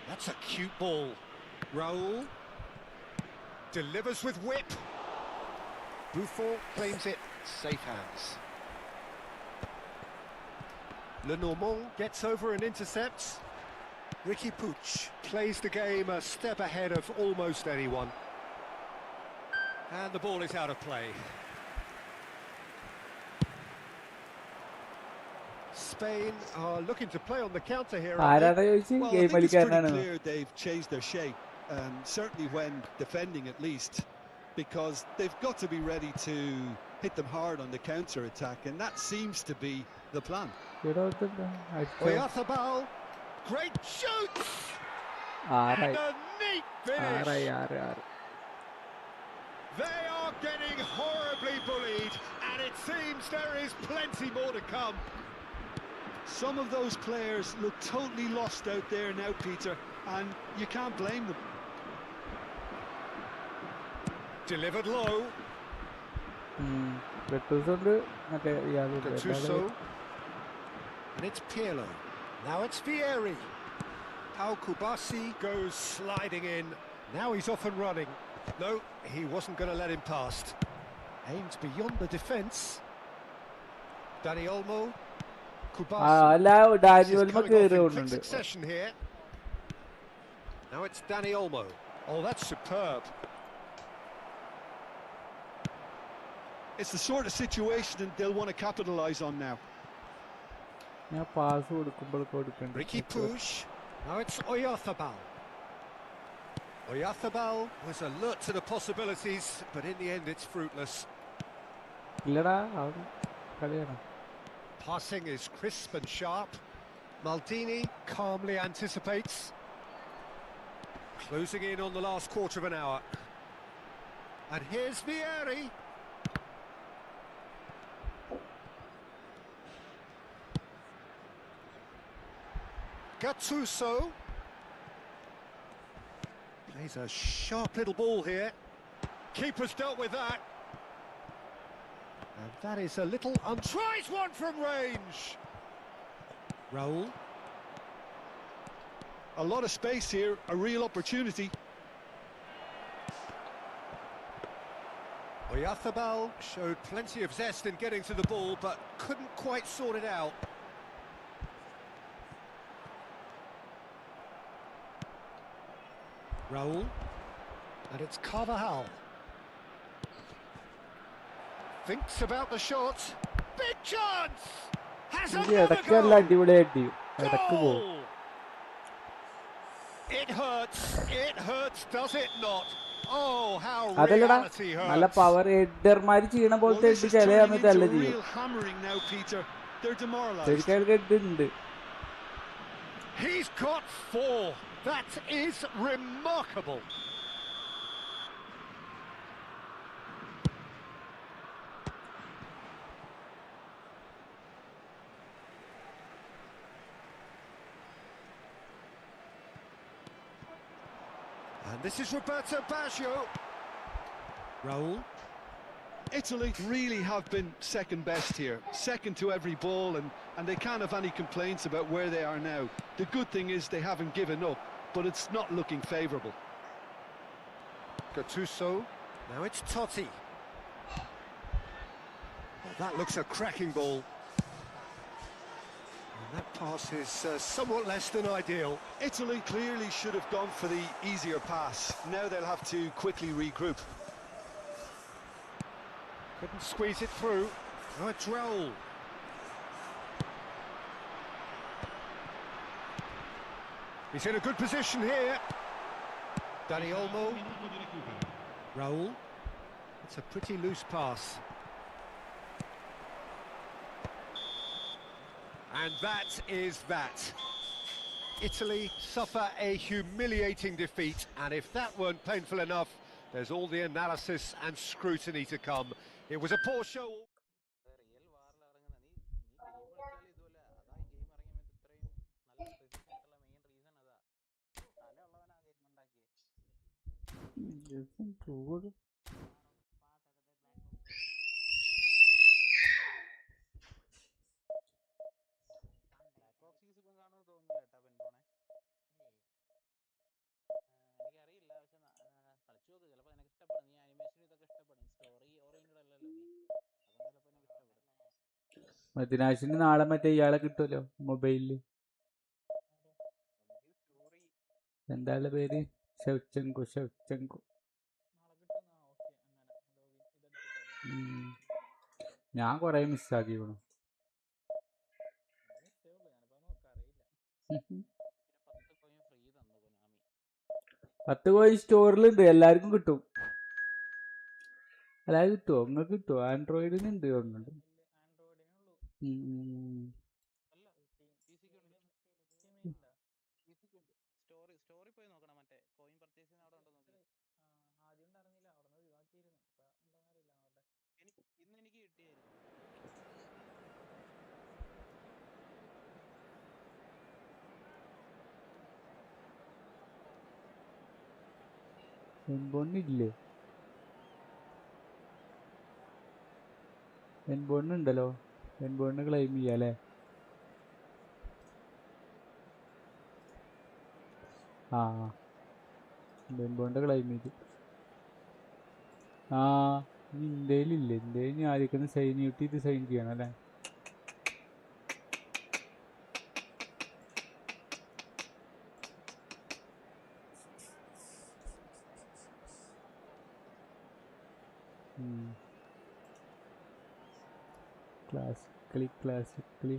That's a cute ball. Raul delivers with whip. Buffon claims it. Safe hands. Lenormand gets over and intercepts. Ricky Puig plays the game a step ahead of almost anyone. And the ball is out of play. Spain are looking to play on the counter here. ആരാണ് ചോദിച്ചു Well, I game think it's pretty കളിക്കാരനാണ്. clear they've changed their shape, certainly when defending at least, because they've got to be ready to hit them hard on the counter attack, and that seems to be the plan. Oyarzabal, great shoot! And a neat finish! They are getting horribly bullied, and it seems there is plenty more to come. Some of those players look totally lost out there now, Peter, and you can't blame them. Delivered low. Gattuso. And it's Pirlo. Now it's Vieri. Pau Kubasi goes sliding in. Now he's off and running. No, he wasn't going to let him past. Aimed beyond the defence. Dani Olmo. Kubasi. This is coming off in quick succession here. Now it's Dani Olmo. Oh, that's superb. It's the sort of situation that they'll want to capitalise on now. Ricky Puig. Now it's Oyarzabal. Oyarzabal was alert to the possibilities, but in the end it's fruitless. Passing is crisp and sharp. Maldini calmly anticipates. Closing in on the last quarter of an hour. And here's Vieri. Gattuso. Plays a sharp little ball here. Keeper's dealt with that. And that is a little tries one from range. Raul. A lot of space here, a real opportunity. Oyarzabal showed plenty of zest in getting to the ball, but couldn't quite sort it out. Raul. And it's Carvajal. Thinks about the shot. Big chance! Has another goal! It hurts, does it not? Oh, how reality നല്ല hurts. Power ഹെഡർമാര് ചെയ്യണ Well, പോലത്തെ this is ചില turning സമയത്ത് into അല്ല a ചെയ്യും real hammering now, Peter. They're demoralised. ശരിക്കും head ഉണ്ട്. He's got 4. That is remarkable. And this is Roberto Baggio. Raul. Italy really have been second best here, second to every ball, and they can't have any complaints about where they are now. The good thing is they haven't given up, but it's not looking favourable. Gattuso. Now it's Totti. Oh, that looks a cracking ball. And that pass is somewhat less than ideal. Italy clearly should have gone for the easier pass. Now they'll have to quickly regroup. Couldn't squeeze it through. Now it's Raul. He's in a good position here. Dani Olmo. Raul. It's a pretty loose pass. And that is that. Italy suffer a humiliating defeat, and if that weren't painful enough, there's all the analysis and scrutiny to come. It was a poor show. Real വാറിൽ ഇറങ്ങുന്ന നീ game കളിച്ചാൽ ഇതുപോലെ അതാ ഈ game ഇറങ്ങിയപ്പോൾ ഇത്രയും നല്ല പ്രിസിഷൻ കിട്ടുള്ള മെയിൻ റീസൺ അതാ. തലയുള്ളവനാ ഗെയിം ഉണ്ടാക്കിയത്. ബ്ലാക്ക് ഓപ്സിക്സ് ഇപ്പം കാണുമെന്ന് തോന്നുന്നില്ല കേട്ടാ പെൻപോണെ. എനിക്കറിയില്ല, പക്ഷെ കളിച്ചു നോക്ക്, ചിലപ്പോൾ നിനക്ക് ഇഷ്ടപ്പെടും. നീ അനിമേഷൻ ഇതൊക്കെ ഇഷ്ടപ്പെടും. സ്റ്റോറി ഓറിയന്റഡ് അല്ലല്ലോ ഗെയിം, അതുകൊണ്ട് ചിലപ്പോൾ നിനക്ക് ഇഷ്ടപ്പെടും. മദിനാശിന് നാളെ മറ്റേ ഇയാളെ കിട്ടുമല്ലോ മൊബൈലില്. സ്റ്റോറി എന്താ പേര്? ഷെവ്ചെങ്കോ. നാളെ കിട്ടുന്ന ഓക്കെ അങ്ങനെ ലോഗിൻ ഇതെടുത്തിട്ടല്ലേ ഞാൻ കൊറേ മിസ്സാക്കിക്കണു. മിസ്സേ ഉള്ളൂ. ഞാനിപ്പോൾ നോക്കാറിയില്ല. 10 കോയിൻ ഫ്രീ തന്നു കൊനാമി. 10 കോയിൻ സ്റ്റോറിലുണ്ട്, എല്ലാവർക്കും കിട്ടും. എല്ലാവരും കിട്ടുമോ? നിങ്ങൾക്ക് കിട്ടുമോ? ആൻഡ്രോയിഡിന് ഉണ്ട് തോന്നുന്നുണ്ട്. ആൻഡ്രോയിഡിനുള്ളൂ. അല്ല PC-ക്ക് ഉണ്ട്. PC-ക്ക് ഉണ്ട്. സ്റ്റോറി പോയി നോക്കണം. മറ്റേ കോയിൻ പർച്ചേസ് ചെയ്യുന്ന അവിടെ ഉണ്ടോ നോക്കി. ആദ്യം ഉണ്ടായിരുന്നില്ല, അവിടെ നിന്ന് ഒഴിവാക്കിയിരുന്നു. ഇപ്പം ഉണ്ടോന്നറിയില്ല അവിടെ. ഇന്ന് എനിക്ക് കിട്ടിയായിരുന്നു. എൻബോണില്ലേ? എൻബോണിനുണ്ടല്ലോ. എൻബോണിന് ക്ലെയിം ചെയ്യാം അല്ലേ? ആ എൻബോണിൻ്റെ ക്ലെയിം ചെയ്തു. ആ ഇന്ത്യയിലില്ലേ? ഇന്ത്യയിൽ ഞാൻ ആദ്യം സൈൻ ചെയ്തിട്ട് ഇത് സൈൻ ചെയ്യണം അല്ലേ? ക്ലാസിക്കലി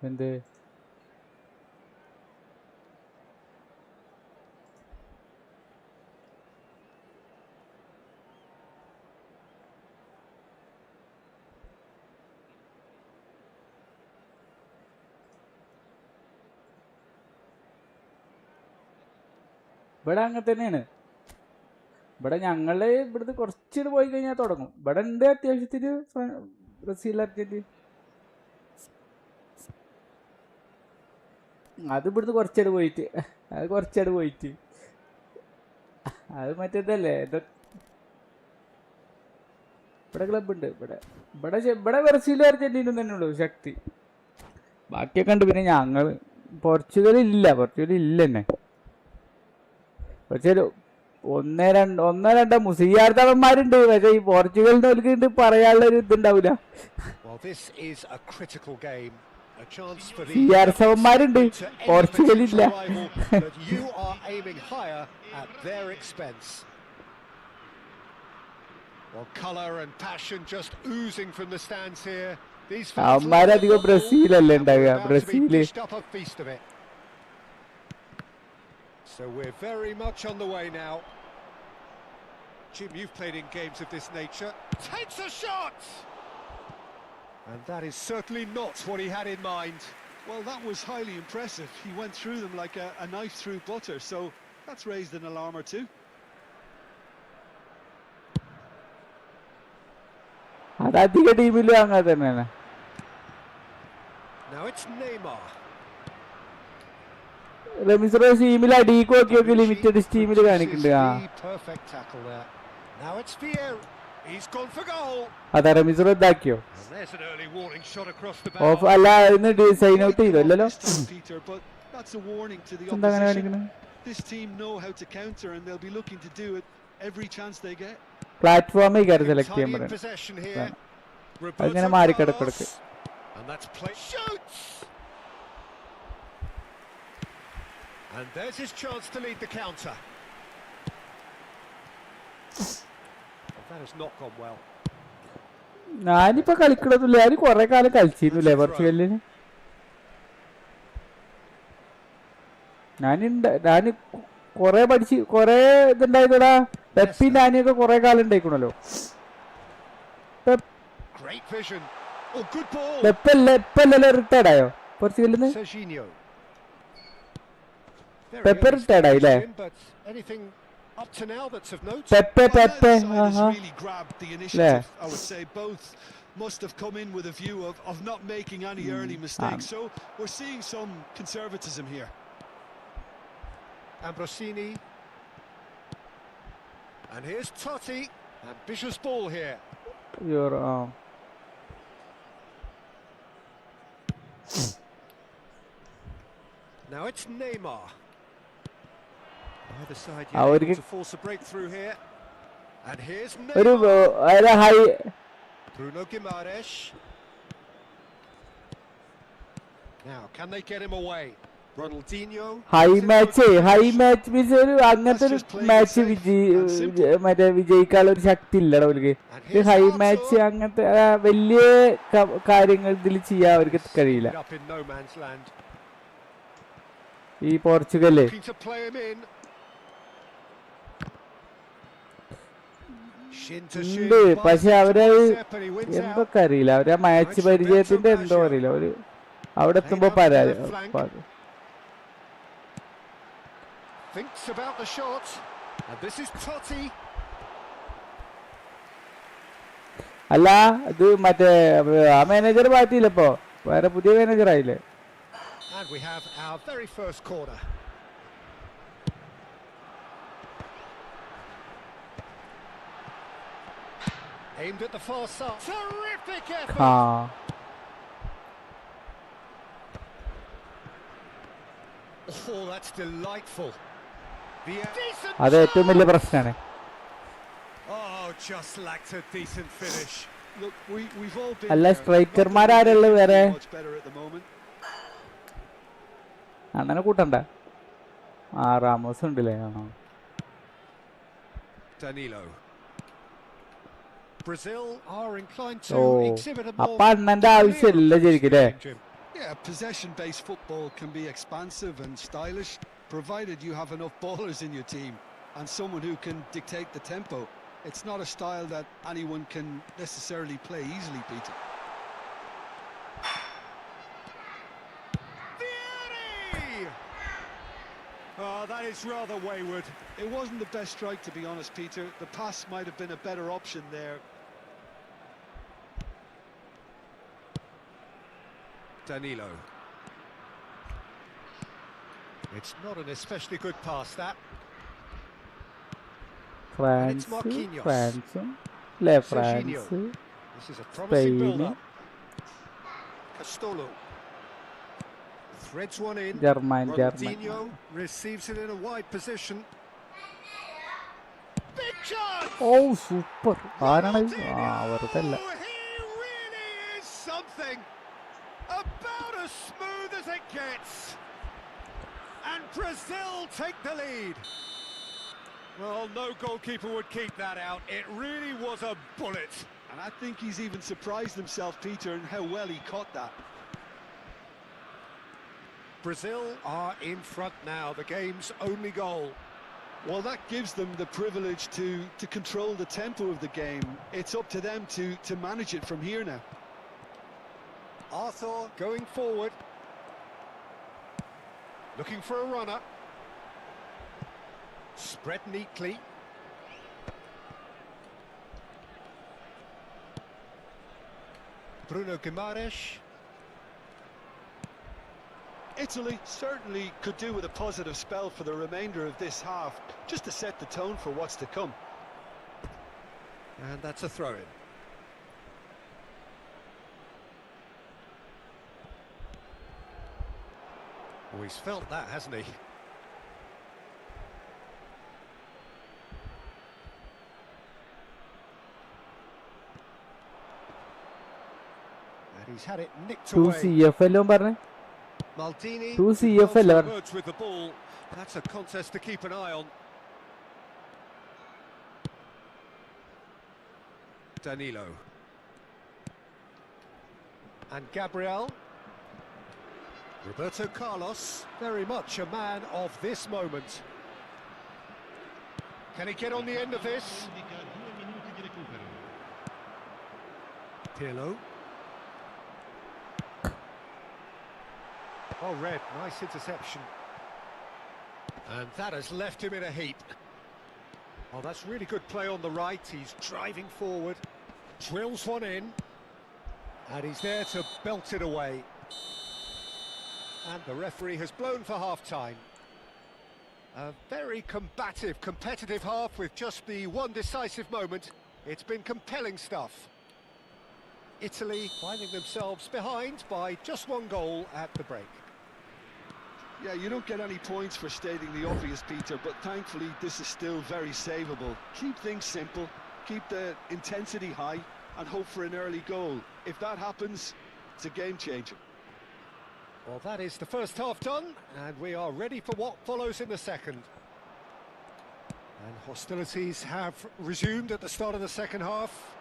എന്തേ? ഇവിടെ അങ്ങനെ തന്നെയാണ്. ഇവിടെ ഞങ്ങള് ഇവിടുന്ന് കുറച്ചിട്ട് പോയി കഴിഞ്ഞാൽ തുടങ്ങും. ഇവിടെ ഉണ്ട് അത്യാവശ്യത്തിന് ബ്രസീൽ, അർജന്റീന. അത് ഇവിടുന്ന് കുറച്ചേട് പോയിട്ട് അത് മറ്റേതല്ലേ ഇവിടെ ക്ലബ് ഉണ്ട്. ഇവിടെ ബ്രസീലും അർജന്റീനയും തന്നെ ഉള്ളൂ ശക്തി. ബാക്കിയൊക്കെ ഉണ്ട്. പിന്നെ ഞങ്ങള് പോർച്ചുഗൽ ഇല്ല തന്നെ. പക്ഷേ ഒന്നോ രണ്ടോ മുസ്ലിയാർത്തവന്മാരുണ്ട്. പക്ഷെ ഈ പോർച്ചുഗലിന് അവർക്ക് പറയാനുള്ള ഒരു ഇതുണ്ടാവില്ല. സിആർസവന്മാരുണ്ട്, പോർച്ചുഗലില്ല. അവന്മാരധികം ബ്രസീലല്ലേ ഉണ്ടാവുക. Brazil So we're very much on the way now. Jim, you've played in games of this nature. Takes a shot! And that is certainly not what he had in mind. Well, that was highly impressive. He went through them like a knife through butter, so that's raised an alarm or two. അതധിക ടീമിലും അങ്ങനെ തന്നെയാണ്. Now it's Neymar. Ramees ടീമിൽ അടിക്ക് നോക്കി limited ടീമിൽ കാണിക്കുന്നുണ്ട്. അതാ Ramees ഇതാക്കിയോ? Of അല്ല, ഇന്ന് സൈൻ ഔട്ട് ചെയ്തോ? അല്ലല്ലോ. എന്താ അങ്ങനെ കാണിക്കുന്നത്? പ്ലാറ്റ്ഫോമിൽ കയറി സെലക്ട് ചെയ്യാൻ പറയാം. അതിങ്ങനെ മാറിക്കിടക്കിടക്ക്. And there's his chance to lead the counter. That has not gone well. ഞാനിപ്പോ കളിക്കണൊന്നുമില്ല. ഞാൻ കൊറേ കാലം കളിച്ചിരുന്നില്ലേ പോർച്ചുഗലിന്. ഞാൻ കൊറേ ഇതുണ്ടായതോടാ. പെപ്പി നാനിയൊക്കെ കൊറേ കാലം ഉണ്ടായിക്കണല്ലോ. Great vision. Oh, good ball. പെപ്പല്ലേ റിട്ടയർഡ് ആയോ പോർച്ചുഗലിൽ നിന്ന്? Serginho. Pepper retired ആയില്ലേ? But anything up to now that's of note? Pepe Well, neither Pepe side has really grabbed the initiative. I would say both must have come in with a view of not making any early mistakes. So we're seeing some conservatism here. Ambrosini. And here's Totti. Ambitious ball here. Now it's Neymar. Either side able to force a breakthrough here. And here's Neymar. Bruno Guimaraes. Now, can they get him away? Ronaldinho. High match means ഒരു അങ്ങനത്തെ ഒരു match മറ്റേ വിജയിക്കാനുള്ള ഒരു ശക്തി ഇല്ലടാ അവർക്ക്. High match അങ്ങനത്തെ വലിയ കാര്യങ്ങൾ ഇതിൽ ചെയ്യാൻ അവർക്ക് കഴിയില്ല. ഈ പോർച്ചുഗല് ഉണ്ട്, പക്ഷെ അവരത് എന്തൊക്കെ അറിയില്ല, അവര് ആ മാച്ച് പരിചയത്തിന്റെ എന്തോ അറിയില്ല, ഒരു അവിടെ എത്തുമ്പോ പരാജയം. അല്ല ഇത് മറ്റേ ആ മാനേജർ മാറ്റിയില്ല, ഇപ്പൊ വേറെ പുതിയ മാനേജർ ആയില്ലേ? And we have our very first corner. Aimed at the far side. Terrific effort. Oh, that's delightful. അത് ഏറ്റവും വലിയ പ്രശ്നമാണ്. Oh, just lacked a decent finish. Look, we've all been അല്ല സ്ട്രൈക്കർമാരാരുള്ളത് വേറെ അങ്ങനെ കൂട്ടണ്ട. റാമോസ് ഉണ്ടല്ലേ? ആണോ? Danilo. Brazil are inclined to exhibit a more അപ്പൊ അണ്ണന്റെ ആവശ്യമില്ല ശരിക്കും അല്ലേ? Yeah, possession-based football can be expansive and stylish, provided you have enough ballers in your team and someone who can dictate the tempo. It's not a style that anyone can necessarily play easily, Peter. Oh, that is rather wayward. It wasn't the best strike, to be honest, Peter. The pass might have been a better option there. Danilo. It's not an especially good pass, that. France. This is a promising build-up. Castolo. Threads one in. Ronaldinho receives it in a wide position. Big chance! Oh, super. He really is something. About as smooth as it gets. And Brazil take the lead. Well, no goalkeeper would keep that out. It really was a bullet. And I think he's even surprised himself, Peter, in how well he caught that. Brazil are in front now, the game's only goal. Well, that gives them the privilege to control the tempo of the game. It's up to them to manage it from here now. Arthur going forward. Looking for a runner. Spread neatly. Bruno Guimaraes. Italy certainly could do with a positive spell for the remainder of this half, just to set the tone for what's to come. And that's a throw-in. Oh, he's felt that, hasn't he? And he's had it nicked away. Maldini words with the ball. That's a contest to keep an eye on. Danilo. And Gabriel. Roberto Carlos, very much a man of this moment. Can he get on the end of this? Pirlo. Oh, Red, nice interception. And that has left him in a heap. Oh, that's really good play on the right. He's driving forward, drills one in, and he's there to belt it away. And the referee has blown for half-time. A very combative, competitive half with just the one decisive moment. It's been compelling stuff. Italy finding themselves behind by just one goal at the break. Yeah, you don't get any points for stating the obvious, Peter, but thankfully this is still very savable. Keep things simple, keep the intensity high, and hope for an early goal. If that happens, it's a game changer. Well, that is the first half done, and we are ready for what follows in the second. And hostilities have resumed at the start of the second half.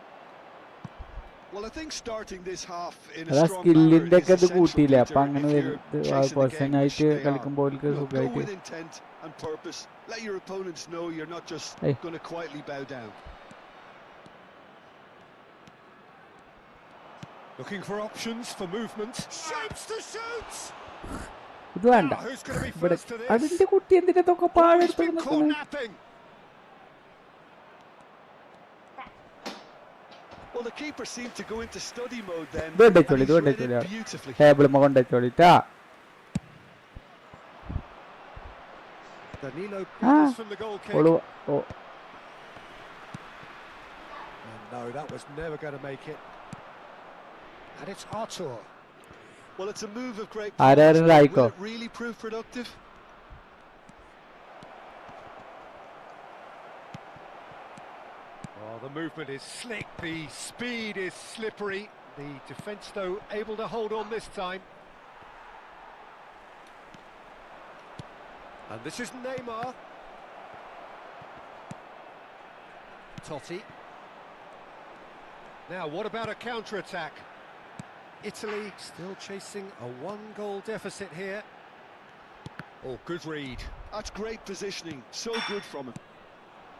Well, I think starting this half in a അതാ strong manner സ്കില്ലിന്റെ is ഒക്കെ ഇത് essential, കൂട്ടിയില്ലേ അപ്പൊ Peter, അങ്ങനെ if you're chasing the person game, which ആയിട്ട് they are. കളിക്കുമ്പോൾ അവർക്ക് Look, go സുഖമായിട്ട് with intent and purpose. Let your opponents know you're not just Hey. going to quietly bow down. Looking for options for movement. Shapes to shoot! ഇത് വേണ്ട Now, who's going to be ഇവിടെ first to this? അതിന്റെ കുട്ടി എന്തിനൊക്കെ Oh, he's പാടെടുത്ത് been caught നിൽക്കുന്നത് napping. Well, the keeper seemed to go into study mode then, ഇത് and കൊണ്ടേച്ചോളി he's ഇത് read കൊണ്ടേച്ചോളി it beautifully. ടേബിളുമ്മ കൊണ്ടേച്ചോളിട്ടാ Danilo Ah. goes from the goal kick. All oh And no, that was never going to make it. And it's Artur. Well, it's a move of great ആരാണ് promise, but രായിക്കോ will it really prove productive? Oh, the movement is slick, the speed is slippery. The defence, though, able to hold on this time. And this is Neymar. Totti. Now, what about a counter-attack? Italy still chasing a one-goal deficit here. Oh, good read. That's great positioning, so good from him.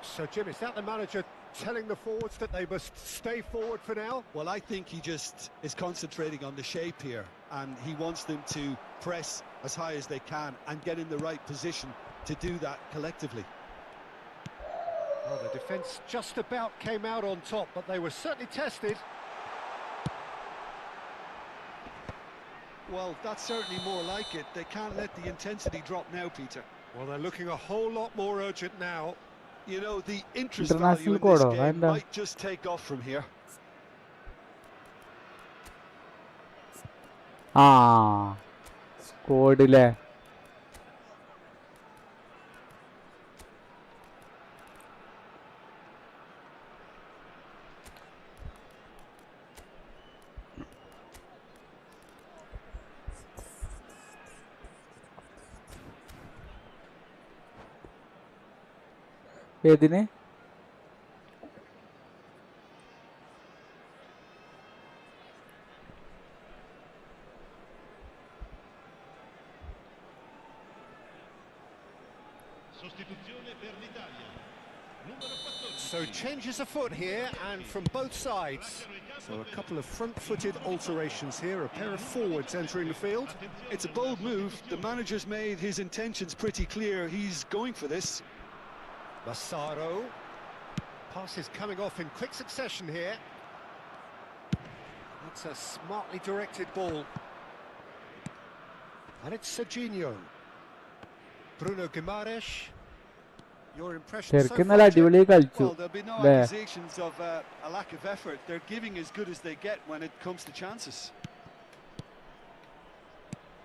So, Jim, is that the manager telling the forwards that they must stay forward for now? Well, I think he just is concentrating on the shape here, and he wants them to press as high as they can and get in the right position to do that collectively. Well, the defence just about came out on top, but they were certainly tested. Well, that's certainly more like it. They can't let the intensity drop now, Peter. Well, they're looking a whole lot more urgent now. You know, the interest International value in this code, game and, might just take off from here. ആ സ്കോഡിലെ ഏതിന് Sostituzione per l'Italia. Numero 14. So changes afoot here and from both sides. So a couple of front-footed alterations here, a pair of forwards entering the field. It's a bold move. The manager's made his intentions pretty clear. He's going for this. Massaro. Pass is coming off in quick succession here. That's a smartly directed ball. And it's Serginho. Bruno Guimaraes. Your impression so ചെറുക്കൻ far, നല്ല Jim? അടിപൊളി കളിച്ചു Well, there'll be no ല്ലേ accusations of a lack of effort. They're giving as good as they get when it comes to chances.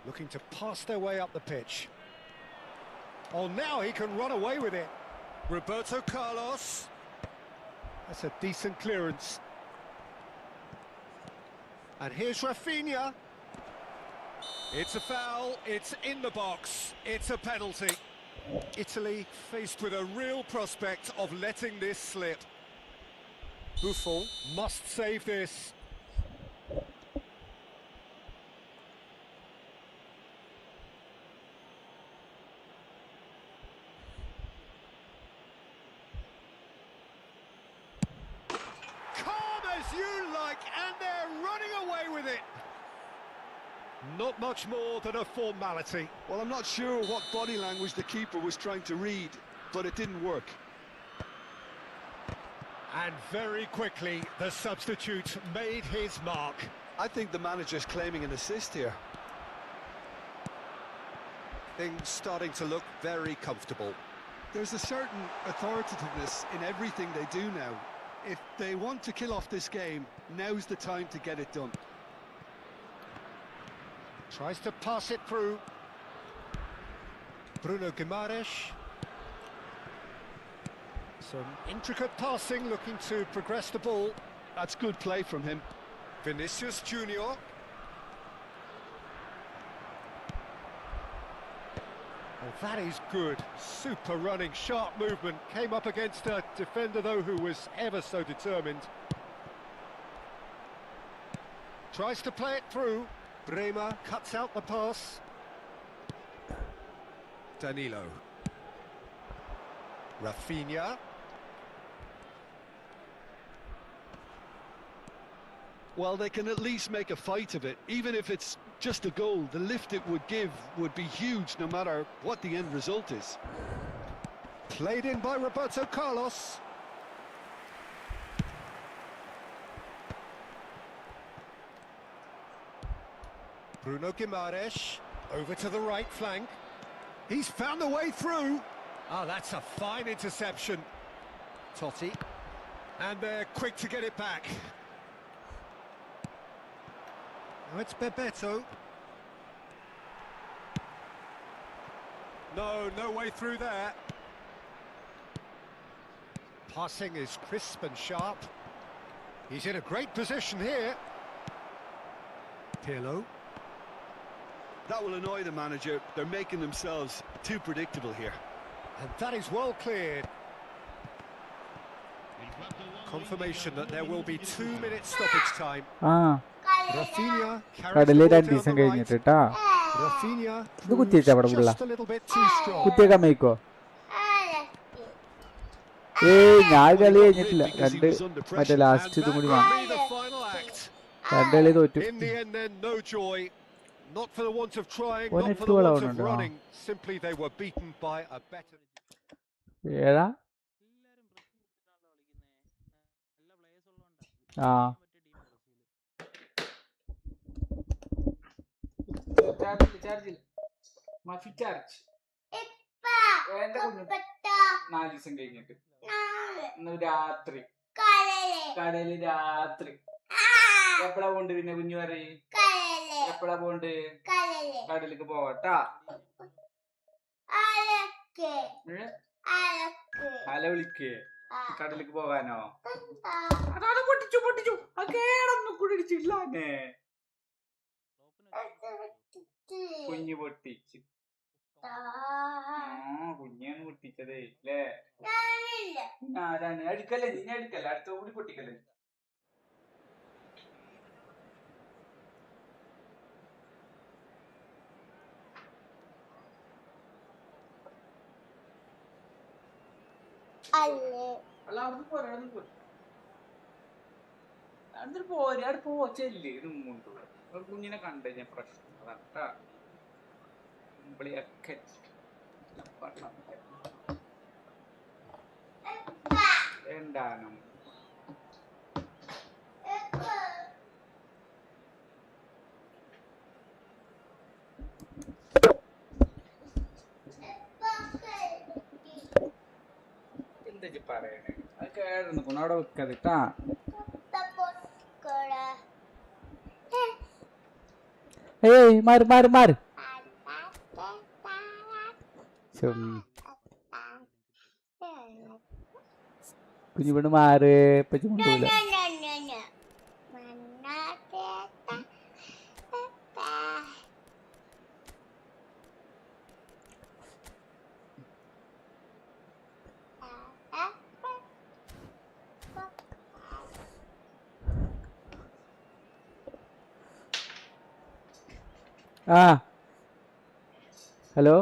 Looking to pass their way up the pitch. Oh, now he can run away with it. Roberto Carlos. That's a decent clearance. And here's Rafinha. It's a foul, it's in the box, it's a penalty. Italy faced with a real prospect of letting this slip. Buffon must save this. Calm as you like, and there not much more than a formality. Well, I'm not sure what body language the keeper was trying to read, but it didn't work. And very quickly, the substitute made his mark. I think the manager's claiming an assist here. Things starting to look very comfortable. There's a certain authoritativeness in everything they do now. If they want to kill off this game, now's the time to get it done. Tries to pass it through. Bruno Guimaraes. Some intricate passing, looking to progress the ball. That's good play from him. Vinicius Junior. Oh, that is good. Super running, sharp movement. Came up against a defender, though, who was ever so determined. Tries to play it through. Bremer cuts out the pass. Danilo. Rafinha. Well, they can at least make a fight of it. Even if it's just a goal, the lift it would give would be huge no matter what the end result is. Played in by Roberto Carlos. Bruno Guimaraes over to the right flank. He's found the way through. Ah, that's a fine interception. Totti. And they're quick to get it back. Now it's Bebeto. No way through there. Passing is crisp and sharp. He's in a great position here. Pirlo. That will annoy the manager. They're making themselves too predictable here. And that is well cleared. Confirmation that there will be 2 minutes stoppage time. Rafinha carries the ball down the right. Rafinha proves just a little bit too strong. ഞാൻ കളി കഴിഞ്ഞിട്ടില്ല. മറ്റേ last ഇതും കൂടി വേണം. The final act. രണ്ടു കളി തോറ്റു. In the end then, no joy. Not for the want of trying, One not hit for the goal want of ആവുന്നുണ്ട്. running. Simply they were beaten by a better... ഏതാ? ആ charge മാഫി charge 4 ദിവസം കഴിഞ്ഞിട്ട് ഇന്ന് രാത്രി കടയില് രാത്രി എപ്പഴാ പോണ്ട്? പിന്നെ കുഞ്ഞു പറയും എപ്പഴാ പോണ്ട്? കടയിലേക്ക് പോവാട്ടാ. അല വിളിക്കേ കടലിലേക്ക് പോകാനോ? അതാണ് പൊട്ടിച്ചു കേടൊന്നും കുടിച്ചില്ലാന്നേ. കുഞ്ഞു പൊട്ടിച്ച് കുഞ്ഞാണ് പൊട്ടിച്ചതേ അല്ലേ? ആരാണ്? അടിക്കല്ലേ, നിന്നെ അടിക്കല്ലേ, അടുത്ത കൂടി പൊട്ടിക്കല്ലേ. അല്ല അവിടുന്ന് പോരാ, അടുത്ത് പോരാ, അവിടെ പോച്ചല്ലേ ഇതും കൊണ്ട് കുഞ്ഞിനെ കണ്ടു ഞാൻ പ്രശ്നം അതാ ഒക്കെ എന്താണ് എന്താ പറയണേ? അത് കേടുന്നു അവിടെ വെക്കാതിട്ടാ. ഏയ് മാറ് മാറ് മാറ്. കുഞ്ഞുപെണ്ണ് മാറ്, പച്ച കൊണ്ടുപോല. ആ ഹലോ,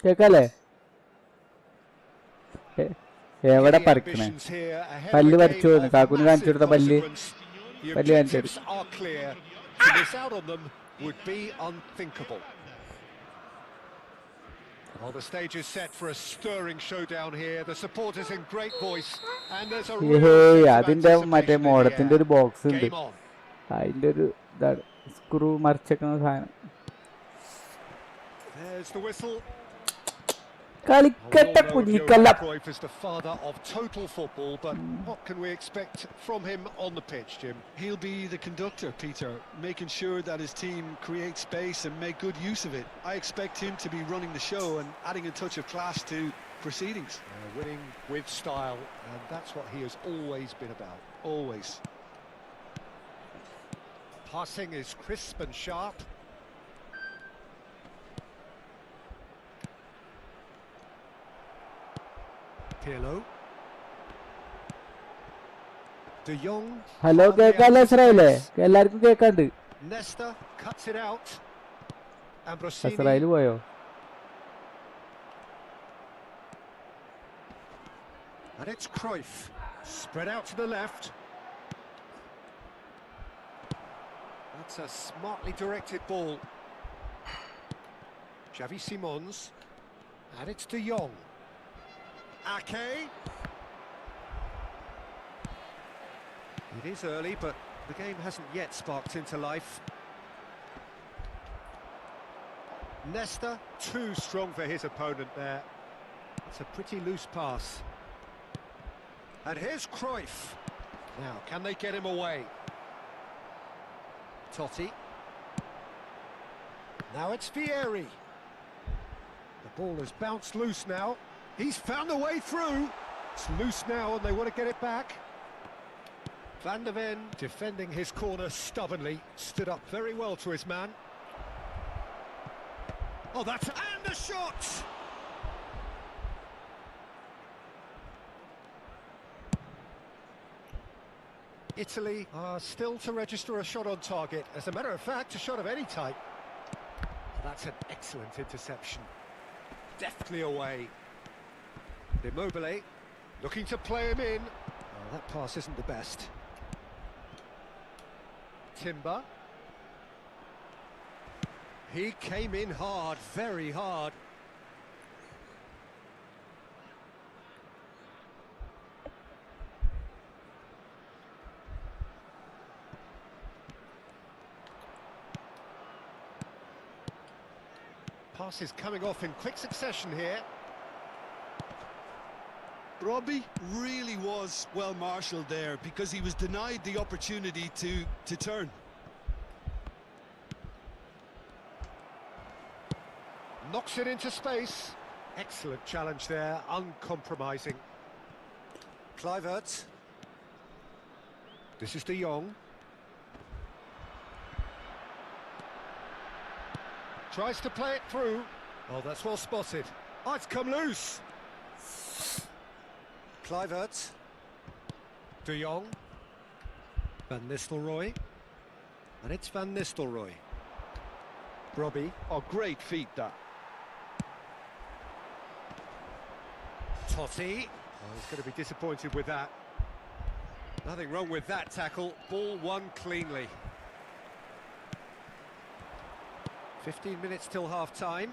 കേക്കാല്ലേ? എവിടെ പറിക്കണേ? പല്ല് പറിച്ചു കാക്കുന് കാണിച്ചു കൊടുത്ത പല്ല് കാണിച്ചു. would be unthinkable. Well, the stage is set for a stirring showdown here. The supporters in great voice, and there's a real sense of അതിന്റെ മറ്റേ anticipation in the മോഡത്തിന്റെ ഒരു air. ബോക്സ് ഉണ്ട്. Game on. അതിന്റെ ഒരു screw മറിച്ചേക്കുന്ന സാധനം. There's the whistle. കളിക്കട്ടെ കുഞ്ഞിക്കല്ല. Cruyff is the father of total football, but what can we expect from him on the pitch, Jim? He'll be the conductor, Peter, making sure that his team create space and make good use of it. I expect him to be running the show and adding a touch of class to proceedings. Winning with style, and that's what he has always been about. Always. Passing is crisp and sharp. Pirlo. De Jong. Hello കേൾക്കാല്ലേ ഇസ്രായേലേ? എല്ലാവർക്കും കേൾക്കാണ്ട്. Nesta cuts it out. Israel പോയോ? And it's Cruyff. Spread out to the left. That's a smartly directed ball. Xavi Simons. And it's De Jong. Ake. It is early, but the game hasn't yet sparked into life. Nesta, too strong for his opponent there. It's a pretty loose pass. And here's Cruyff. Now, can they get him away? Totti. Now it's Vieri. The ball has bounced loose now. He's found a way through. It's loose now and they want to get it back. Van der Ven defending his corner stubbornly. Stood up very well to his man. Oh, that's... And the shot! Italy are still to register a shot on target. As a matter of fact, a shot of any type. That's an excellent interception. Deftly away. Immobile looking to play him in. Oh, that pass isn't the best. Timber. He came in hard, very hard. Passes coming off in quick succession here. Robbie really was well marshalled there because he was denied the opportunity to turn. Knocks it into space. Excellent challenge there, uncompromising. Kluivert. This is De Jong. Tries to play it through. Oh, that's well spotted. Oh, it's come loose. Kluivert. De Jong. Van Nistelrooy. And it's Van Nistelrooy. Robbie. Oh, great feat that. Totti. Oh, he's going to be disappointed with that. Nothing wrong with that tackle. Ball won cleanly. 15 minutes till half-time.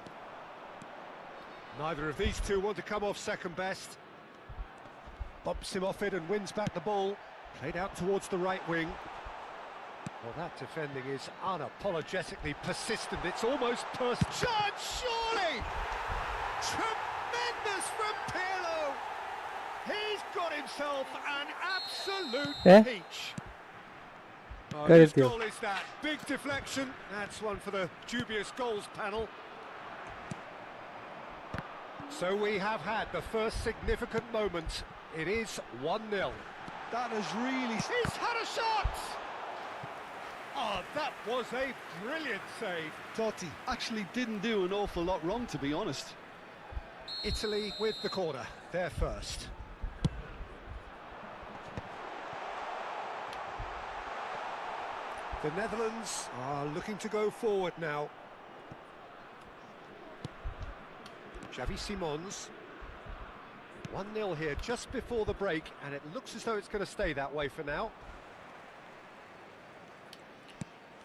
Neither of these two want to come off second best. Bumps him off it and wins back the ball. Played out towards the right wing. Well, that defending is unapologetically persistent. It's almost personal. Chance, surely! Tremendous from Pirlo! He's got himself an absolute peach. Oh, whose goal is that? Big deflection. That's one for the dubious goals panel. So we have had the first significant moment. It is 1-0. That is really... He's had a shot! Oh, that was a brilliant save. Totti actually didn't do an awful lot wrong, to be honest. Italy with the corner. They're first. The Netherlands are looking to go forward now. Xavi Simons. 1-0 here just before the break, and it looks as though it's going to stay that way for now.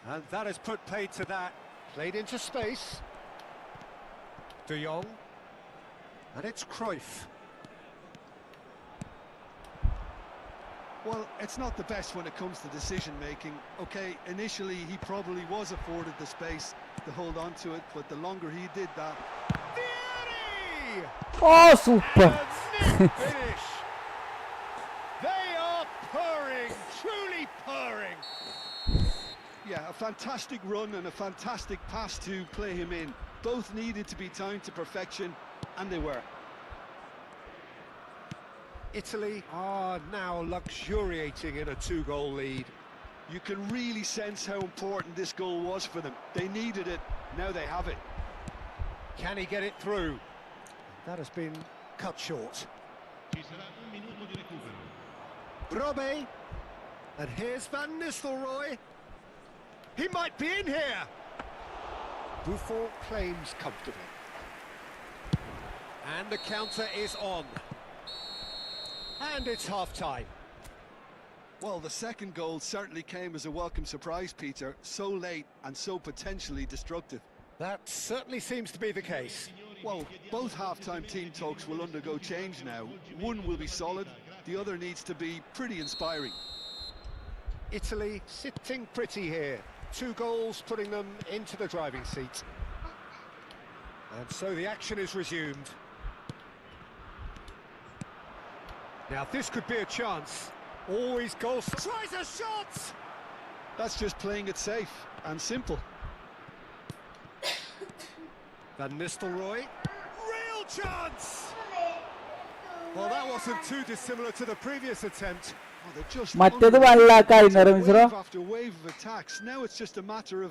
And that has put paid to that. Played into space. De Jong. And it's Cruyff. Well, it's not the best when it comes to decision-making. OK, initially he probably was afforded the space to hold on to it, but the longer he did that... Oh, super. Finish. They are purring, truly purring. Yeah, a fantastic run and a fantastic pass to play him in. Both needed to be timed to perfection, and they were. Italy are now luxuriating in a 2-goal lead. You can really sense how important this goal was for them. They needed it, now they have it. Can he get it through? That has been cut short. Brobbey. And here's Van Nistelrooy. He might be in here. Buffon claims comfortably. And the counter is on. And it's half-time. Well, the second goal certainly came as a welcome surprise, Peter. So late and so potentially destructive. That certainly seems to be the case. Well, both half-time team talks will undergo change now. One will be solid, the other needs to be pretty inspiring. Italy sitting pretty here. 2 goals putting them into the driving seat. And so the action is resumed. Now this could be a chance. Always goals. Tries a shot! That's just playing it safe and simple. Van Nistelrooy. Real chance! Well, that wasn't too dissimilar to the previous attempt. Oh, they're just മറ്റേത് വള്ളാക്കായിരുന്നു മിസ്രോ. wave after wave of attacks. Now it's just a matter of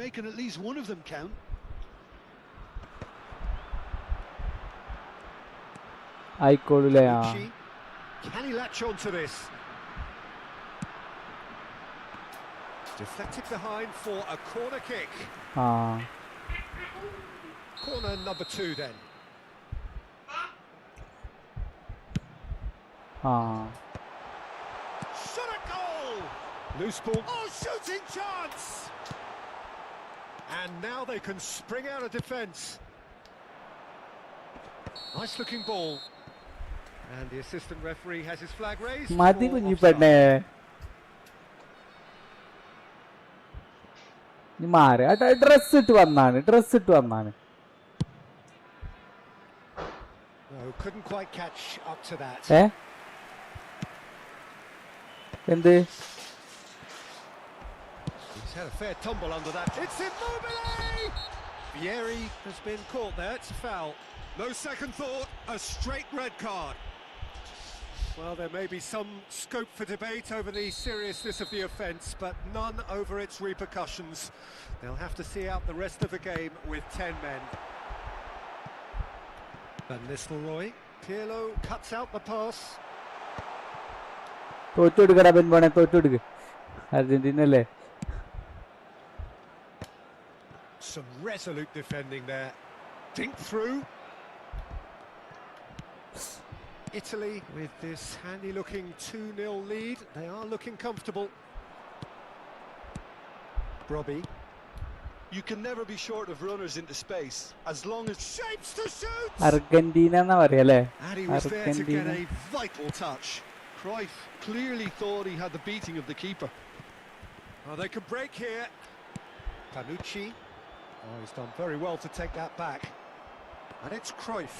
making at least one of them count. ആയിക്കോളൂലേ. Can he latch on to this? Deflected behind for a corner kick. Corner number 2 then. Shot a goal! Loose ball. Oh, shooting chance! And now they can spring out of defence. Nice looking ball. And the assistant referee has his flag raised. മതി കുഞ്ഞിപ്പെണ്ണേ. നീ മാറി. Dress ഇട്ട് വന്നാണ്. No, couldn't quite catch up to that. എന്ത്? He's had a fair tumble under that. It's Immobile! Vieri has been caught there. It's a foul. No second thought, a straight red card. Well, there may be some scope for debate over the seriousness of the offence, but none over its repercussions. They'll have to see out the rest of the game with 10 men. Van Nistelrooy. Pirlo cuts out the pass. തോറ്റെടുക്കടാ ബെൻബോണെ, തോറ്റെടുക്ക്. Argentina അല്ലേ? Some resolute defending there. Dink through. Italy with this handy-looking 2-0 lead. They are looking comfortable. Brobbey. You can never be short of runners into space as long as Shapes to shoot. Argentina എന്നാ പറയല്ലേ? And he was there to get a vital touch. Cruyff clearly thought he had the beating of the keeper. Oh, they could break here. Panucci. Oh, he's done very well to take that back. And it's Cruyff.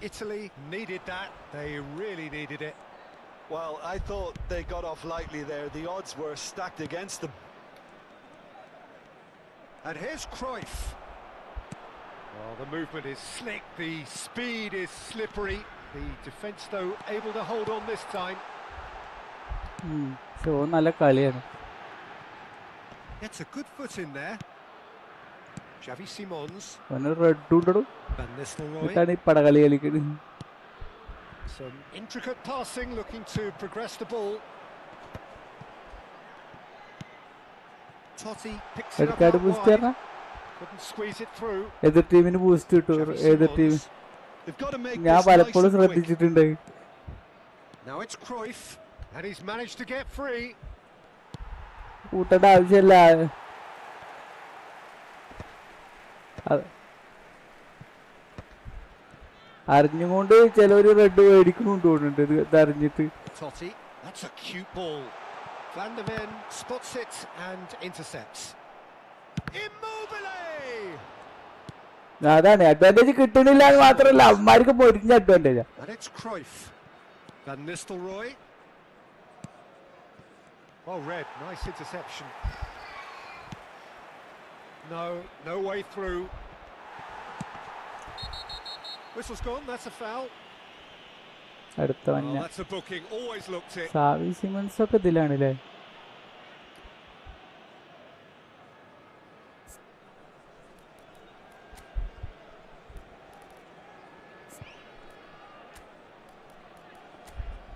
Italy needed that. They really needed it. Well, I thought they got off lightly there. The odds were stacked against them. And here's Cruyff. Well, the movement is slick, the speed is slippery. The defence, though, able to hold on this time. നല്ല കളിയാണ്. Gets a good foot in there. Xavi Simons. Van Nistelrooy. Some intricate passing, looking to progress the ball. Totti picks it up out wide. Couldn't squeeze it through. എതിർ ടീമിന് boost കിട്ടും. ഏത് team? ഞാൻ പലപ്പോഴും ശ്രദ്ധിച്ചിട്ടുണ്ട്. Now it's Cruyff, and he's managed to get free. കൂട്ടേണ്ട ആവശ്യമില്ല. അറിഞ്ഞുകൊണ്ട് ചിലവര് റെഡ് മേടിക്കുന്നുണ്ട് തോന്നുന്നുണ്ട് ഇത് അറിഞ്ഞിട്ട്. Totti, that's a cute ball. Van der Ven spots it and intercepts. Immobile! അതാണ് അഡ്വാൻറ്റേജ് കിട്ടണില്ല എന്ന് മാത്രമല്ല അവന്മാർക്ക് പൊരിഞ്ഞ അഡ്വാൻറ്റേജാ. And it's Cruyff. Van Nistelrooy. Oh, red, nice interception. No way through. Whistle's gone, that's a foul. അടുത്ത മഞ്ഞ. That's a booking, always looked it. Xavi Simons ഒക്കെ ഇതിലാണല്ലേ.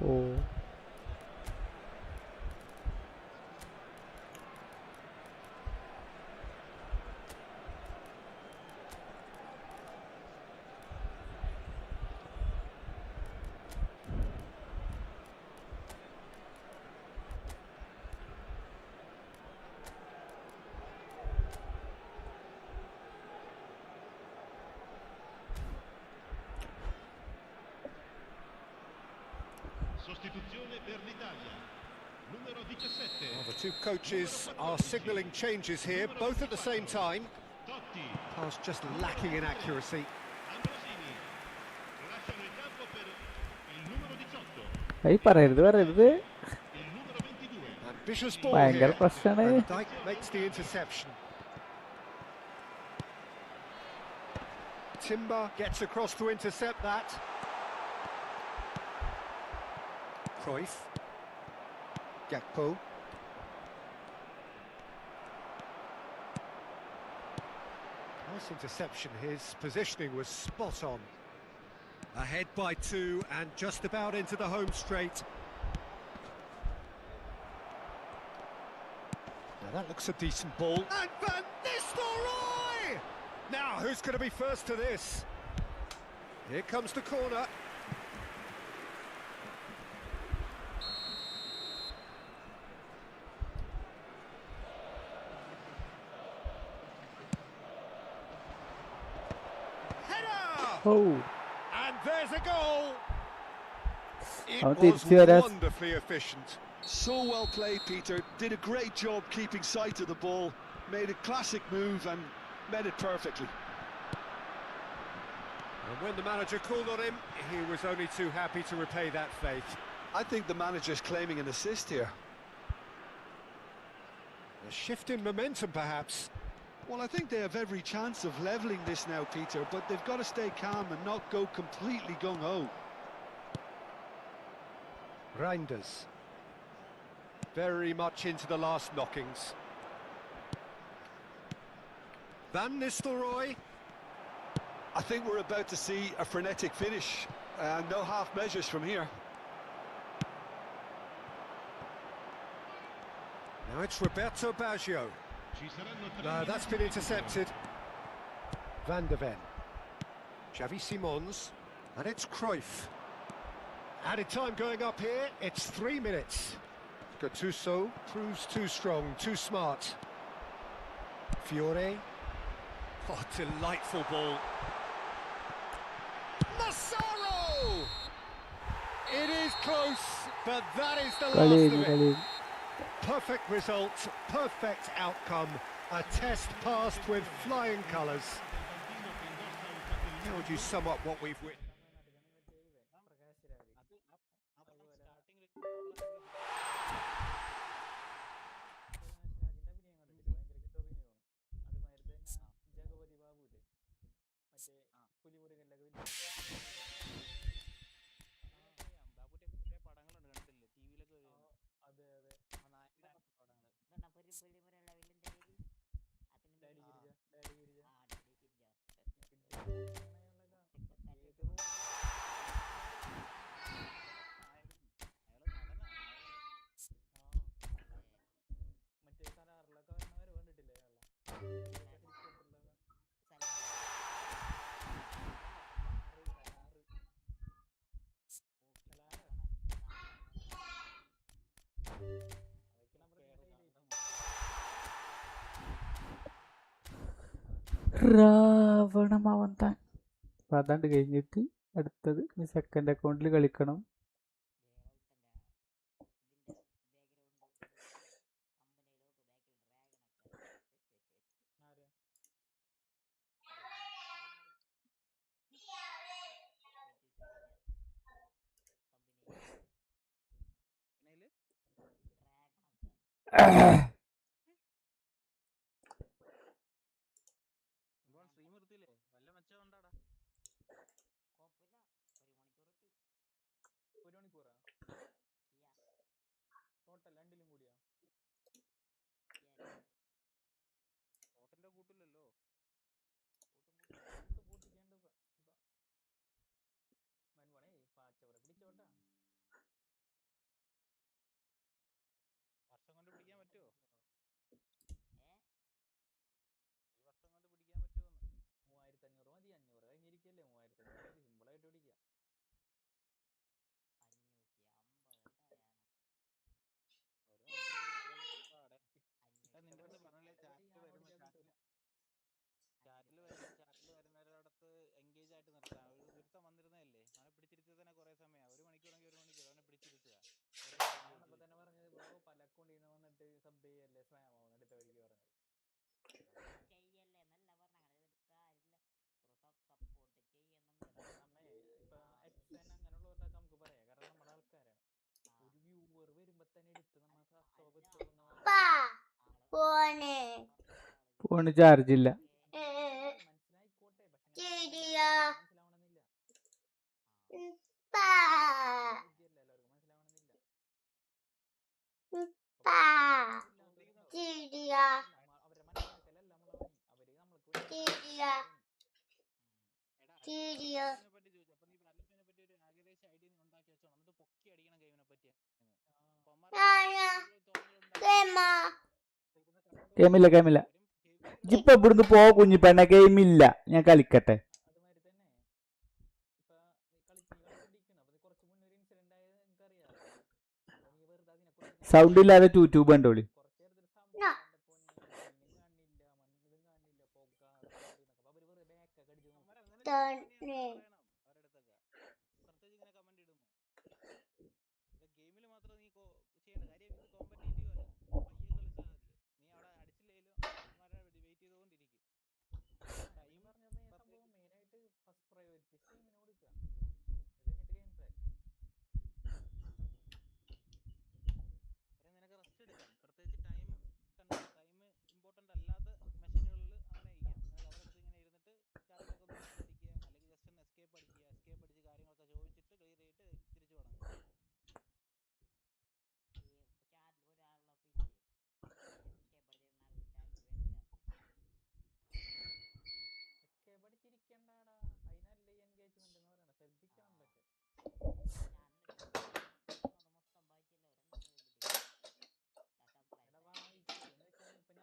ഓ Sostituzione per l'Italia. Numero 17. Well, the two coaches are signalling changes here, both at the same time. Totti. Pass just lacking in accuracy. Ambrosini. Lasciano il campo per il numero 18. അത് പറയരുത് പറയരുത്. Il numero 22. Ambitious ball ഭയങ്കര here. പ്രശ്നമാണ്. Van Dijk makes the interception. Timber gets across to intercept that. Cruyff. Gakpo. Nice interception. His positioning was spot on. Ahead by 2 and just about into the home straight. Now that looks a decent ball. And Van Nistelrooy! Now, who's going to be first to this? Here comes the corner. Oh. And there's a goal. It How was did you see that? wonderfully efficient. So well played, Peter. Did a great job keeping sight of the ball. Made a classic move and made it perfectly. And when the manager called on him, he was only too happy to repay that faith. I think the manager's claiming an assist here. A shift in momentum, perhaps. Well, I think they have every chance of levelling this now, Peter, but they've got to stay calm and not go completely gung-ho. Reinders. Very much into the last knockings. Van Nistelrooy. I think we're about to see a frenetic finish. No half measures from here. Now it's Roberto Baggio. Ci saranno 3 No, that's been intercepted. Van der Ven. Xavi Simons. And it's Cruyff. Added time going up here. It's 3 minutes. Gattuso proves too strong, too smart. Fiore. Oh, delightful ball. Massaro! It is close, but that is the last of it. Perfect result, perfect outcome. A test passed with flying colours. How would you sum up what we've witnessed? രാവണമാവൻ താൻ. അപ്പം അതാണ്ട് കഴിഞ്ഞിട്ട് അടുത്തത് second അക്കൗണ്ടിൽ കളിക്കണം. Stream നിർത്തിയില്ലേ? വല്ല മെച്ചം ഉണ്ടാടാ? 1 മണിക്കൂറാ total രണ്ടിലും കൂടിയാ? ടോട്ടലിന്റെ കൂട്ടില്ലല്ലോ. കൂട്ടിക്കേണ്ട പാച്ചവരെ പിടിച്ചോട്ടാ. വർഷം കൊണ്ട് പിടിക്കാൻ പറ്റുമോ? ഈ വർഷം കൊണ്ട് പിടിക്കാൻ പറ്റുമോന്ന്? 3500 മതി. 500 കഴിഞ്ഞിരിക്കല്ലേ? 3500 മതി. സിമ്പിളായിട്ട് പിടിക്കാം. നിന്റെ അടുത്ത് പറഞ്ഞില്ലേ ചാറ്റിൽ വരുന്നവരടുത്ത് എൻഗേജ് ആയിട്ട് നിർത്താൻ. ഒരുത്തം വന്നിരുന്നതല്ലേ, അവനെ പിടിച്ചിരുത്തിയത് തന്നെ കുറെ സമയം. 1 മണിക്കൂറെങ്കിൽ 1 മണിക്കൂർ അവനെ പിടിച്ചിരുത്തുക. അപ്പൊ തന്നെ പറഞ്ഞത് ബ്രോ പല അക്കൗണ്ടിൽ നിന്ന് വന്നിട്ട് സബ് ചെയ്യല്ലേ സ്പാം ആവും അടുത്ത വഴിക്ക് പറഞ്ഞത്. ഇപ്പൊ എക്സൻ അങ്ങനെയുള്ളവരുടെ നമുക്ക് പറയാം, കാരണം നമ്മുടെ ആൾക്കാരാണ്. ഒരു വ്യൂവർ വരുമ്പോ തന്നെ എടുത്ത് നമ്മൾ ഫോണ് ചാർജ് ഇല്ല. മനസ്സിലായിക്കോട്ടെ, പക്ഷെ മനസ്സിലാവണമെന്നില്ല. എല്ലാവർക്കും മനസ്സിലാവണമെന്നില്ല. അവരെ മനസ്സിലാക്കലല്ല നമ്മളെ പണി. അവര് നമ്മൾക്ക് പറ്റി ചോദിച്ചു. അപ്പൊ നീ പറ്റി ഒരു ഏകദേശ ഐഡിയ നീ ഉണ്ടാക്കി വെച്ചോ, എന്നിട്ട് പൊക്കി അടിക്കണം ഗെയിമിനെ പറ്റി. ഗെയിമില്ല. ഇപ്പൊ ഇവിടുന്ന് പോ കുഞ്ഞിപ്പെണ്ണ, ഗെയിമില്ല, ഞാൻ കളിക്കട്ടെ. അതുമാതിരി തന്നെ ഇപ്പൊ കളിച്ചോണ്ടിരിക്കണം. അപ്പൊ കുറച്ച് മുന്നേ ഒരു ഇൻസിഡന്റ് ആയത് എനിക്കറിയാം. നീ വെറുതെ അതിനെക്കുറിച്ച് സൗണ്ട് ഇല്ലാതെ യൂട്യൂബ് കണ്ടോളി. കുറച്ച് നേരത്തിൽ കാണില്ല, മണ്ണിലും കാണില്ല, പൊക്ക അവര് വെറുതെ ബാക്കൊക്കെ അടിച്ചു നോക്കും. അവരടുത്തൊക്കെ പ്രത്യേകിച്ച് ഇങ്ങനെ കമന്റ് ഇടുന്നു. ഗെയിമിൽ മാത്രം നീ ചെയ്യേണ്ട കാര്യം ഇത് കോമ്പറ്റേറ്റീവ് അല്ല. പയ്യെ കളിച്ചാൽ മതി. നീ അവിടെ അടിച്ചില്ലേലും വെയിറ്റ് ചെയ്തുകൊണ്ടിരിക്കും. ടൈം പറഞ്ഞപ്പോ സംഭവം മെയിനായിട്ട് ഫസ്റ്റ് പ്രയോറിറ്റി സ്ട്രീമിന് കൊടുക്കുക. ഇത് കഴിഞ്ഞിട്ട് ഗെയിം പ്ലേ. നിനക്ക് റെസ്റ്റ് എടുക്കാം. പ്രത്യേകിച്ച് ടൈം ഇമ്പോർട്ടന്റ് അല്ലാത്ത മെഷീനുകളിൽ അങ്ങനെ ഇരിക്കാം. അവരടുത്ത് ഇങ്ങനെ ഇരുന്നിട്ട് ചാർജൊക്കെ ഒന്ന് അടിക്കുക, അല്ലെങ്കിൽ ജസ്റ്റ് ഒന്ന് എസ്കേപ്പ് അടിച്ച് കാര്യങ്ങളൊക്കെ ചോദിച്ചിട്ട് ക്ലിയർ ചെയ്തിട്ട് തിരിച്ചു തുടങ്ങുക. എസ്കേപ്പ് അടിച്ചിരിക്കണ്ടാടാ, അതിനല്ലേ ഈ എൻഗേജ്മെന്റ് എന്ന് പറയുന്നത്. ശ്രദ്ധിക്കണം. പക്ഷെ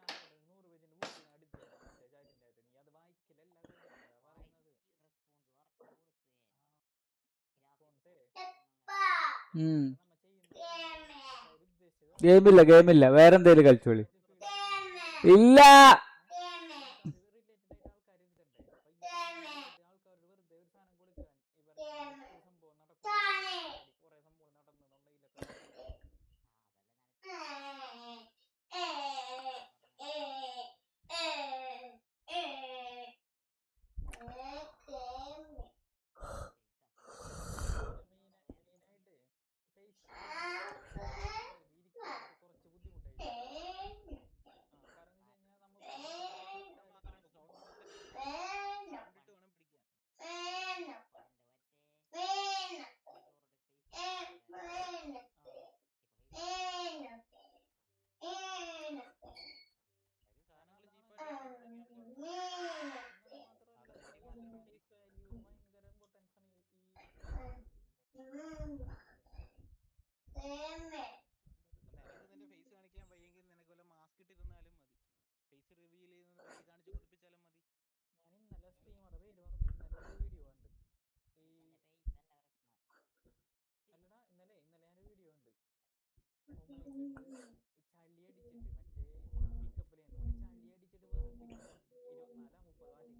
ഇപ്പൊ ഞാൻ 100 പേജിന്റെ ബുക്ക് അടിച്ചു തരാം മറ്റേ ചാറ്റിന്റെ അകത്ത്. നീ അത് വായിക്കലല്ല പറയുന്നത്. ഗെയിമില്ല, വേറെന്തേലും കളിച്ചോളി. ഇല്ല, റിലേറ്റഡ് ആയിട്ട് ആൾക്കാർ ഇരുത്തണ്ടേ? ആൾക്കാരോട് വെറുതെ ഒരു സാധനം കൊടുക്കാൻ ഒരു സംഭവം നടക്കും, കുറെ സംഭവം നടന്നുണ്ടെങ്കിലൊക്കെ മെയിനായിട്ട് ഫേസ് കുറച്ച് ബുദ്ധിമുട്ടായിരിക്കും. കാരണം എന്ന് വെച്ച് കഴിഞ്ഞാൽ നമുക്ക് കണ്ടിട്ട് വേണം പിടിക്കാൻ. സാധനങ്ങൾ ചീപ്പായിട്ട് ഫേസ് വാല്യൂ ഭയങ്കര ഇമ്പോർട്ടൻസ് ആണ്. നിനക്ക് നിന്റെ ഫേസ് കാണിക്കാൻ വയ്യെങ്കിൽ നിനക്ക് വല്ല മാസ്ക് ഇട്ടിരുന്നാലും മതി. ഫേസ് റിവീൽ ചെയ്യുന്നത് പറ്റി കാണിച്ചു കൊടുപ്പിച്ചാലും മതി. ഞാൻ ഇന്നലെ സ്ട്രീമറുടെ പേര് പറഞ്ഞു. ഇന്നലെ ഒരു വീഡിയോ ഉണ്ട്. അല്ലടാ, ഇന്നലെ ഞാനൊരു വീഡിയോ ഉണ്ട്. ചളി അടിച്ചിട്ട് മറ്റേ പിക്കപ്പിൽ ചളി അടിച്ചിട്ട് വെറും 24-30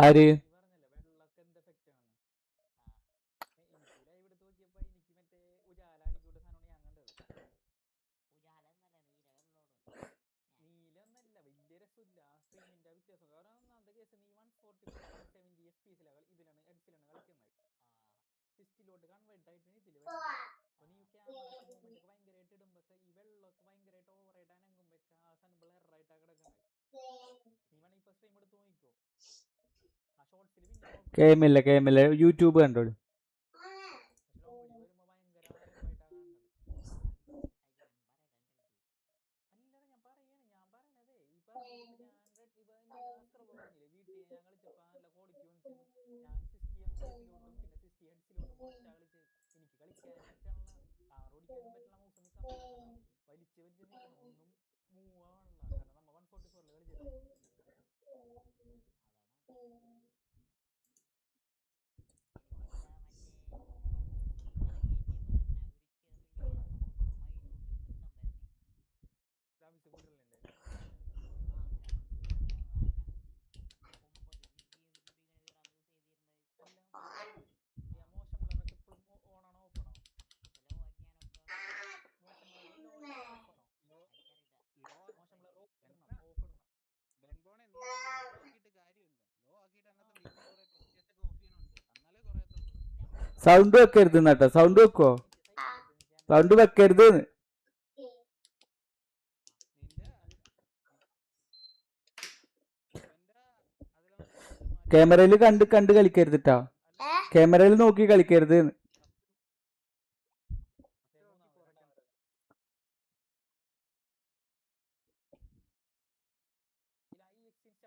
ആര്? നീ പറഞ്ഞല്ലേ വെള്ളമൊക്കെ എന്ത് എഫക്റ്റ് ആണ്. എനിക്ക് ലൈവ് എടുത്ത് നോക്കിയപ്പോ എനിക്ക് മറ്റേ ഉജാല എനിക്കൂടെ സാധനമാണ് ഞാൻ കണ്ടത്. നീലൊന്നല്ല, വലിയ രസമില്ല ആ സ്ക്രീനിന്റെ വ്യത്യാസം. കാരണം ഒന്നാമത്തെ കേസ് നീ 144 170 ഇതിലാണ് എഡ്സിലാണ് കളിക്കുന്നത്. 60 കൺവേർട്ട് ആയിട്ടാണ് ഇതിൽ വരുന്നത്. അപ്പൊ നീ ക്യാമറക്ക് മൂവ്മെന്റ് ഒക്കെ ഭയങ്കരമായിട്ട് ഇടുമ്പോ ഈ വെള്ളമൊക്കെ ഭയങ്കരമായിട്ട് ഓവറായിട്ട് അനങ്ങുമ്പോ ആ സാധനം ബ്ലറായിട്ടാ കിടക്കണത്. നീ വേണമെങ്കിൽ ഇപ്പൊ സ്ട്രീം എടുത്ത് നോക്കിക്കോ. ആ ഷോർട്സിൽ പിന്നെ കേമില്ല യൂട്യൂബ് കണ്ടോളൂ. ലോങ് വീഡിയോ വരുമ്പോ ഭയങ്കര അലമ്പായിട്ടാ കാണുന്നത്. അല്ലടാ ഞാൻ പറയണതേ ഈ പറഞ്ഞിട്ട് ഞാൻ ഇപ്പൊ സ്ക്രബ് പറഞ്ഞില്ലേ GTA ഞാൻ കളിച്ചപ്പോ നല്ല ക്വാളിറ്റി വന്നിച്ചെന്ന്. ഞാൻ 60 FPS പിന്നെ 60 ഹെഡ്സിലോട്ടും മോണിറ്റാ കളിച്ച്. എനിക്ക് കളിക്കാനും പറ്റണല്ല, കാർ ഓടിക്കാനും പറ്റില്ല, മൗസ് നിൽക്കാൻ പറ്റണല്ല, വലിച്ച് നിൽക്കണം, ഒന്നും മൂവ് ആവണല്ല. കാരണം നമ്മ 144 കളിച്ചിട്ട്. ഗ്രാഫിക്സ് കൂടുതലുണ്ട്. അല്ല മോശം ബ്ലറൊക്കെ ഇപ്പോഴും ഓൺ ആണോ ഓഫ് ആണോ? മോശം ബ്ലർ ലോ ആണോ ഓഫ് ആണോ? മോശം ബ്ലർ ഓഫ് ഇടണം. ബ്രെൻബോണെ നീ ലോ ആക്കിയിട്ട് കാര്യമില്ല. ലോ ആക്കിയിട്ട് അതിനകത്ത് വീണ്ടും കുറെ ടെക്സ്റ്റേഴ്സ് ഒക്കെ ഓഫ് ചെയ്യണുണ്ട്, എന്നാലേ കുറയത്തുള്ളൂ. സൗണ്ട് വെക്കരുത് എന്നാട്ടോ. സൗണ്ട് വെക്കോ? സൗണ്ട് വെക്കരുത്. നിന്റെ ഇവന്റെ അതിലൊന്ന് ക്യാമറയിൽ കണ്ട് കളിക്കരുതിട്ടാ. ക്യാമറയിൽ നോക്കി കളിക്കരുത്. ഇൻസ്റ്റാൾ ചെയ്തോട്ടെ നീ.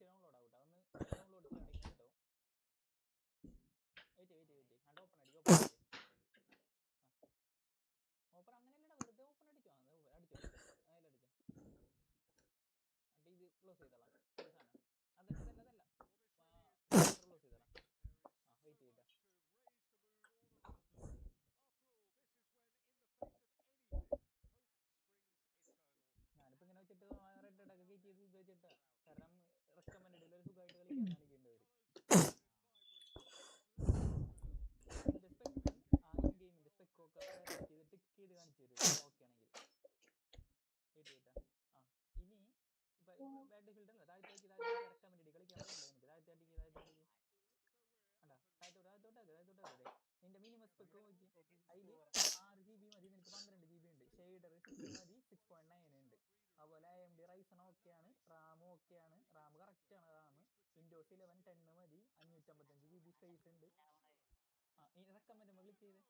ക്യാൻ യു റൺ ഇറ്റ് ഒന്ന് ഇത് അടിച്ചേ നീ. ആ ബാറ്റിൽഫീൽഡ് 6 അടിച്ചേ. സെർച്ച് താഴോട്ട് നിന്റെ മിനിമം സ്പെക് നോക്കി. അതിൽ 6 GB മതി നിനക്ക്, 12 GB ഉണ്ട്. ഷെയ്ഡർ 6 മതി, 6.9 ഉണ്ട്. അതുപോലെ AMD Ryzen ഓക്കെയാണ്, റാം ഓക്കെയാണ്, റാം കറക്റ്റ് ആണ്. റാം വിൻഡോസ് 11 10 മതി, 555 GB സ്പേസ് ഉണ്ട്. ഈ റെക്കമെൻഡ് ക്ലിക്ക് ചെയ്ത്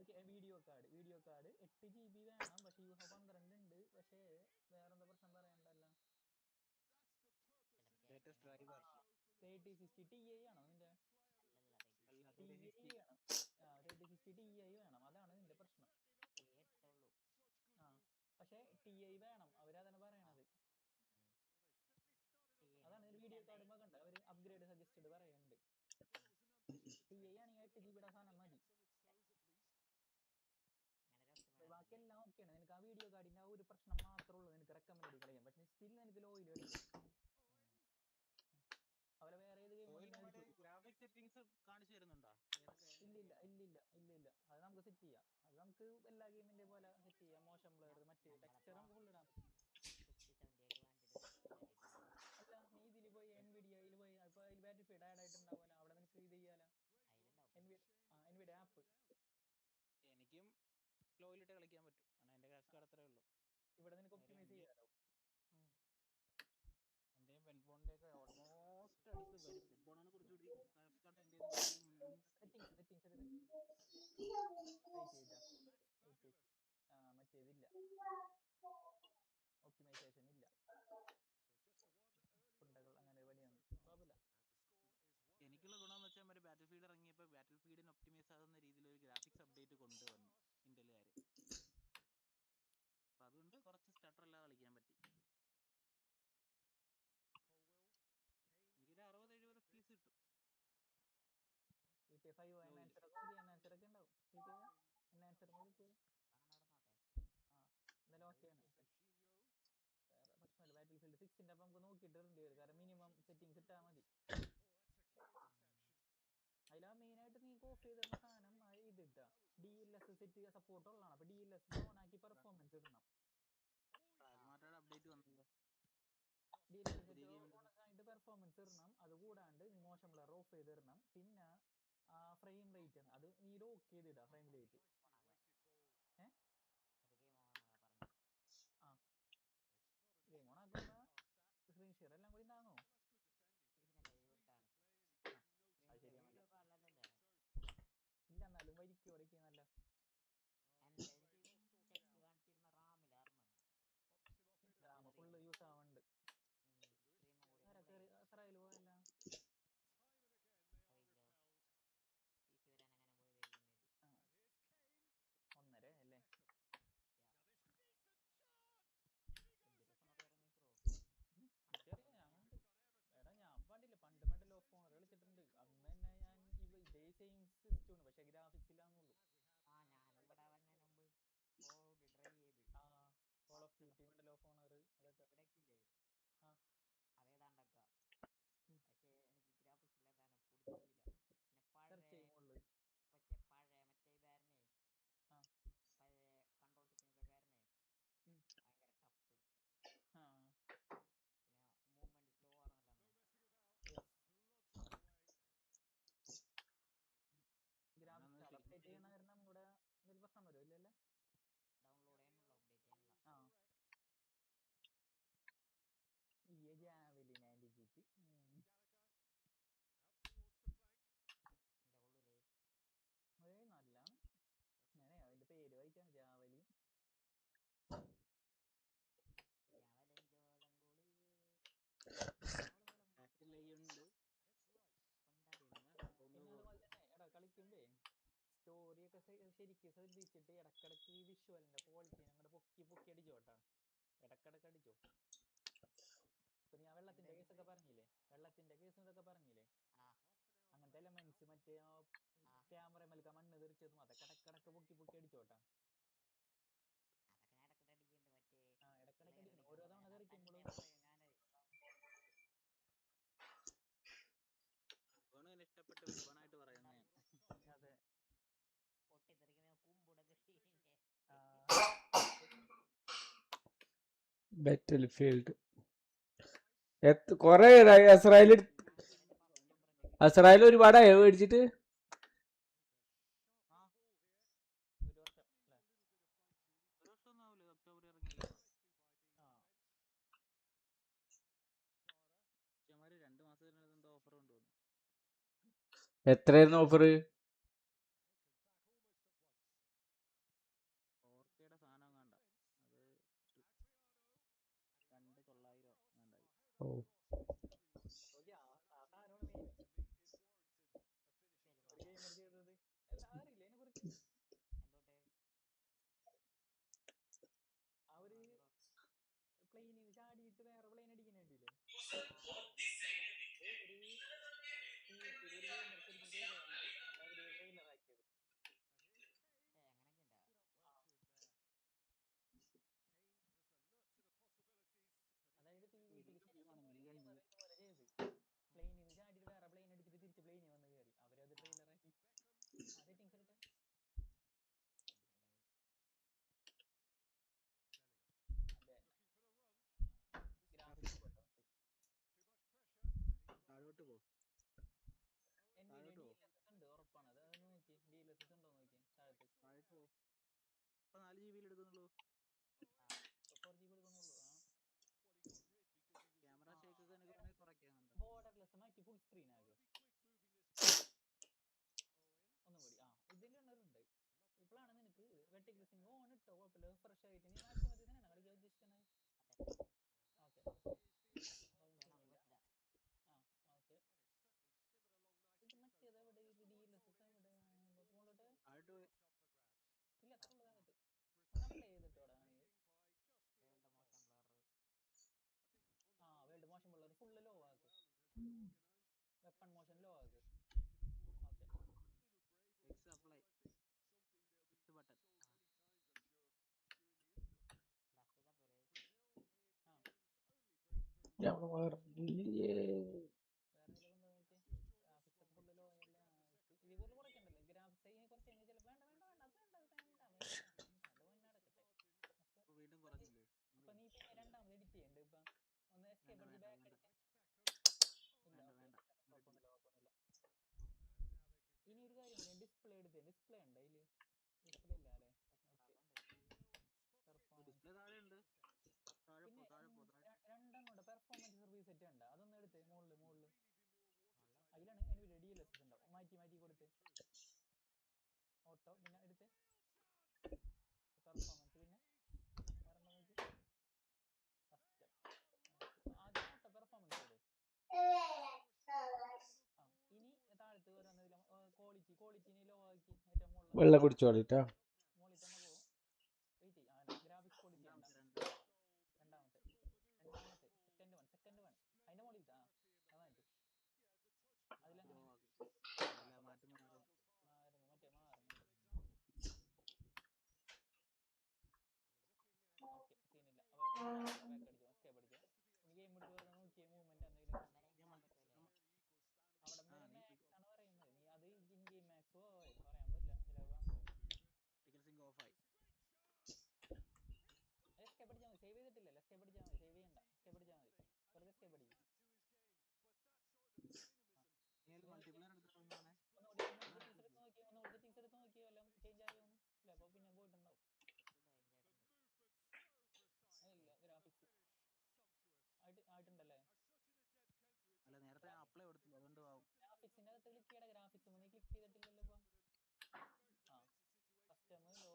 ഓക്കെ. വീഡിയോ കാർഡ് 8 GB വേണം, പക്ഷെ യു ഹാവ് 12 ഉണ്ട്. പക്ഷേ വേറെന്താ പ്രശ്നം പറയണ്ടല്ലോ. 3060 Ti ആണോ നിന്റെ? 3060 Ti TI വേണം, അവരതാണ് പറയണത്. അതാണ് വീഡിയോ കാണുമ്പോൾ കണ്ട അവർ അപ്ഗ്രേഡ് സജസ്റ്റഡ് പറയുന്നുണ്ട്. TI ആണെങ്കിൽ 8 GB സാധനം മതി. ബാക്കി എല്ലാം ഓക്കെയാണ്. നിനക്ക് ആ വീഡിയോ കാർഡിന്റെ ആ ഒരു പ്രശ്നം മാത്രമേ ഉള്ളൂ നിനക്ക് റെക്കമെൻഡ് ചെയ്ത് കളയാം. പക്ഷെ സ്റ്റിൽ നിനക്ക് ലോയിൽ കളിക്കും. അവരെ വേറെ ഏത് ഗ്രാഫിക് സെറ്റിംഗ്സ് കാണിച്ചു തരുന്നുണ്ടോ? ഇല്ല അത് നമുക്ക് സെറ്റ് ചെയ്യാം. അത് നമുക്ക് എല്ലാ ഗെയിമിന്റെ പോലെ സെറ്റ് ചെയ്യാം. മോശം ബ്ലർ മറ്റേ ടെക്സ്ചർ നമുക്ക് ഫുൾ ഇടാൻ പറ്റും. അല്ല നീ ഇതിൽ പോയി NVIDIA പോയി ഇപ്പൊ അതിൽ ബാറ്റിൽഫീൽഡ് ആഡ് ആയിട്ടുണ്ടാവുമല്ലോ, അവിടെ നിനക്ക് ഇത് ചെയ്യാലോ. NVIDIA ആപ്പ് എനിക്കും ലോയിലിട്ട് കളിക്കാൻ പറ്റും. എന്റെ ഗ്രാഫിക്സ് കാർഡ് അത്രേ ഉള്ളൂ. ഇവിടെ നിനക്ക് ഒപ്റ്റിമൈസ് ചെയ്യാലോ. എന്റെയും പെൻഫോണിന്റെ ഒക്കെ ഓൾമോസ്റ്റ് അടുത്ത് വരും. പെൻഫോണാണ് കുറച്ചുകൂടി ഗ്രാഫിക്സ് കാർഡ് മറ്റേതില്ല, ഒപ്റ്റിമൈസേഷൻ ഇല്ല, അങ്ങനെ വലിയാണ് കുഴപ്പമില്ല. എനിക്കുള്ള ഗുണമെന്ന് വെച്ചാൽ ഒരു ബാറ്റിൽ ഫീൽഡ് ഇറങ്ങിയപ്പോൾ ബാറ്റിൽ ഫീൽഡിന് ഒപ്റ്റിമൈസ് ആകുന്ന രീതിയിൽ ഒരു ഗ്രാഫിക്സ് അപ്ഡേറ്റ് കൊണ്ടുവന്നു ഇന്റലുകാര്. അപ്പൊ അതുകൊണ്ട് കുറച്ച് സ്റ്റട്ടർ അല്ലാതെ കളിക്കാൻ പറ്റി. എനിക്കൊരു 60-70 FPS കിട്ടും. എൻഹാൻസർ ഒക്കെ ഉണ്ടാവും. എൻഹാൻസർ ഇന്നലെ ഓക്കെയാണ്. വേറെ പ്രശ്നമില്ല. ബാറ്റിൽ ഫീൽഡ് 6ന്റെ അപ്പം നമുക്ക് നോക്കിയിട്ട് ഇടേണ്ടി വരും. കാരണം മിനിമം സെറ്റിംഗ്സ് ഇട്ടാൽ മതി. അതിലാ മെയിനായിട്ട് നീ ഓഫ് ചെയ്തിരുന്ന സാധനം ഇതിട്ടാ DLS സെറ്റ് സപ്പോർട്ട് ഉള്ളതാണ്. അപ്പൊ DLS ഓൺ ആക്കി പെർഫോമൻസ് ഇടണം. അപ്ഡേറ്റ് വന്നത് DLS പെർഫോമൻസ് ഇടണം. അതുകൂടാണ്ട് നീ മോശം ബ്ലർ ഓഫ് ചെയ്തിടണം. പിന്നെ ഫ്രെയിം റേറ്റ് ആണ് അത് നീ ലോക്ക് ചെയ്തിടാ. ഫ്രെയിം റേറ്റ് ഗെയിം ഓൺ ആക്കുമ്പോ സ്ക്രീൻ ഷെയർ എല്ലാം കൂടി താങ്ങോ? അത് ശരിയാണല്ലോ. ഇല്ല എന്നാലും വരിക്കും നല്ല റാം ഫുള്ള് യൂസ് ആവുന്നുണ്ട്. ഇസ്രായേൽ പോയല്ല ഒന്നര അല്ലേ? എടാ ഞാൻ പണ്ടില്ല പണ്ട് മെഡൽ ഓഫ് ഓണർ കളിച്ചിട്ടുണ്ട്. അന്ന് തന്നെ ഞാൻ ഇതേ സെയിം സിസ്റ്റമാണ്, പക്ഷെ ഗ്രാഫിക്സ് ഇല്ലാന്നുള്ളൂ. Call of Duty Medal of Honor അതൊക്കെ സെർച്ച് ചെയ്യുമുള്ളു. ഗ്രാഫിക്സ് അപ്ഡേറ്റ് ചെയ്യണ കാരണം ഇവിടെ ഇതിൽ പ്രശ്നം വരും ഇല്ലല്ലേ? ജാവലിൻ ആൻഡ് ജിറ്റ് നല്ലാണ്. അങ്ങനെ അതിന്റെ പേര് വായിച്ചാണ് ജാവലിൻ. പിന്നതുപോലെ തന്നെ എടാ കളിക്കുമ്പേ സ്റ്റോറിയൊക്കെ ശരിക്കും ശ്രദ്ധിച്ചിട്ട് ഇടക്കിടക്ക് ഈ വിഷ്വലിന്റെ ക്വാളിറ്റി ഞങ്ങളുടെ പൊക്കി അടിച്ചോട്ടാ. ഇടക്കിടക്ക് അടിച്ചോ. ഇപ്പൊ നീ ആ വെള്ളത്തിന്റെ കേസൊക്കെ പറഞ്ഞില്ലേ, അങ്ങനത്തെ എലമെന്റ്സ് മറ്റേ ക്യാമറ മേൽക്ക മണ്ണ് തെറിച്ചതും അതൊക്കെ ഇടക്കിടക്ക് പൊക്കി അടിച്ചോട്ടാ. ഇടക്കിടക്ക് അടിക്കണം. ഓരോ തവണ തെറിക്കുമ്പോഴും ഇഷ്ടപ്പെട്ട് വിൽപ്പനായിട്ട് പറയുന്നേ. അതെ ബാറ്റിൽ ഫീൽഡ് കൊറേ അസ്രായേൽ ഒരുപാടായോ മേടിച്ചിട്ട്? ഒക്ടോബർ ഇറങ്ങിയില്ല. 2 മാസത്തിനകത്ത് എന്തോ ഓഫർ കൊണ്ടുവന്നു. എത്രയായിരുന്നു ഓഫർ? 4Kയുടെ സാധനം കണ്ട അത് 2,900 ഉണ്ടായി. ഇപ്പൊ 4 GB എടുക്കുന്നുള്ളൂ, 4 GB എടുക്കുന്നുള്ളൂ. ക്യാമറ ഷേക്ക് ഒക്കെ എനിക്ക് വേണമെങ്കിൽ കുറയ്ക്കാനുണ്ട്. ബോർഡർലെസ് മാറ്റി ഫുൾ സ്ക്രീൻ ആകും ഒന്നും കൂടി. ഇതിന്റെ ഉണ്ട്. ഇപ്പോഴാണ് നിനക്ക് വെർട്ടിക്കൽ സിങ്ക് ഓൺ ഇട്ടോ കുഴപ്പമില്ല, ഫ്രഷ് ആയിട്ട് നീ മാറ്റി മതി തന്നെയാണ് കളിക്കാൻ ഉദ്ദേശിക്കുന്നത്. Okay okay. ഇത് മറ്റേത് എവിടെ DLSS എവിടെ മുകളിലോട്ട് ഇല്ല, അത്ര ഉള്ളതാകത്ത് ഒന്ന് അപ്ലൈ ചെയ്തിട്ടോടാ വേൾഡ് മോഷൻ പിള്ളേർ ഫുള്ള് ലോ ആക്ക്, വെപ്പൺ മോഷൻ ലോ ആക്ക്. Okay X apply, X button. വേറെ ഗ്രാഫിക്സ് ഒക്കെ ഫുള്ള് ലോ ആയല്ല, ഇതിൽ കൂടുതൽ കുറയ്ക്കണ്ടല്ലോ ഗ്രാഫിക്സ്. ഇതിനെ കുറച്ച് കഴിഞ്ഞാൽ ചിലപ്പോൾ വേണ്ട വേണ്ട വേണ്ട അത് വേണ്ട നടക്കട്ടെ. വീണ്ടും കുറഞ്ഞില്ലേ? അപ്പൊ നീ പിന്നെ രണ്ടാമത് എഡിറ്റ് ചെയ്യണ്ട്. ഇപ്പൊ ഒന്ന് എസ്കേപ്പ് അടിച്ച് ബാക്ക് അടിച്ച് ഇല്ല, കുഴപ്പമൊന്നുമില്ല. ഇനി ഒരു കാര്യം കൂടി, ഡിസ്പ്ലേ എടുത്ത് ഡിസ്പ്ലേ ഉണ്ട് അതില്, ഡിസ്പ്ലേ ഇല്ല അല്ലേ? പിന്നെ രണ്ടെണ്ണം പെർഫോമൻസ് സർവീസ് സെറ്റ് ഉണ്ട്, അതൊന്നും എടുത്ത് മുകളില് അതിലാണ് NVIDIA DLSS ഉണ്ടാവും. മാറ്റി കൊടുത്ത് ഓട്ടോ പിന്നെ എടുത്ത് പെർഫോമൻസ്, പിന്നെ കസ്റ്റം ആദ്യം ഓട്ടോ പെർഫോമൻസ് ഇട്. ഇനി താഴത്ത് വരുന്നതിലും ക്വാളിറ്റിനെ ലോ ആക്കി ഏറ്റവും മുകളിൽ വെള്ളം കുടിച്ചോളിട്ടാ. മുകളിൽ തന്നെ പോകും. വെയിറ്റ് ഗ്രാഫിക്സ് ക്വാളിറ്റി രണ്ടാമത്തെ സെക്കൻഡ് വൺ അതിന്റെ മുകളിൽ അതായിട്ട് അതിലങ്ങനെ മറ്റേ മാറുന്നുണ്ട്. ഓക്കെ സീനില്ല. ബാക്ക് അടിച്ചോ, എസ്കേപ്പ് അടിച്ചോ. ഇനി ഗെയിം എടുത്ത് വരുന്ന നോക്കിയേ മൂവ്മെന്റ് എന്തെങ്കിലും അവിടെ മാക്സ് ആണ് പറയുന്നത്. നീ അത് ഇൻ ഗെയിം മാക്സോ പറയാൻ പറ്റില്ല ചിലപ്പോ. എസ്കേപ്പ് അടിച്ചാൽ മതി, സേവ് ചെയ്തിട്ടില്ലല്ലോ. എസ്കേപ്പ് അടിച്ചാൽ മതി, സേവ് ചെയ്യണ്ട. എസ്കേപ്പ് അടിച്ചാൽ മതി, വെറുതെ എസ്കേപ്പ് അടിക്കും. ഒന്നുകൂടി സെറ്റിംഗ്സ് എടുത്ത് നോക്കിയോ എല്ലാം ചേഞ്ച് ആയോന്ന്. ചിലപ്പോ പിന്നെ പോയിട്ടുണ്ടാവും. ഇല്ല ഗ്രാഫിക്സ് ആയിട്ടുണ്ടല്ലേ? അല്ല നേരത്തെ അപ്ലൈ കൊടുത്തില്ല, അതുകൊണ്ട് ഗ്രാഫിക്സിന്റെ അകത്ത് ക്ലിക്ക് ചെയ്യണം. ഗ്രാഫിക്സ് നീ ക്ലിക്ക് ചെയ്തിട്ടില്ലല്ലോ ഇപ്പൊ. കസ്റ്റമർ ലോ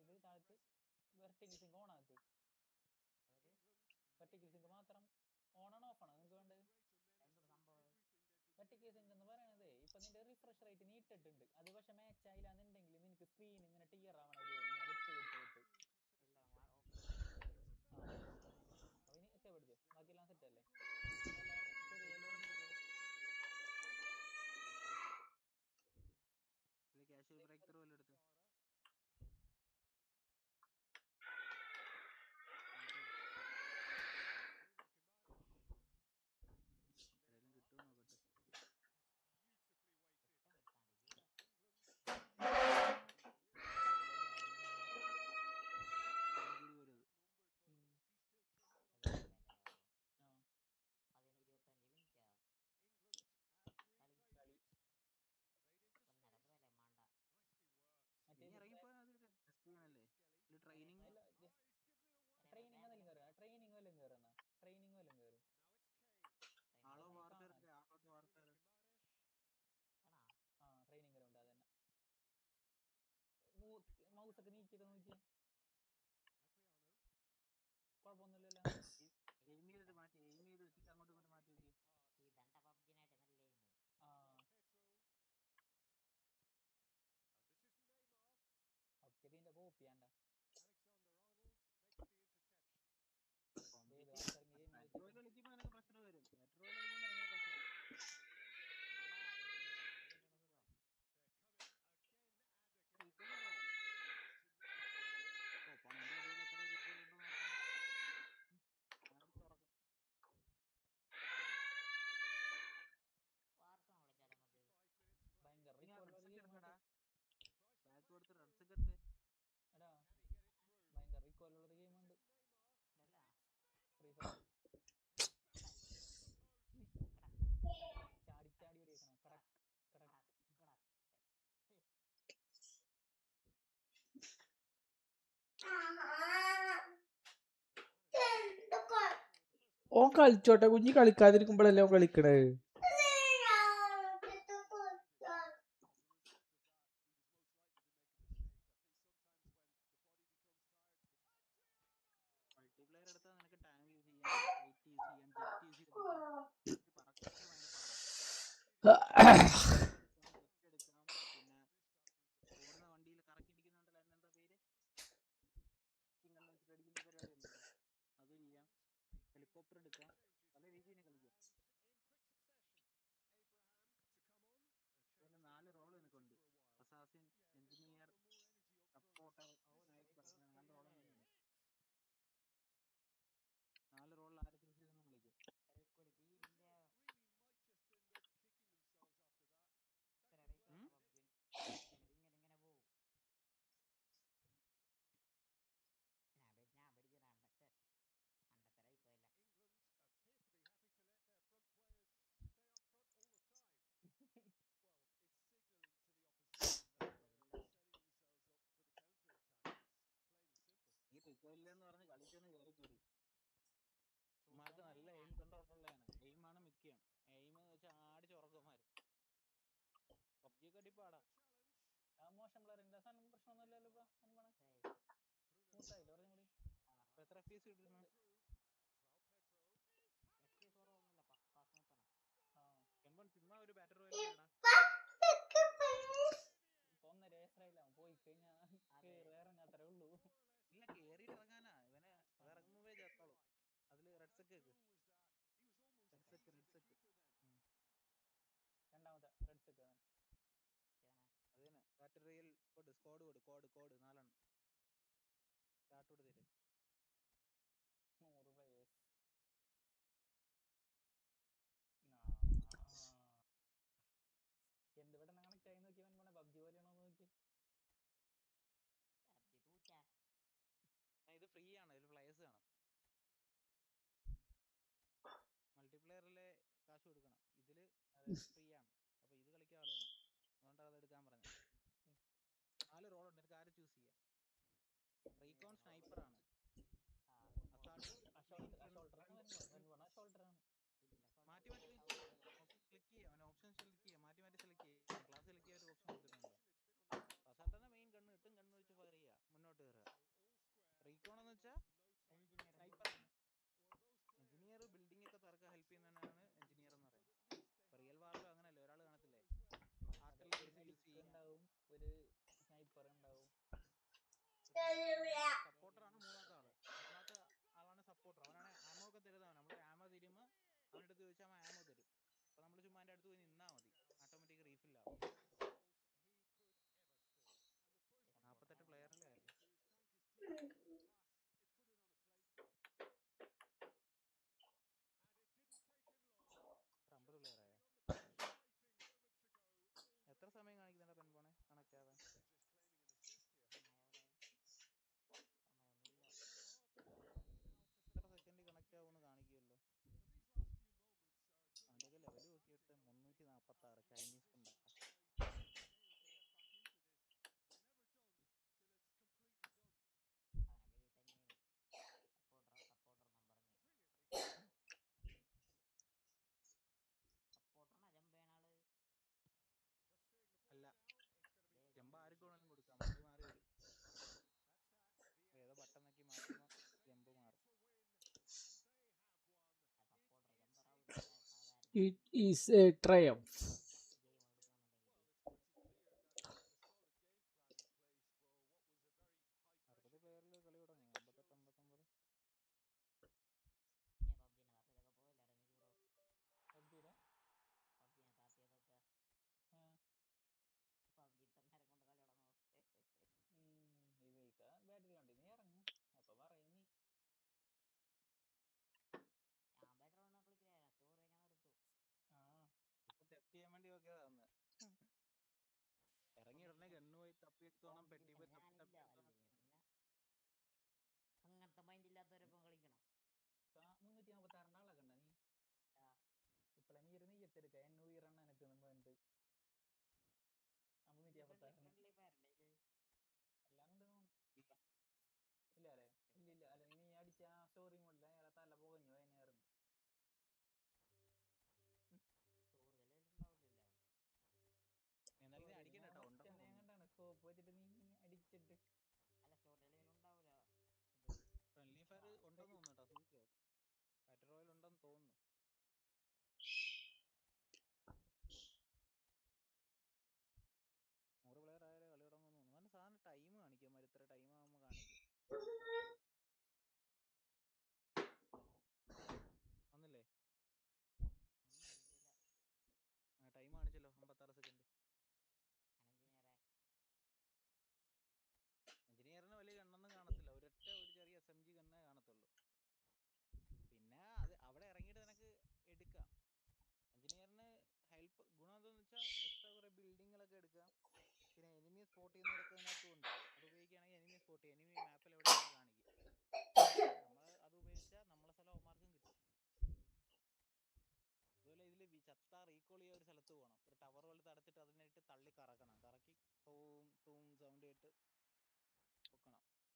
ഇത് താഴത്ത് വെർട്ടിക്കൽ സിങ്ക് ഓൺ ആക്ക്. വെർട്ടിക്കൽ സിങ്ക് മാത്രം ഓൺ ആണോ ഓഫ് ആണോ നിങ്ങൾക്ക് വേണ്ടത്? വെർട്ടിക്കൽ സിങ്ക് എന്ന് പറയണത് ഇപ്പൊ നിന്റെ റിഫ്രഷ് റേറ്റ് നീ ഇട്ടിട്ടുണ്ട്, അത് പക്ഷെ മാച്ച് ആയില്ലാന്നുണ്ടെങ്കിൽ നിനക്ക് സ്ക്രീൻ ഇങ്ങനെ ടിയർ ആവണ ഒരു ഇങ്ങനെ വിട്ട് അപ്പൊ ഇനി ഒക്കെ പിടിച്ചോ. ബാക്കിയെല്ലാം സെറ്റ് അല്ലേ? ചെറിയ കാഷ്വൽ ബ്രേക്ക് ത്രൂ എല്ലാം എടുത്ത് കിട്ടുമോ നോക്കട്ടെ. ട്രെയിനിങ് വല്ലതും കയറുന്ന ട്രെയിനിങ് ഉണ്ട്. അതന്നെ മൗസ് ഒക്കെ നീക്കിയൊക്കെ നോക്കിയേ, കുഴപ്പമൊന്നുമില്ലല്ലോ. മാറ്റി അങ്ങോട്ടും ഇങ്ങോട്ട് മാറ്റി നോക്കി. ഇതിന്റെ കോപ്പി വേണ്ട. പ്രശ്നം വരും. ഓൻ കളിച്ചോട്ടെ, കുഞ്ഞി കളിക്കാതിരിക്കുമ്പോഴല്ലേ ഓൻ കളിക്കണേ. മൾട്ടിപ്ലെയർ എടുത്താൽ നിനക്ക് ടാങ്ക് യൂസ് ചെയ്യാം, ഫൈറ്റ് യൂസ് ചെയ്യാം, ജെറ്റ് യൂസ് ചെയ്തിരിക്കാം, പറക്കാനൊക്കെ ഭയങ്കര പാടാണ്. എടുക്കാം, പിന്നെ ഓടുന്ന വണ്ടിയിൽ കറക്കിടിക്കുന്നുണ്ടല്ലോ, അതിനെന്താ പേര്, ഇങ്ങനെ വെച്ചിട്ട് അടിക്കുന്ന പരിപാടി ഉണ്ടല്ലോ, അത് ചെയ്യാം. ഹെലികോപ്റ്റർ എടുക്കാം, പല രീതിയിൽ കളിക്കാം. പിന്നെ 4 റോള് നിനക്കുണ്ട്: assassin, engineer, supporter, sniper. 4 role നിനക്കുണ്ട്. 4 റോളിൽ ആരെ ചൂസ് ചെയ്തെന്ന് കളിക്കും. ഈ റിക്കോയില്ലെന്ന് പറഞ്ഞ് കളിച്ചൊന്ന് കയറിക്കൂടി. ഉമ്മാർക്ക് നല്ല എയിം കൺട്രോളുള്ളതാണ്. എയിമാണ് മുഖ്യം. എയിം എന്ന് വെച്ചാൽ ആടിച്ചുറക്കുമാര്. പബ്ജിയൊക്കെ അടിപ്പാടാ. മോശം പ്ലെയറിന്റെ സാധനം പ്രശ്നമൊന്നുമില്ലല്ലോ ഇപ്പൊ. സ്മൂത്തായില്ലോ കുറച്ചും കൂടി. ഇപ്പൊ എത്ര FPS കിട്ടുന്നു? ചുമ്മാ ഒരു ബാറ്റർ റോയൽ ഒന്നര വയസ്സായില്ല, പോയി കഴിഞ്ഞാൽ ഇറങ്ങാൻ അത്രേ ഉള്ളൂ. ഇല്ല, കേറിയിട്ട് ഇറങ്ങാനാ. ഇവനെ ഇറങ്ങുമ്പേ ചേർത്തോളൂ. അതില് റെഡ് സെക്ക് രണ്ടാമത്തെ റെഡ് സെക്ക് അതിന് ബാറ്റർ റോയൽ കോഡ് 4 സ്റ്റാർട്ട് കൊടുത്തിട്ട് 100 players. എന്ത് പെട്ടെന്ന് കണക്ട് ആയി നോക്കി പോണേ. പബ്ജി പോലെയാണോ നോക്കി. ഇത് ഫ്രീ ആണ്, ഇതിൽ പ്ലേയേഴ്സ് കാണും. മൾട്ടിപ്ലെയറിലെ കാശ് കൊടുക്കണം, ഇതില് ഫ്രീ ആണ്. അപ്പൊ ഇത് കളിക്കാൻ ആള് വേണം, അതുകൊണ്ടാണ് അത് എടുക്കാൻ പറഞ്ഞത്. 4 റോൾ ഉണ്ട്, എനിക്ക് ആരെ ചൂസ് ചെയ്യാം. റീകോൺ സ്നൈപ്പർ ആണ്. മാറ്റി ക്ലിക്ക് ചെയ്യാം, ഓപ്ഷൻ സെലക്ട് ചെയ്യാം, മാറ്റി സെലക്ട് ചെയ്യാം. ക്ലാസ് സെലക്ട് ചെയ്യാൻ ഒരു ഓപ്ഷൻ കൊടുത്തിട്ടുണ്ടോ. അസാൾട്ടാണ് മെയിൻ. കണ്ണ് കിട്ടും, കണ്ണ് വെച്ച് ഫയർ ചെയ്യുക, മുന്നോട്ട് കയറുക. റീകോൺ എന്ന് വെച്ചാൽ സ്നൈപ്പർ ആണ്. എഞ്ചിനീയർ ബിൽഡിംഗ് ഒക്കെ തറക്കാൻ ഹെൽപ്പ് ചെയ്യുന്നതാണ് എഞ്ചിനീയർ എന്ന് പറയുന്നത്. ഇപ്പൊ റിയൽ വാറിലും അങ്ങനല്ലേ, ഒരാൾ കാണത്തില്ലേ ആർട്ടിലറീസ് യൂസ് ഉണ്ടാവും, ഒരു സ്നൈപ്പർ ഉണ്ടാവും. സപ്പോർട്ടറാണ് മൂന്നാമത്തെ ആളാണ് സപ്പോർട്ടർ. അവനാണ് ആമോ ഒക്കെ തരുന്നവൻ. നമ്മൾ ആമോ തരുമ്പോൾ അവൻ്റെ അടുത്ത് ചോദിച്ചാൽ അവൻ ആമോ തരും. അപ്പൊ നമ്മൾ ചുമ്മാ എൻ്റെ അടുത്ത് പോയി നിന്നാൽ മതി, ഓട്ടോമാറ്റിക് റീഫിൽ ആവും. 48 പ്ലെയറിലെ ആയിരുന്നു. 50 പ്ലെയർ ആയോ? എത്ര സമയം കാണിക്കുന്നുണ്ട് പെൻ പോണേ കണക്ട് ആവാൻ? എത്ര സെക്കൻഡ് കണക്ട് ആവുമെന്ന് കാണിക്കുമല്ലോ. അവൻ്റെയൊക്കെ ലെവൽ നോക്കിയിട്ട് 346 ചൈനീസ് കൊണ്ടാ. അല്ല, ജമ്പ് ആർക്ക് വേണമെങ്കിലും കൊടുക്കാം, മാറി വരും. ഏതോ ബട്ടൺ നോക്കി മാറ്റുമ്പോൾ ജമ്പ് മാറും. It is a triumph. 60 പ്ലെയറിൽ കളി തുടങ്ങി. 58, 59. പബ്ജിയുടെ ഇവയ്ക്ക ബാറ്റിലുണ്ട്, നീ ഇറങ്ങ്. അപ്പൊ പറയും നീ. ഇപ്പൊ ടെസ്റ്റ് ചെയ്യാൻ വേണ്ടി നോക്കിയതാന്ന്. ഇറങ്ങി ഉടനെ ഗണ്ണ് പോയി തപ്പി എടുത്തോണം, പെട്ടി പോയി തപ്പി എടുത്തോണം. അങ്ങനത്തെ മൈൻഡ് ഇല്ലാത്തവരൊപ്പം കളിക്കണം. 356 ആളെ കണ്ട നീ ഇപ്പളെ നീ ഇരുന്ന് എത്തെടുക്ക എന്നെ ഉയരണം എനക്ക് വേണ്ടി 356 എല്ലാം കൊണ്ട് ഇല്ല അല്ലേ? ഇല്ല അല്ല, നീ അടിച്ച സ്റ്റോറി മോഡില്ല, അയാളെ തല പുകഞ്ഞു അതിനായിരുന്നു. വന്നില്ലേ? Time കാണിച്ചല്ലോ 56 second. എഞ്ചിനീയറിന് വലിയ ഗണ്ണൊന്നും കാണത്തില്ല, ഒരു ചെറിയ SMG ഗണ്ണേ കാണത്തുള്ളൂ. പിന്നെ അത് അവിടെ ഇറങ്ങിയിട്ട് നിനക്ക് എടുക്കാം. എഞ്ചിനീയറിന് ഹെൽപ്പ് ഗുണം എന്താണെന്ന് വെച്ചാൽ എക്സ്ട്രാ കുറെ ബിൽഡിങ്ങുകളൊക്കെ എടുക്കാം. പിന്നെ എനിമി സ്പോട്ട് ചെയ്യുന്നതൊക്കെ അതിനകത്തുണ്ട്. അത് ഉപയോഗിക്കുകയാണെങ്കിൽ എനിമി സ്പോട്ട് ചെയ്യും, എനിമി മാപ്പിൽ എവിടെയാണെന്ന് കാണിക്കും. നമ്മൾ അത് ഉപയോഗിച്ചാൽ നമ്മളെ സ്ഥലം അവന്മാർക്കും കിട്ടും. അതുപോലെ ഇതിൽ ചത്ത റീകോൾ ചെയ്യാൻ ഒരു സ്ഥലത്ത് പോകണം, ഒരു ടവർ പോലത്തെ അടുത്തിട്ട് അതിനായിട്ട് തള്ളി കറക്കണം, കറക്കി ടൂം ടൂം സൗണ്ട് കേട്ട് പൊക്കണം. 16 second,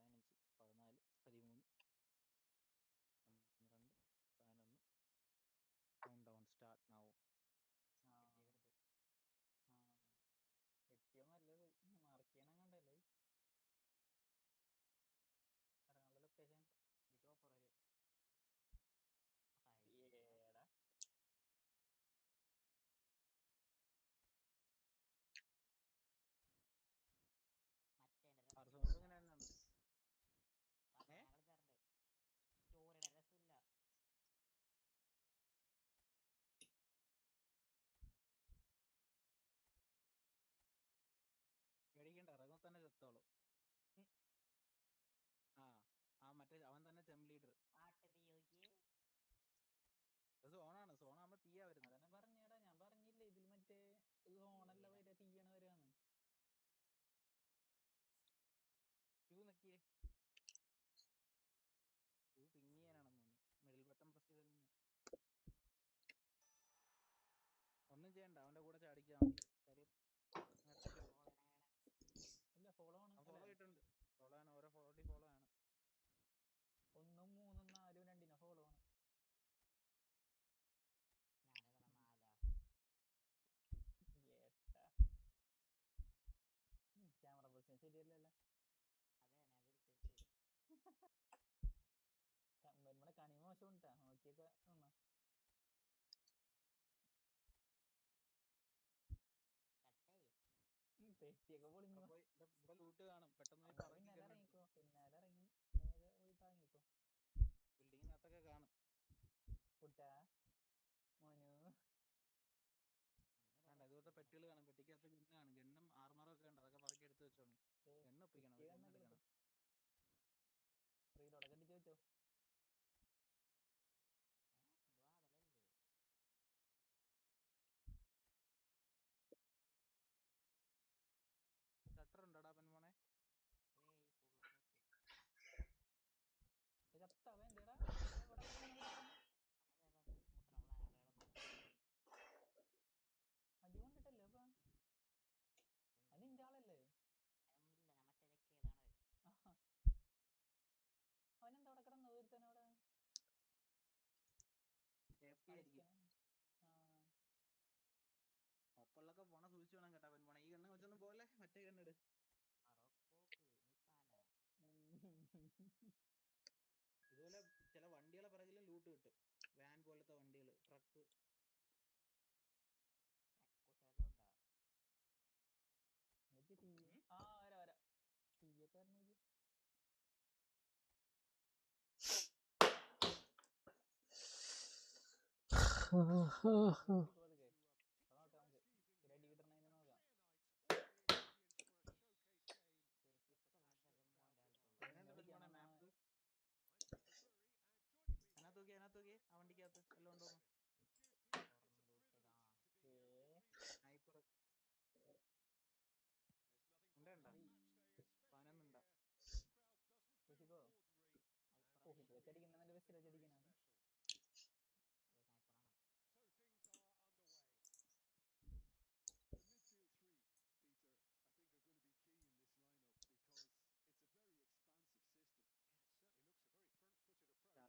15, 14, 13, 12, 11. Count down start now. എത്തിയോ നല്ലത്, മാർക്ക് ചെയ്യണം കണ്ടല്ലേ ഇറങ്ങാനുള്ള ലൊക്കേഷൻ. ഏടാ പാർസോണിൽ ഇങ്ങനെ തന്നെയാണ്. സ്റ്റോറിയുടെ രസമില്ല. പേടിക്കണ്ട, ഇറങ്ങുമ്പോൾ തന്നെ ചത്തോളും. മറ്റേ അവൻ തന്നെ ചെം ലീഡർ. സോണാണ്, സോണാകുമ്പോ തീയാ വരുന്നത്. അതന്നെ പറഞ്ഞേടാ, ഞാൻ പറഞ്ഞില്ലേ ഇതിൽ മറ്റേ സോണല്ല വരെ തീയണ വരെയാണ്. നോക്കിയേ, പിങ് ചെയ്യാനാണെന്ന് തോന്നുന്നു. മിഡിൽ ബട്ടൺ പ്രസ് ചെയ്ത് ഒന്നും ചെയ്യണ്ട, അവന്റെ കൂടെ ചാടിക്കാൻ മതി. കാര്യം ഇല്ല, ഫോളോ ആണ്, ഫോളോ ചെയ്തിട്ടുണ്ട്. ഫോളോ ആണ്, ഓരോ ഫോളോ ആണ്. 1, 3, 4, 2 ഫോളോ ആണ്. ക്യാമറ പൊസിഷൻ ശരിയല്ലല്ലോ. നമ്മുടെ കണി മോശം ഉണ്ടാ, നോക്കിയൊക്കെ പെട്ടിയൊക്കെ പൊളിഞ്ഞു. ഇവിടെ ലൂട്ട് കാണും, പെട്ടെന്ന് പിന്നാലെ ഇറങ്ങിക്കോ, പിന്നാലെ ഇറങ്ങി പോയി താങ്ങിക്കോ. ബിൽഡിങ്ങിനകത്തൊക്കെ കാണും. കുട്ടാ മോനു വേണ്ട, ഇതുപോലത്തെ പെട്ടികൾ കാണും, പെട്ടിക്കകത്ത് ഗണ്ണ് കാണും. ഗണ്ണും ആർമറും ഒക്കെ ഉണ്ട്, അതൊക്കെ പറക്കി എടുത്ത് വെച്ചോളൂ. ഗണ്ണ് ഒപ്പിക്കണം, ഗണ്ണെടുക്കണം. റീലോഡൊക്കെ അടിച്ച് വെച്ചോ. ഷട്ടർ ഉണ്ടോടാ പെൺമോനെ? ചത്തവ എന്തേടാ അടി കൊണ്ടിട്ടല്ലേ അപ്പൊ? അത് നിന്റെ ആളല്ലേ? അവനെന്താ അവിടെ കിടന്നത്? ഒരുത്തനവിടെ ഒപ്പള്ളൊക്കെ പോണ സൂക്ഷിച്ചു വേണം കേട്ടാ പെൺപോണെ. ഈ ഗണ്ണ് വെച്ചൊന്നും പോലെ, മറ്റേ ഗണ്ണിട്. ഇതുപോലെ ചില വണ്ടികളെ പിറകിലും ലൂട്ട് കിട്ടും, വാൻ പോലത്തെ വണ്ടികള്, ട്രക്ക്. വരാ തീയൊക്കെ വരണ. അടി കിട്ടണതിന് നോക്കാം. അതിനകത്ത് ആ വണ്ടിക്കകത്ത് എല്ലാം ഉണ്ടോ? സ്നൈപ്പർ ഉണ്ടാ 11 വെച്ചടിക്കുന്ന ബസ്സിൽ വെച്ചടിക്കണ.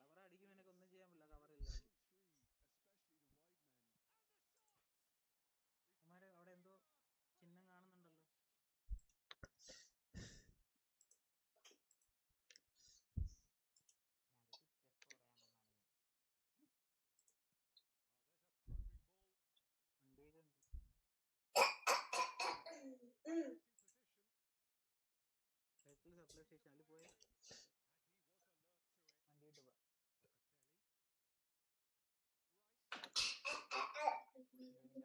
ചറവറ അടിക്കും, എനിക്ക് ഒന്നും ചെയ്യാൻ പറ്റില്ല, കവറില്ല. അവന്മാര് അവിടെ എന്തോ ചിഹ്നം കാണുന്നുണ്ടല്ലോ. നിന്റെ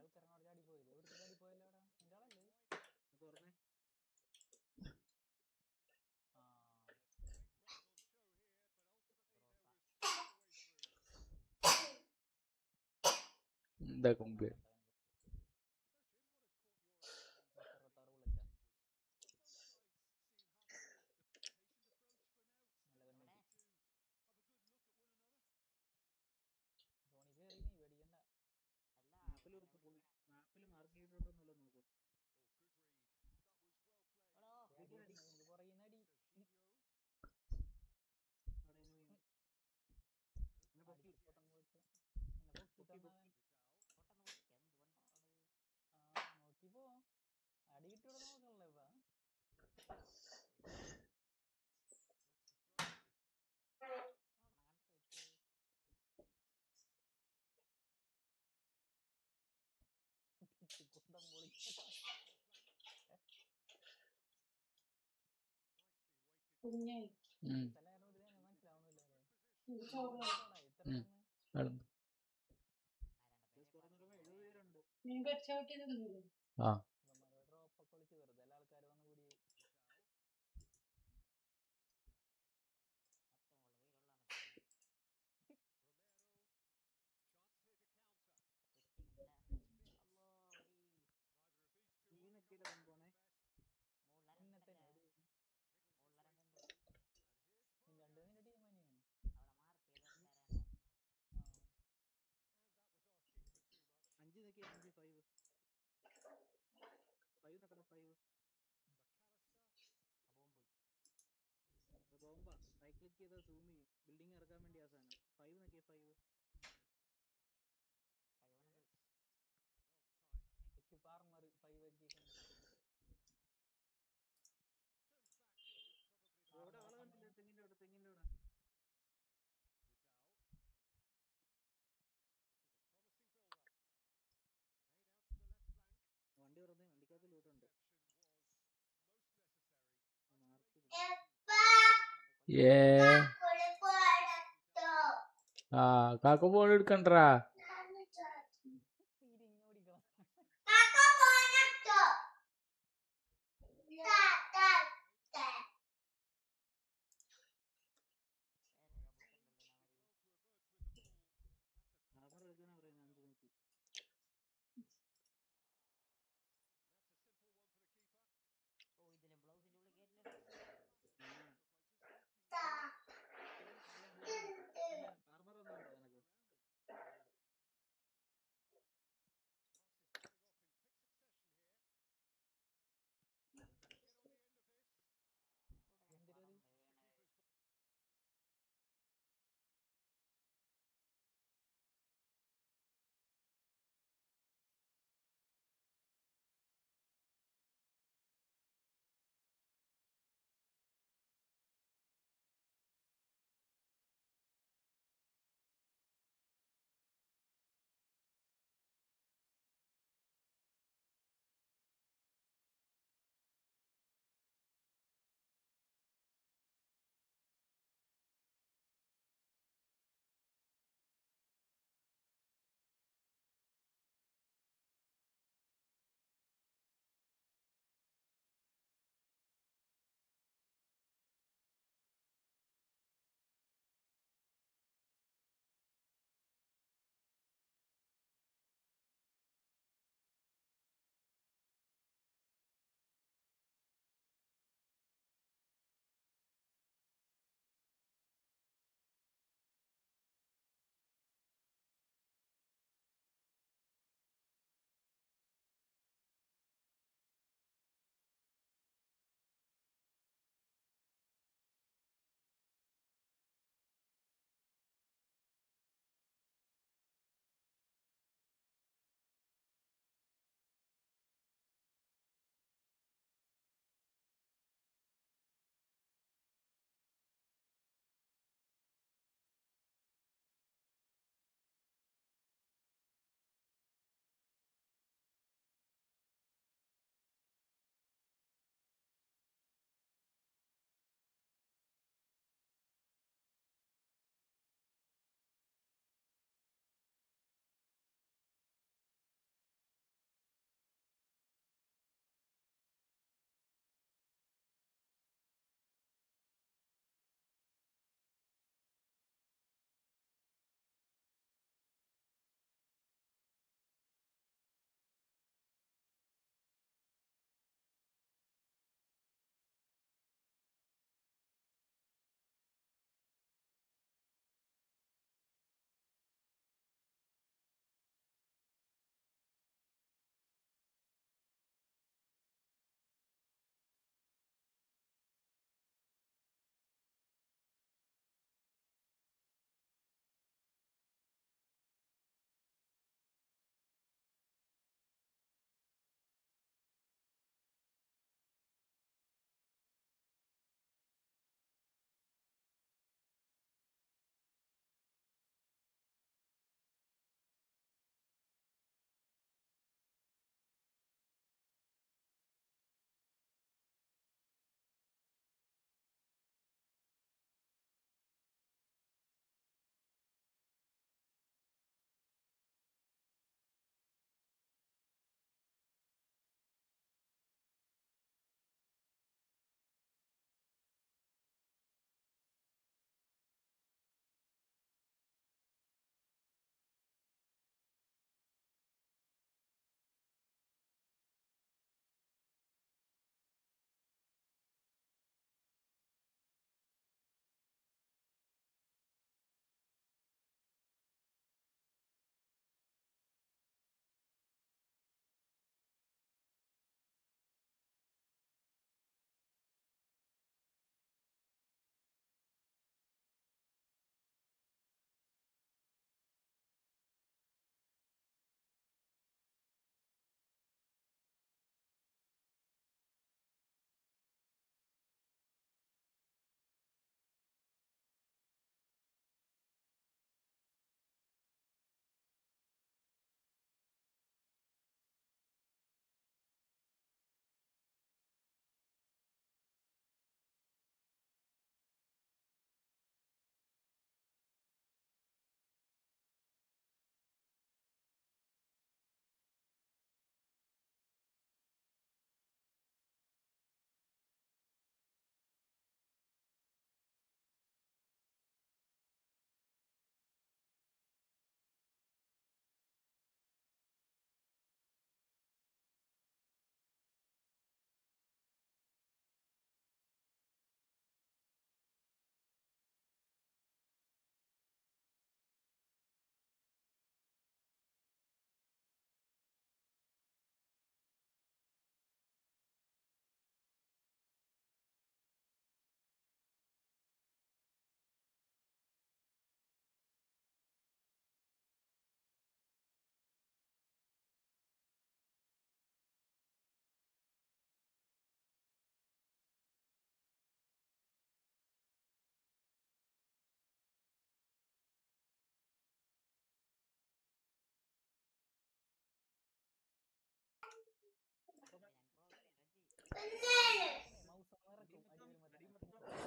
ആൾക്കാരനോട് ചാടി പോയത് എവിടുത്തെ ചാടി പോയല്ലോ അവിടെ നിന്റെ ആളല്ലേ എന്താ കംപ്ലൈന്റ്? നോക്കി പോ അടി കിട്ടിയോടെ നോക്കണല്ലേ ഇപ്പൊ കുന്തം പൊളി കുഞ്ഞായി മനസ്സിലാവുന്നില്ലേ ഇത്ര നീ കച്ചവട്ടി തിന്നില്ലേ? ഡ്രോപ്പ് ഒക്കെ വിളിച്ച് വെറുതെ എല്ലാ ആൾക്കാർ വന്ന് കൂടി ഫാർമർ 5 കാക്ക ഫോൺ എടുക്കണ്ടാ. ഇതിലെ ബ്ലൗസിന്റെ ഉള്ളിൽ കേട്ടില്ലല്ലോ.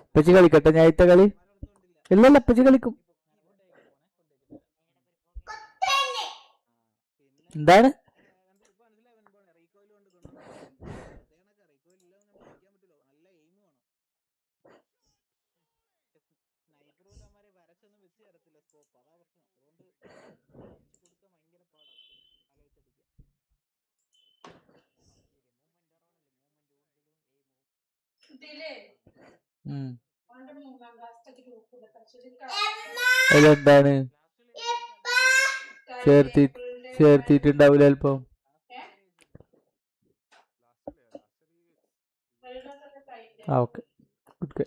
ഇപ്പച്ചി കളിക്കട്ടെ ഞായത്തെ കളി? ഇല്ലല്ല ഇപ്പച്ചി കളിക്കും. എന്താണ്? അതിലെന്താണ്? ചേർത്തിട്ടുണ്ടാവില്ല ചിലപ്പം. Okay okay.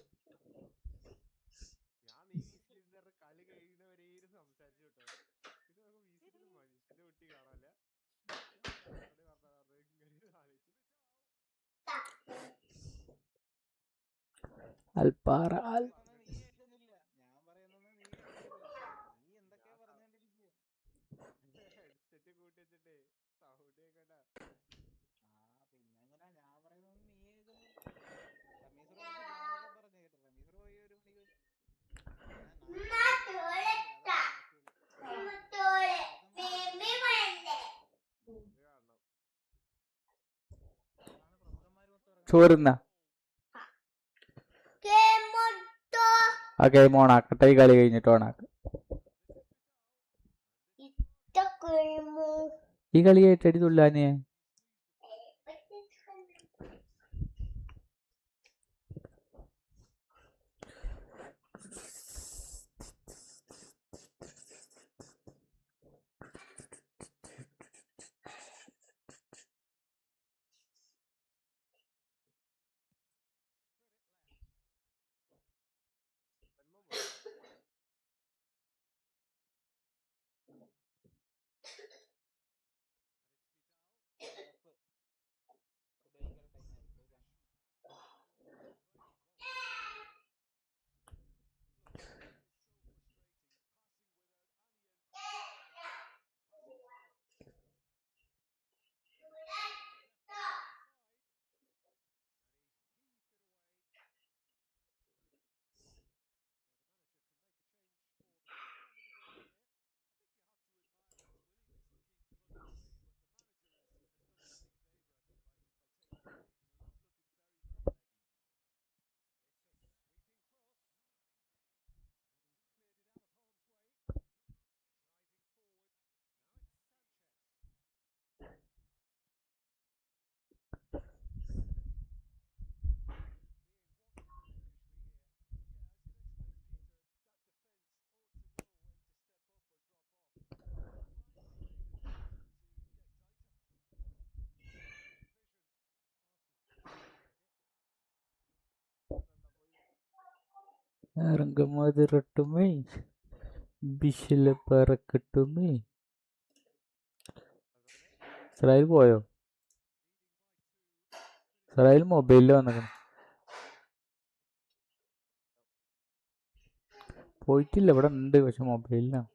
അൽപ്പാറ ചോറുന്ന ആ ഗെയിം ഓണാക്കട്ടെ. ഈ കളി കഴിഞ്ഞിട്ട് ഓണാക്ക. ഈ കളി ഏറ്റടി തുള്ളാനേ. ഇറങ്ങുമതിരട്ടുമേ ബിഷില് പറക്കട്ടുമേ. ഇസ്രായേൽ പോയോ? ഇസ്രായേൽ മൊബൈലിൽ വന്നേക്കണം. പോയിട്ടില്ല, ഇവിടെ ഉണ്ട്, പക്ഷെ മൊബൈലിലാണ്.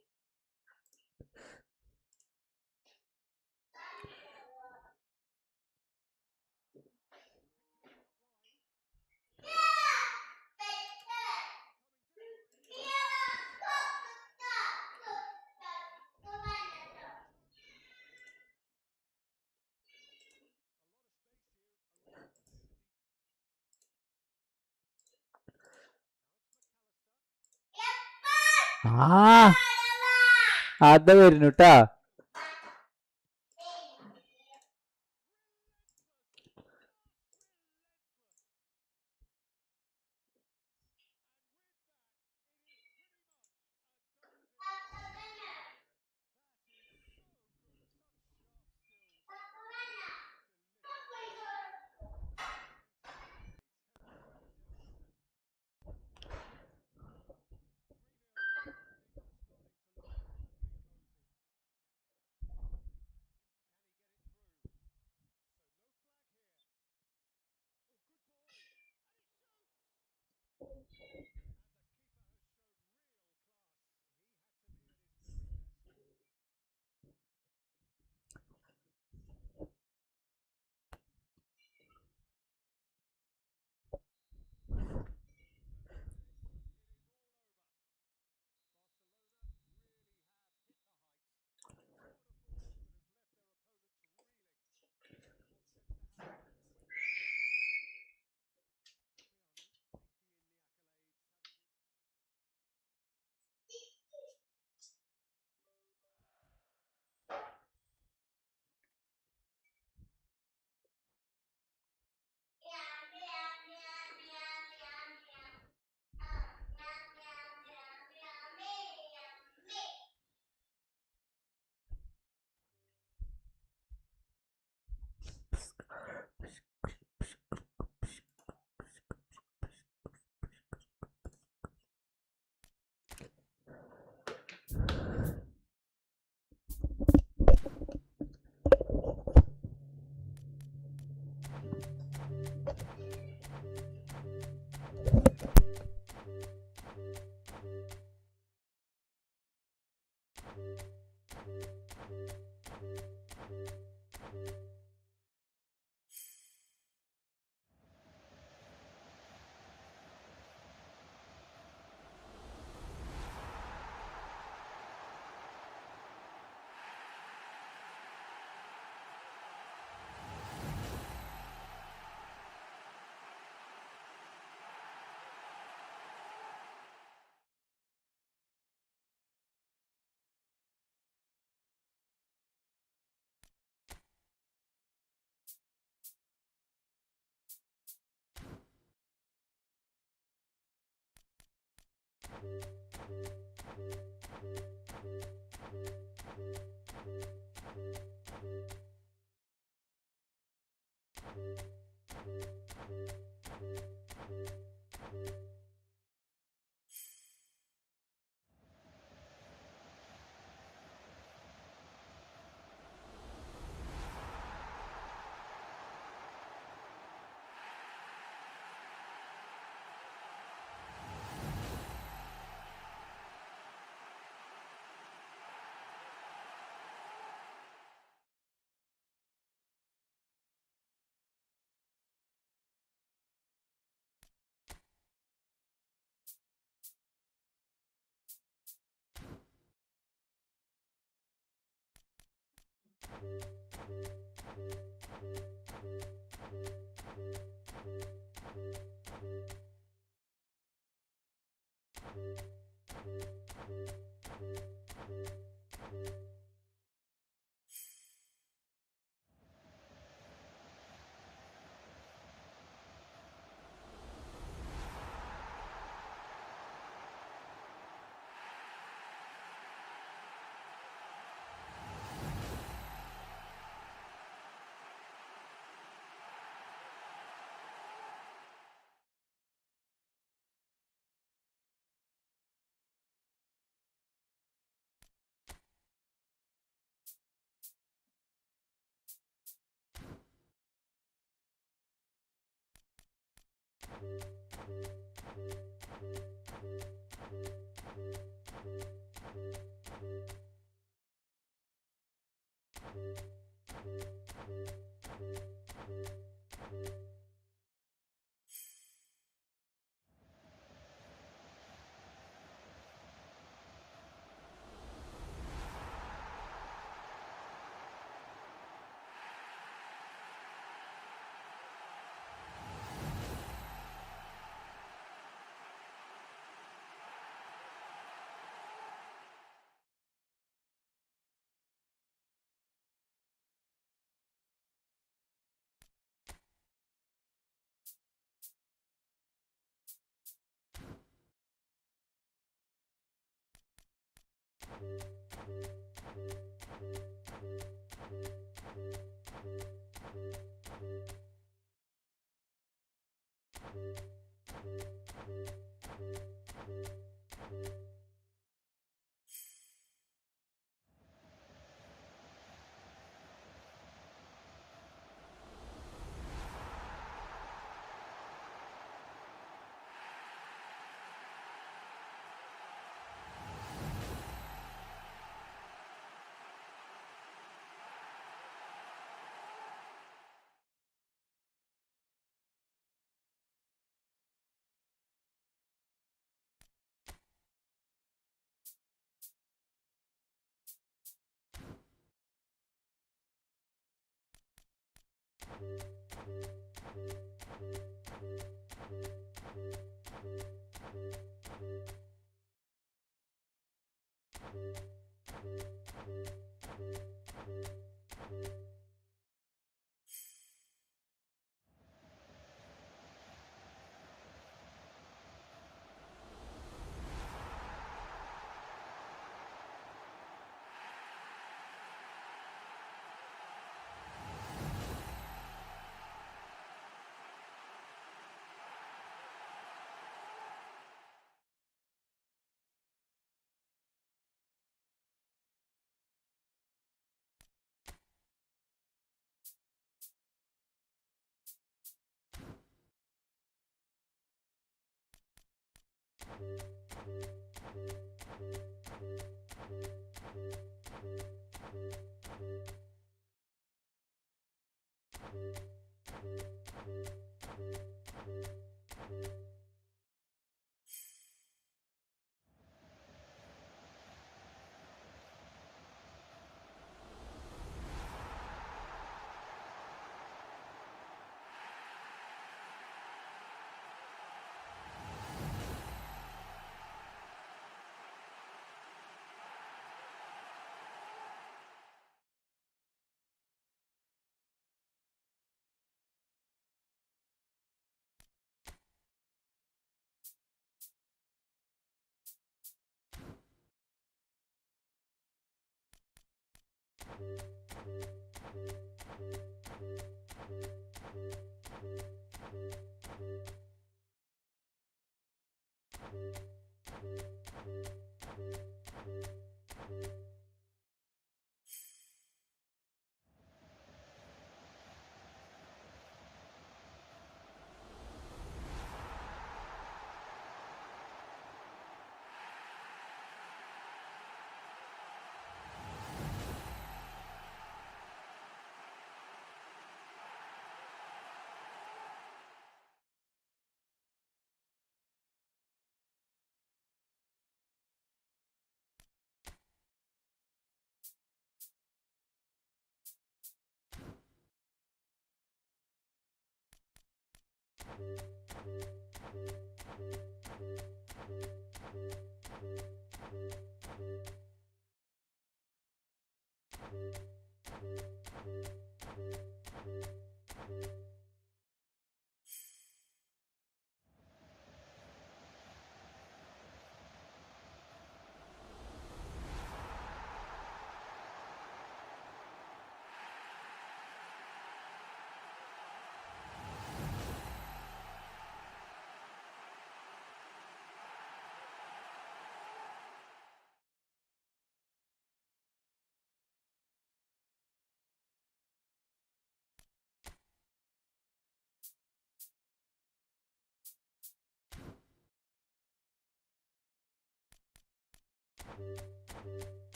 അതാ വരുന്നു കേട്ടാ.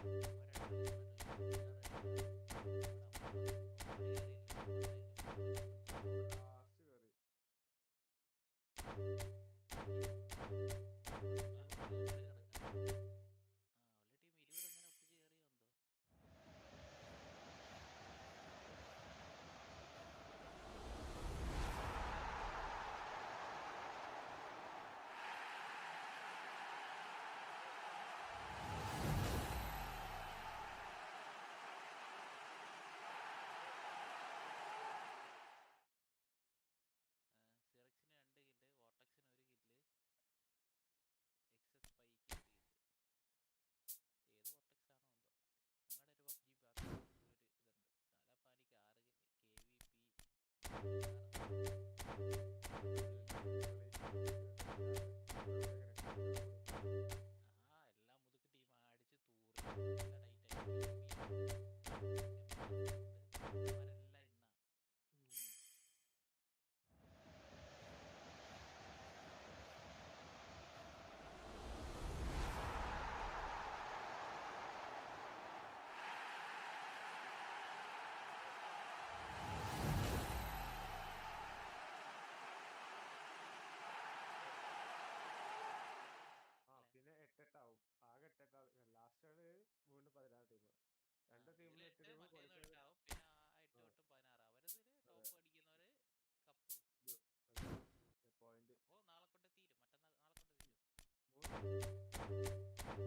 ടീം 20 എങ്ങനെ ഒപ്പിച്ച് കയറിയോ എന്തോ. സിറക്സിന് 2 കില്ല്, വോർട്ടക്സിന് 1 കില്ല്, എക്സസ് പൈക്ക് 1 കില്ല്. ഏത് വോർട്ടക്സ് ആണോ എന്തോ. ഞങ്ങളുടെ ഒരു പബ്ജി ഒരു ഇതുണ്ട്, തലപ്പാനിക്ക് 6 കില്ല്, KVP എല്ലാം മുതുക്ക് ടീം അടിച്ച് തൂറി നല്ല ടൈറ്റ് അവരെല്ലാം ഇന്ന. പിന്നെ 8-8 ആകെ 8-8 ലാസ്റ്റ് ആണ് വീണ്ടും 16 ടീം. 2 ടീമിൽ 8 ടീം ഉണ്ടാവും. പിന്നെ 8 തൊട്ടും 16 അവരതില് ടോപ്പ് അടിക്കുന്നവര് കപ്പ് പോയിന്റ്. ഓ നാളെ കൊണ്ട് തീരും,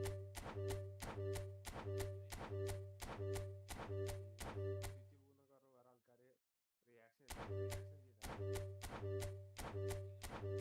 നാളെ കൊണ്ട് തീരും. വേറെ ആൾക്കാര്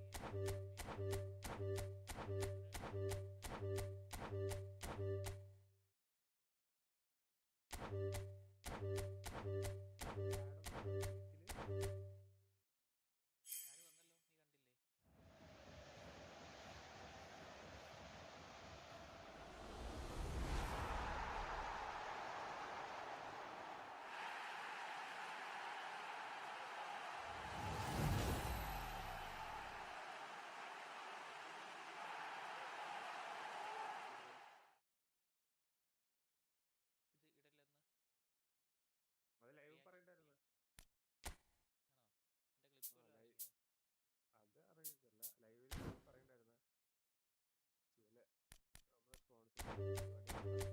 റിയാക്ഷൻ ലൈവ് റിയാക്ഷൻ ഉണ്ടായിരുന്നു. ഉള്ള ലൈവായിട്ട് റിയാക്ട് ചെയ്തു. അവനെ സ്പോൺസർഷിപ്പിനെ പിടിക്കാൻ വേണ്ടിയാ. ആര് വന്നല്ലോ, നീ കണ്ടില്ലേ? ഇത് ഇടല്ലെന്ന് അത് ലൈവ് പറയണ്ടായിരുന്നു. ആണോ? എന്റെ ക്ലിപ്പ് അത് അറിയില്ല, ലൈവില് പറയണ്ടായിരുന്ന നമ്മുടെ സ്പോൺസർ ജൂനിയർ ഗെയിമിംഗ്.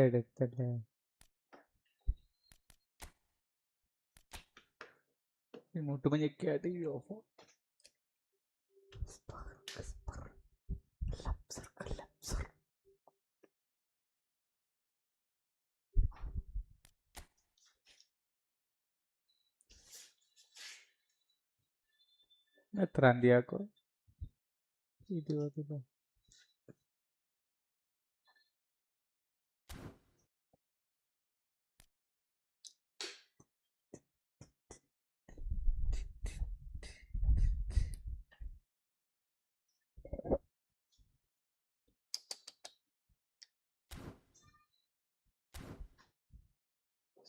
അടുത്തല്ലേ ഇങ്ങോട്ട് മഞ്ഞക്കായിട്ട് ഓഫ് എത്രാം തീയതിയാക്കോ 20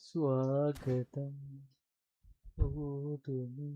സ്വാഗതം ഓതുന്നു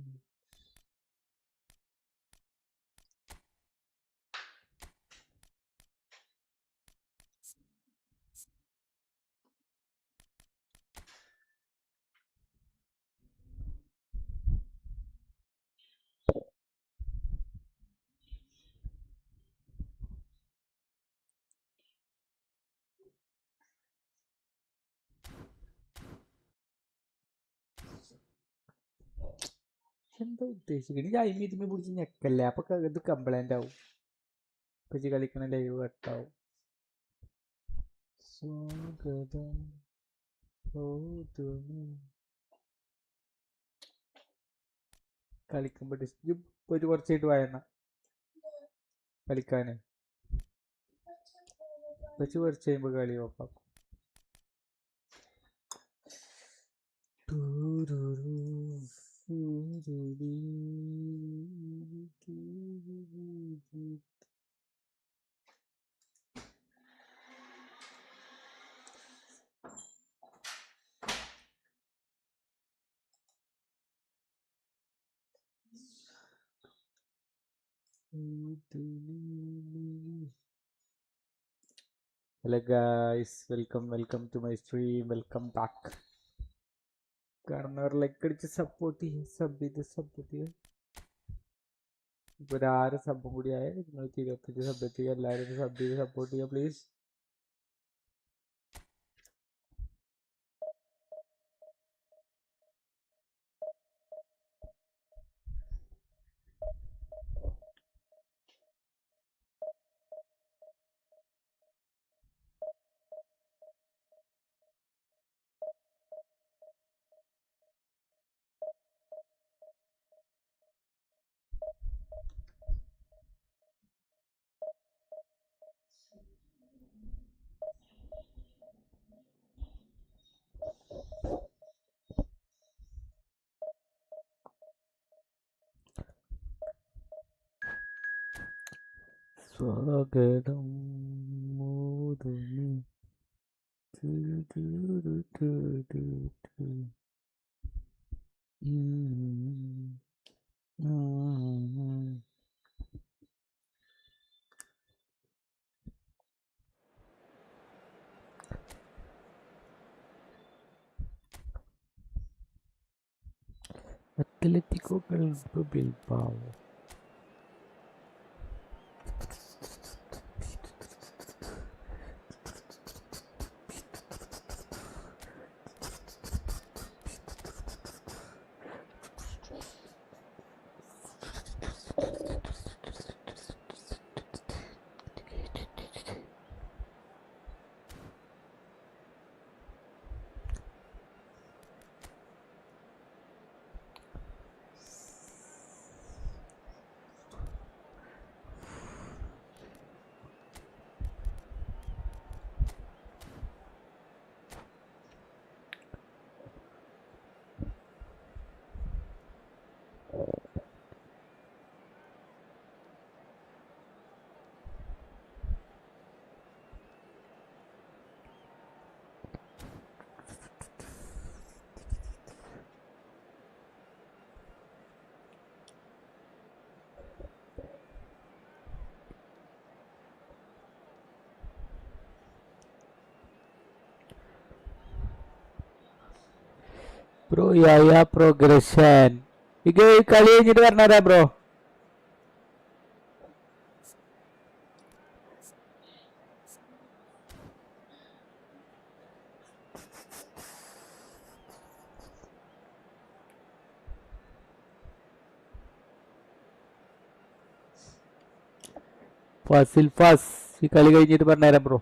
എന്താ ഉദ്ദേശിക്കുന്നത് ഈ അയിമീതിമേ പിടിച്ച് ഞെക്കല്ലേ അപ്പൊ ഇത് കംപ്ലൈന്റ് ആവും ഇപ്പൊ കളിക്കണ ലൈവ് കട്ടാവും സ്വാഗതം ഓതുന്നു കളിക്കുമ്പോ ഒരു കുറച്ചായിട്ട് വായന കളിക്കാന് വെച്ച് കുറച്ച് കഴിയുമ്പോ കളി നോക്കാം Hello guys, welcome to my stream, welcome back. കാണുന്നവർ ലൈക്ക് അടിച്ച് സപ്പോർട്ട് ചെയ്യും സബ് ചെയ്യും ഇപ്പൊ ഒരു 6 സബും കൂടി ആയ 225 സബ് എത്തി എല്ലാവരും സബ് ചെയ്ത് സപ്പോർട്ട് ചെയ്യുക പ്ലീസ് സ്വാഗതം ഓതുന്നു Atletico Bilbao. Bro, yeah, progression. Iki കളി കഴിഞ്ഞിട്ട് പറഞ്ഞുതരാ ബ്രോ. ഫാസിൽ ഫാസ് ഈ കളി കഴിഞ്ഞിട്ട് പറഞ്ഞുതരാം bro.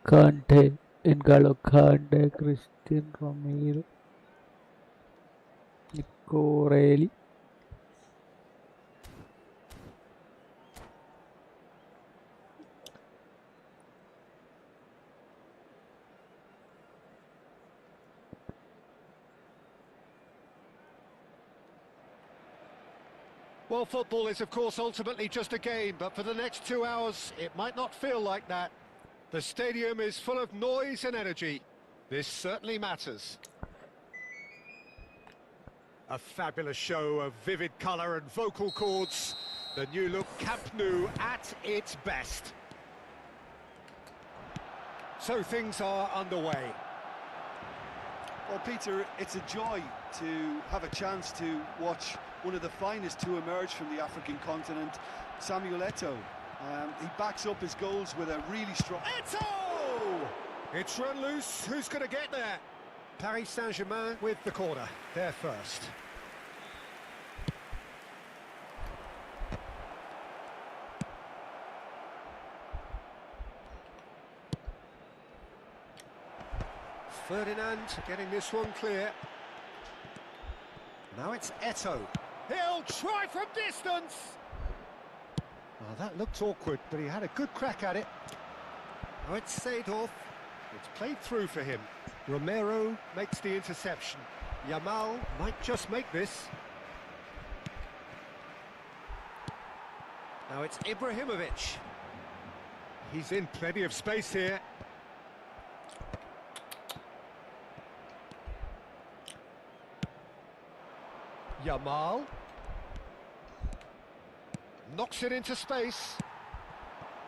Kante, N'Golo Kante, Christian Romero, Nico Reilly. Well, football is, of course, ultimately just a game, but for the next 2 hours, it might not feel like that. The stadium is full of noise and energy. This certainly matters. A fabulous show of vivid colour and vocal cords. The new look Camp Nou at its best. So things are underway. Well, Peter, it's a joy to have a chance to watch one of the finest to emerge from the African continent, Samuel Eto'o. He backs up his goals with a really strong... Eto'o! It's run loose. Who's going to get there? Paris Saint-Germain with the corner. They're first. Ferdinand getting this one clear. Now it's Eto'o. He'll try from distance. Oh, that looked awkward, but he had a good crack at it. Now it's Seedorf. It's played through for him. Romero makes the interception. Yamal might just make this. Now it's Ibrahimovic. He's in plenty of space here. Yamal knocks it into space.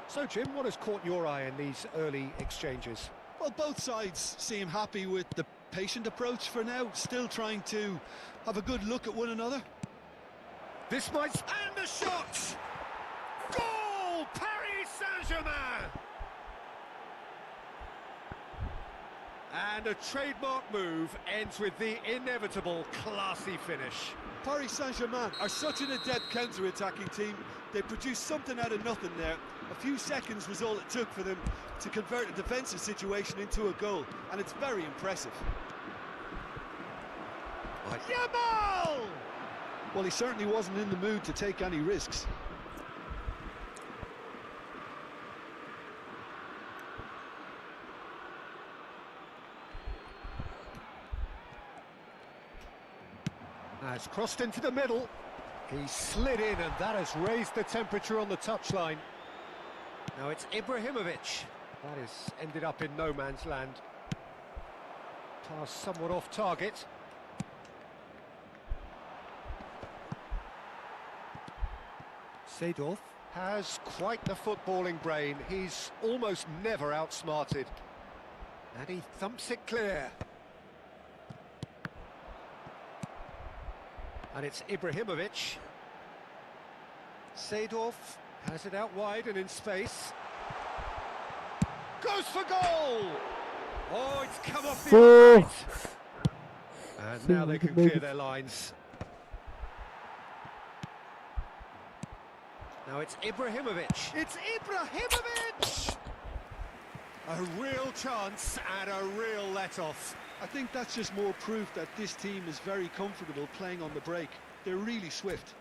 So, Jim, what has caught your eye in these early exchanges? Well, both sides seem happy with the patient approach for now, still trying to have a good look at one another. This might... And the shot! Goal! Paris Saint-Germain! And a trademark move ends with the inevitable classy finish. Paris Saint-Germain are such an adept counter-attacking team. They produced something out of nothing there. A few seconds was all it took for them to convert a defensive situation into a goal, and it's very impressive. Yamal! Well, he certainly wasn't in the mood to take any risks. Now it's crossed into the middle. He slid in, and that has raised the temperature on the touchline. Now it's Ibrahimovic. That has ended up in no man's land. Pass somewhat off target. Seedorf has quite the footballing brain. He's almost never outsmarted. And he thumps it clear. And it's Ibrahimovic. Seedorf has it out wide and in space. Goes for goal! Oh, it's come off the upright. And now they can clear their lines. Now it's Ibrahimovic. It's Ibrahimovic! A real chance and a real let-off. I think that's just more proof that this team is very comfortable playing on the break. They're really swift.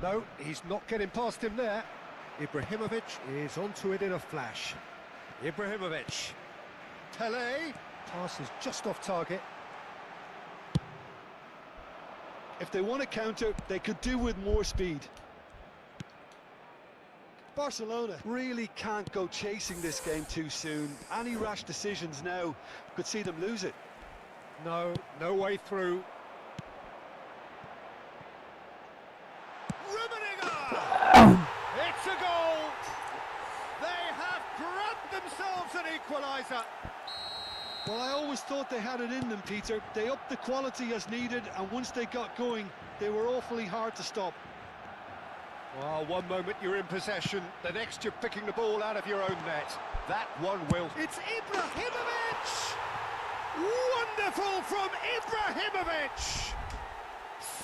No, he's not getting past him there. Ibrahimovic is onto it in a flash. Ibrahimovic. Pele. Pass is just off target. If they want to counter, they could do with more speed. Barcelona really can't go chasing this game too soon. Any rash decisions now could see them lose it. No way through. It's a goal! They have grabbed themselves an equaliser. Well, I always thought they had it in them, Peter. They upped the quality as needed, and once they got going, they were awfully hard to stop. Well, one moment you're in possession, the next you're picking the ball out of your own net. That one will. It's Ibrahimovic! Wonderful from Ibrahimovic!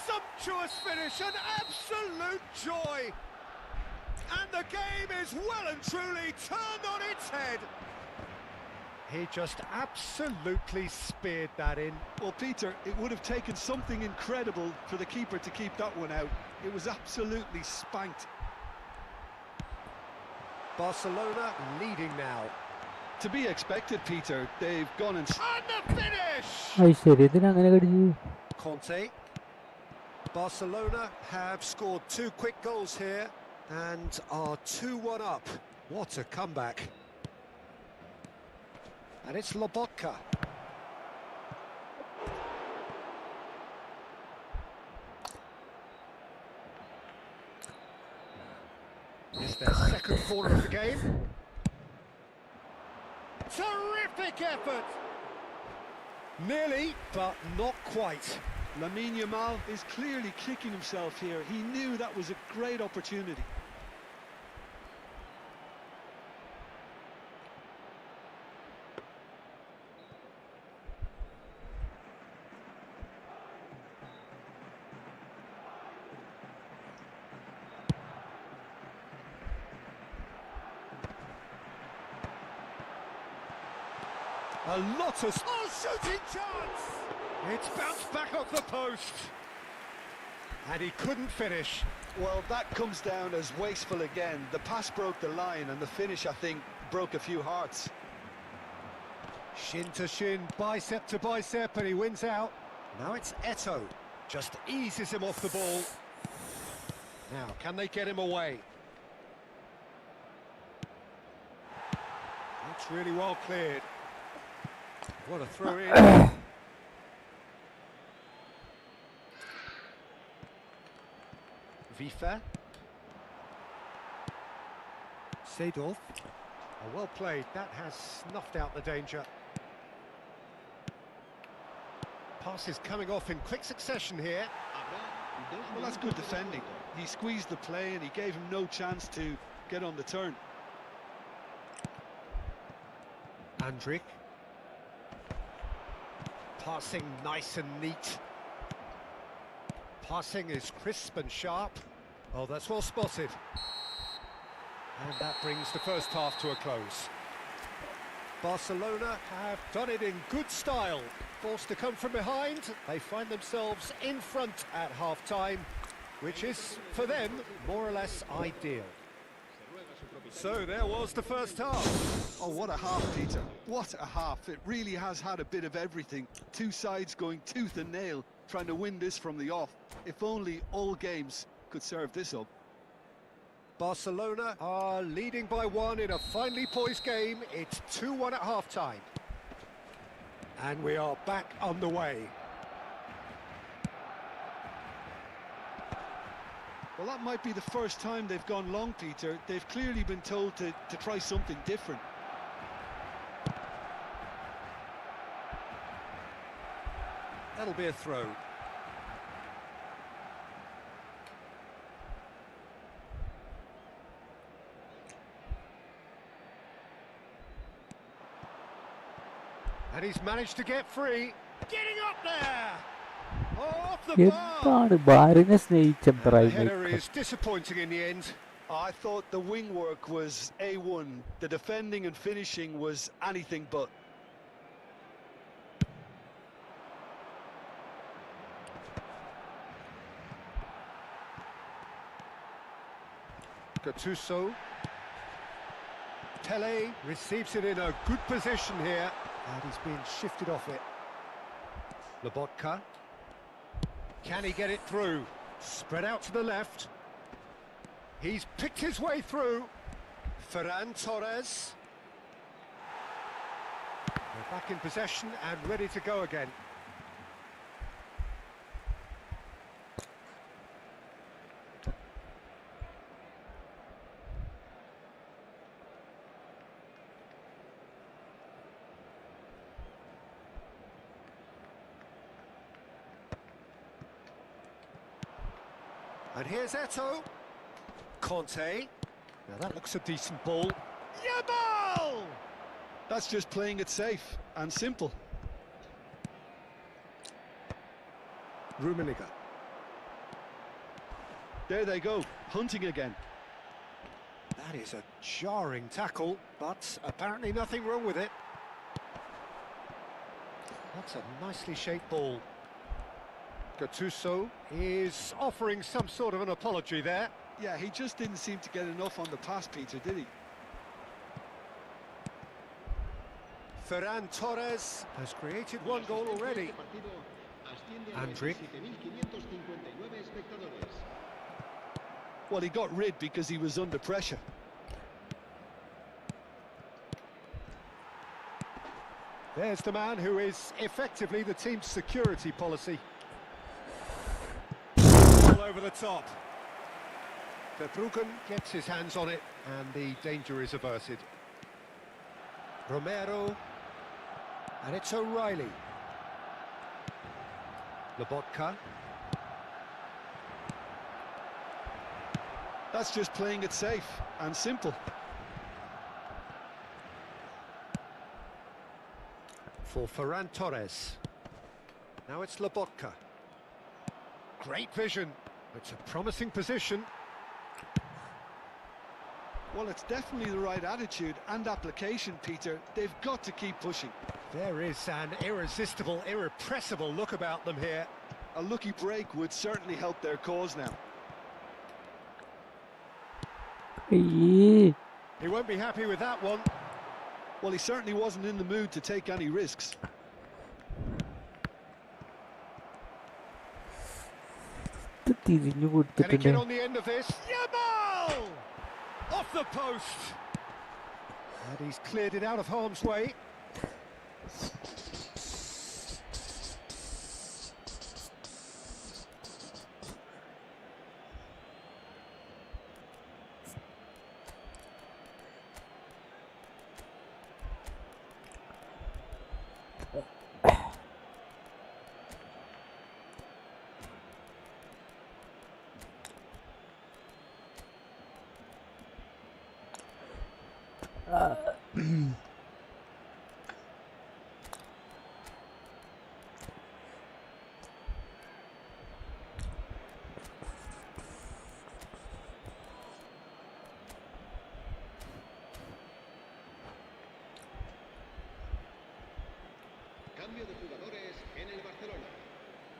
Sumptuous finish, an absolute joy! And the game is well and truly turned on its head. He just absolutely speared that in. Well, Peter, it would have taken something incredible for the keeper to keep that one out. It was absolutely spanked. Barcelona leading now. To be expected, Peter. They've gone and the finish! Conte. Barcelona have scored 2 quick goals here and are 2-1 up. What a comeback. And it's Lobotka. It's their second corner of the game. Terrific effort! Nearly, but not quite. Lamine Yamal is clearly kicking himself here. He knew that was a great opportunity. A lot of shooting chance! It's bounced back off the post. And he couldn't finish. Well, that comes down as wasteful again. The pass broke the line and the finish, I think, broke a few hearts. Shin to shin, bicep to bicep, and he wins out. Now it's Eto'o. Just eases him off the ball. Now, can they get him away? That's really well cleared. What a throw in. Vifa. Seedorf. Well played. That has snuffed out the danger. Passes coming off in quick succession here. Well, that's good defending. He squeezed the play and he gave him no chance to get on the turn. Andrik. Passing nice and neat. Passing is crisp and sharp. Oh, that's well spotted. And that brings the first half to a close. Barcelona have done it in good style. Forced to come from behind, they find themselves in front at half-time, which is, for them, more or less ideal. So there was the first half. Oh, what a half, Peter. What a half. It really has had a bit of everything. Two sides going tooth and nail, trying to win this from the off. If only all games could serve this up. Barcelona are leading by 1 in a finely poised game. It's 2-1 at half-time. And we are back on the way. Well, that might be the first time they've gone long, Peter. They've clearly been told to try something different. That'll be a throw. And he's managed to get free. Getting up there! Off the bar! The header is disappointing in the end. I thought the wing work was A1. The defending and finishing was anything but. Gattuso. Tele receives it in a good position here. And he's being shifted off it. Lobotka. Can he get it through? Spread out to the left. He's picked his way through. Ferran Torres. They're back in possession and ready to go again. And here's Eto'o. Conte. Now that looks a decent ball. Yamal! That's just playing it safe and simple. Rummenigge. There they go, hunting again. That is a jarring tackle, but apparently nothing wrong with it. That's a nicely shaped ball. Gattuso is offering some sort of an apology there. Yeah, he just didn't seem to get enough on the pass, Peter, did he? Ferran Torres has created one goal already. Andrić. Well, he got rid because he was under pressure. There's the man who is effectively the team's security policy. All over the top. Verbruggen gets his hands on it and the danger is averted. Romero. And it's O'Reilly. Lobotka. That's just playing it safe and simple. For Ferran Torres. Now it's Lobotka. Great vision. It's a promising position. Well, it's definitely the right attitude and application, Peter. They've got to keep pushing. There is an irresistible, irrepressible look about them here. A lucky break would certainly help their cause now. He won't be happy with that one. Well, he certainly wasn't in the mood to take any risks. Can he get on the end of this? Yamal! Off the post! And he's cleared it out of harm's way. Cambio de jugadores en el Barcelona.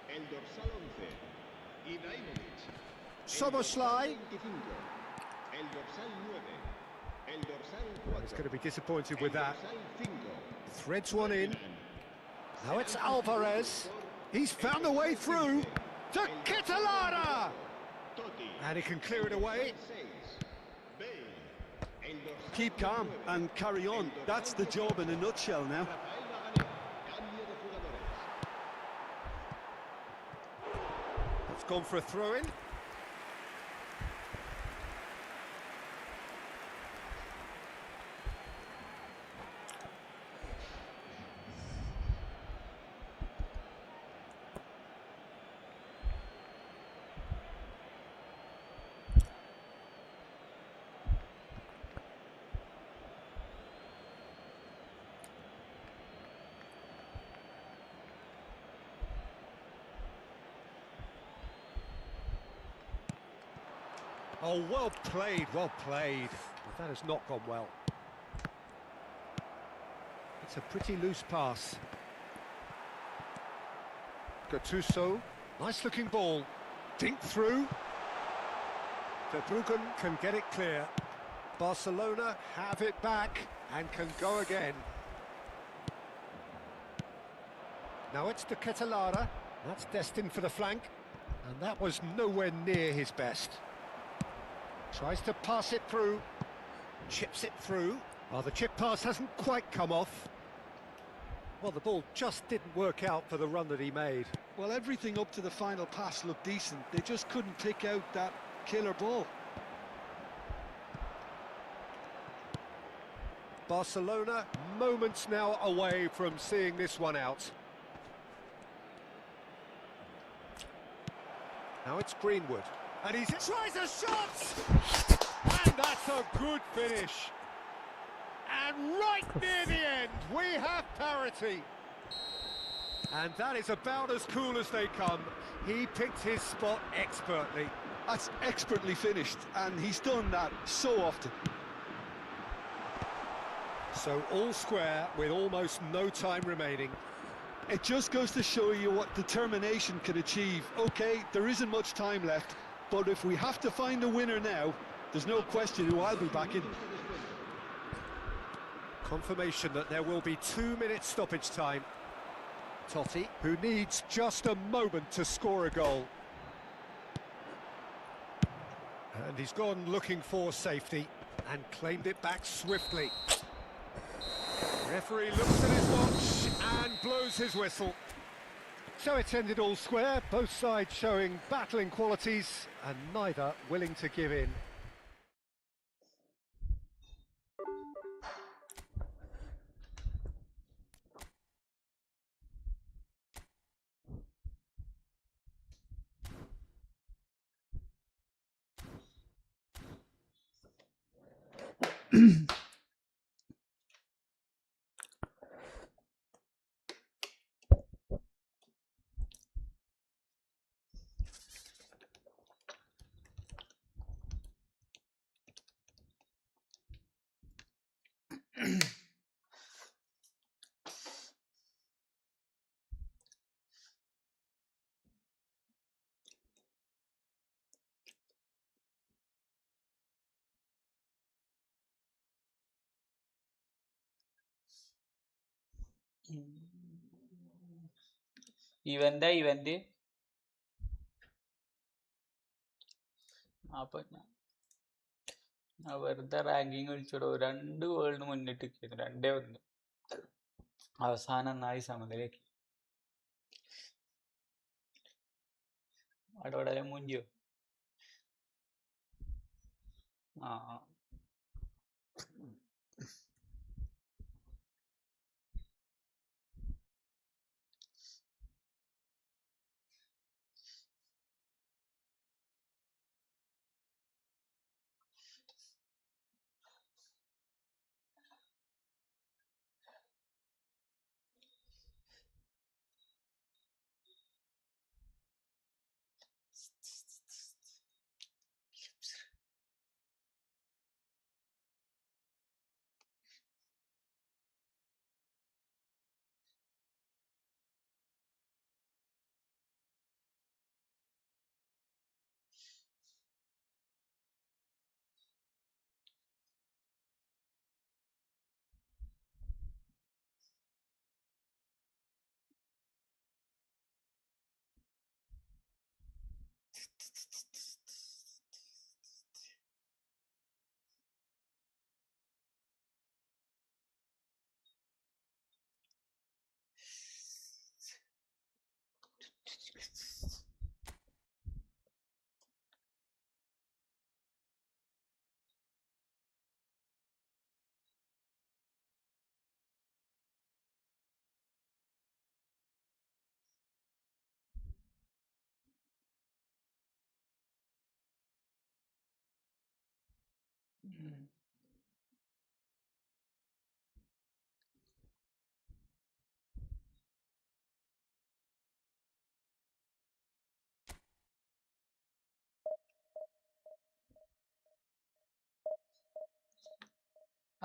El dorsal 11, Ibrahimovic. Soboslai. El dorsal 9. El dorsal 4. He's going to be disappointed with that. Threads one in. Now it's Alvarez. He's found a way through to Catalana. And he can clear it away. Keep calm and carry on. That's the job in a nutshell now. It's gone for a throw-in. Oh, well played, well played. But that has not gone well. It's a pretty loose pass. Gattuso, nice looking ball. Dink through. Verbruggen can get it clear. Barcelona have it back and can go again. Now it's to Catalana. That's destined for the flank. And that was nowhere near his best. Tries to pass it through, chips it through. Well, the chip pass hasn't quite come off. Well, the ball just didn't work out for the run that he made. Well, everything up to the final pass looked decent. They just couldn't pick out that killer ball. Barcelona moments now away from seeing this one out. Now it's Greenwood. And he tries a shot! And that's a good finish. And right near the end, we have parity. And that is about as cool as they come. He picked his spot expertly. That's expertly finished, and he's done that so often. So all square with almost no time remaining. It just goes to show you what determination can achieve. Okay, there isn't much time left. But if we have to find a winner now, there's no question who I'll be backing. Confirmation that there will be 2 minutes stoppage time. Totti, who needs just a moment to score a goal. And he's gone looking for safety and claimed it back swiftly. Referee looks at his watch and blows his whistle. So it's ended all square, both sides showing battling qualities and neither willing to give in. ഇവന്റെ അപ്പൊ ഞാൻ വെറുതെ ranking വിളിച്ചിടോ 2 ഗോളിന് മുന്നിട്ട് 2-1 അവസാനം നന്നായി സമനിലയാക്കി. അവിടെ മുഞ്ചിയോ? ആ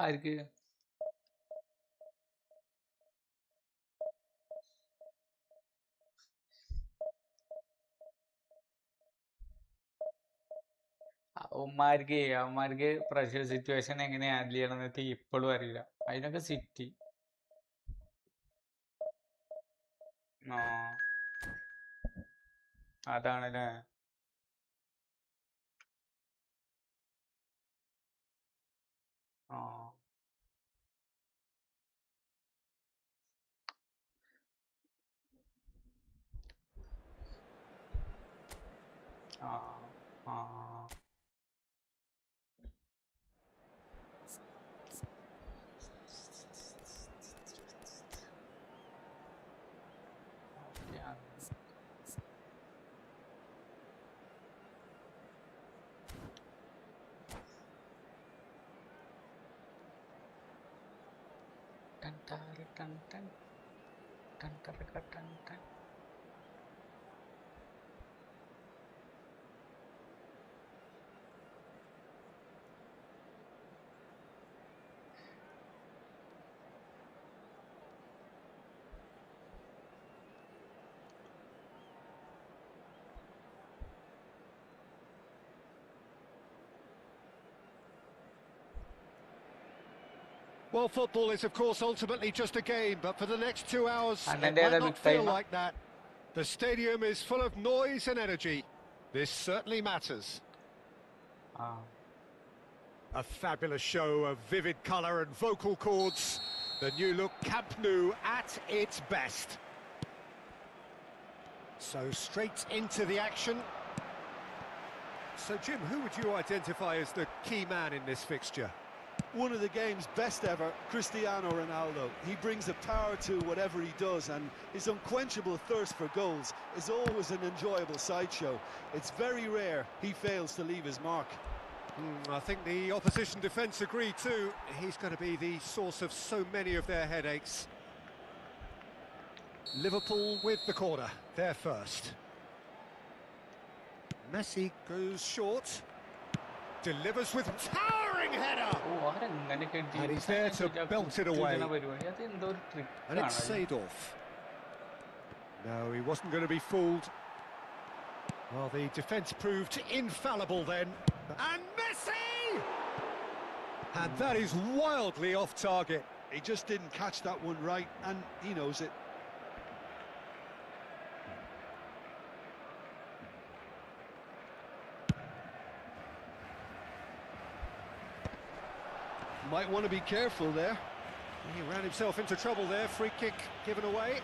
ആർക്ക് അവന്മാർക്ക് പ്രഷർ സിറ്റുവേഷൻ എങ്ങനെ ഹാൻഡിൽ ചെയ്യണമെന്ന് ഇപ്പോഴും അറിയില്ല. അതിനൊക്കെ സിറ്റി ആ അതാണല്ലേ. ആ ആ ആ ടൻ ടാര ടൻ ടൻ ടൻ ടറക ടൻ ടൻ. Well, football is, of course, ultimately just a game, but for the next 2 hours, And it then might the not big feel time. like that. The stadium is full of noise and energy. This certainly matters. ആ A fabulous show of vivid colour and vocal cords. The new look Camp Nou at its best. So straight into the action. So Jim, who would you identify as the key man in this fixture? One of the game's best ever, Cristiano Ronaldo. He brings a power to whatever he does, and his unquenchable thirst for goals is always an enjoyable sideshow. It's very rare he fails to leave his mark. I think the opposition defence agree too. He's going to be the source of so many of their headaches. Liverpool with the corner, they're first. Messi goes short. Delivers with towering header. ഓ അവരെങ്ങനെ And he's there to belt it away. പരിപാടി അത് എന്തോ ഒരു And it's ട്രിക്കാണ്. Seedorf. No, he wasn't going to be fooled. Well, the defence proved infallible then. And Messi! And that is wildly off target. He just didn't catch that one right, and he knows it. Might want to be careful there. He ran himself into trouble there. Free kick given away.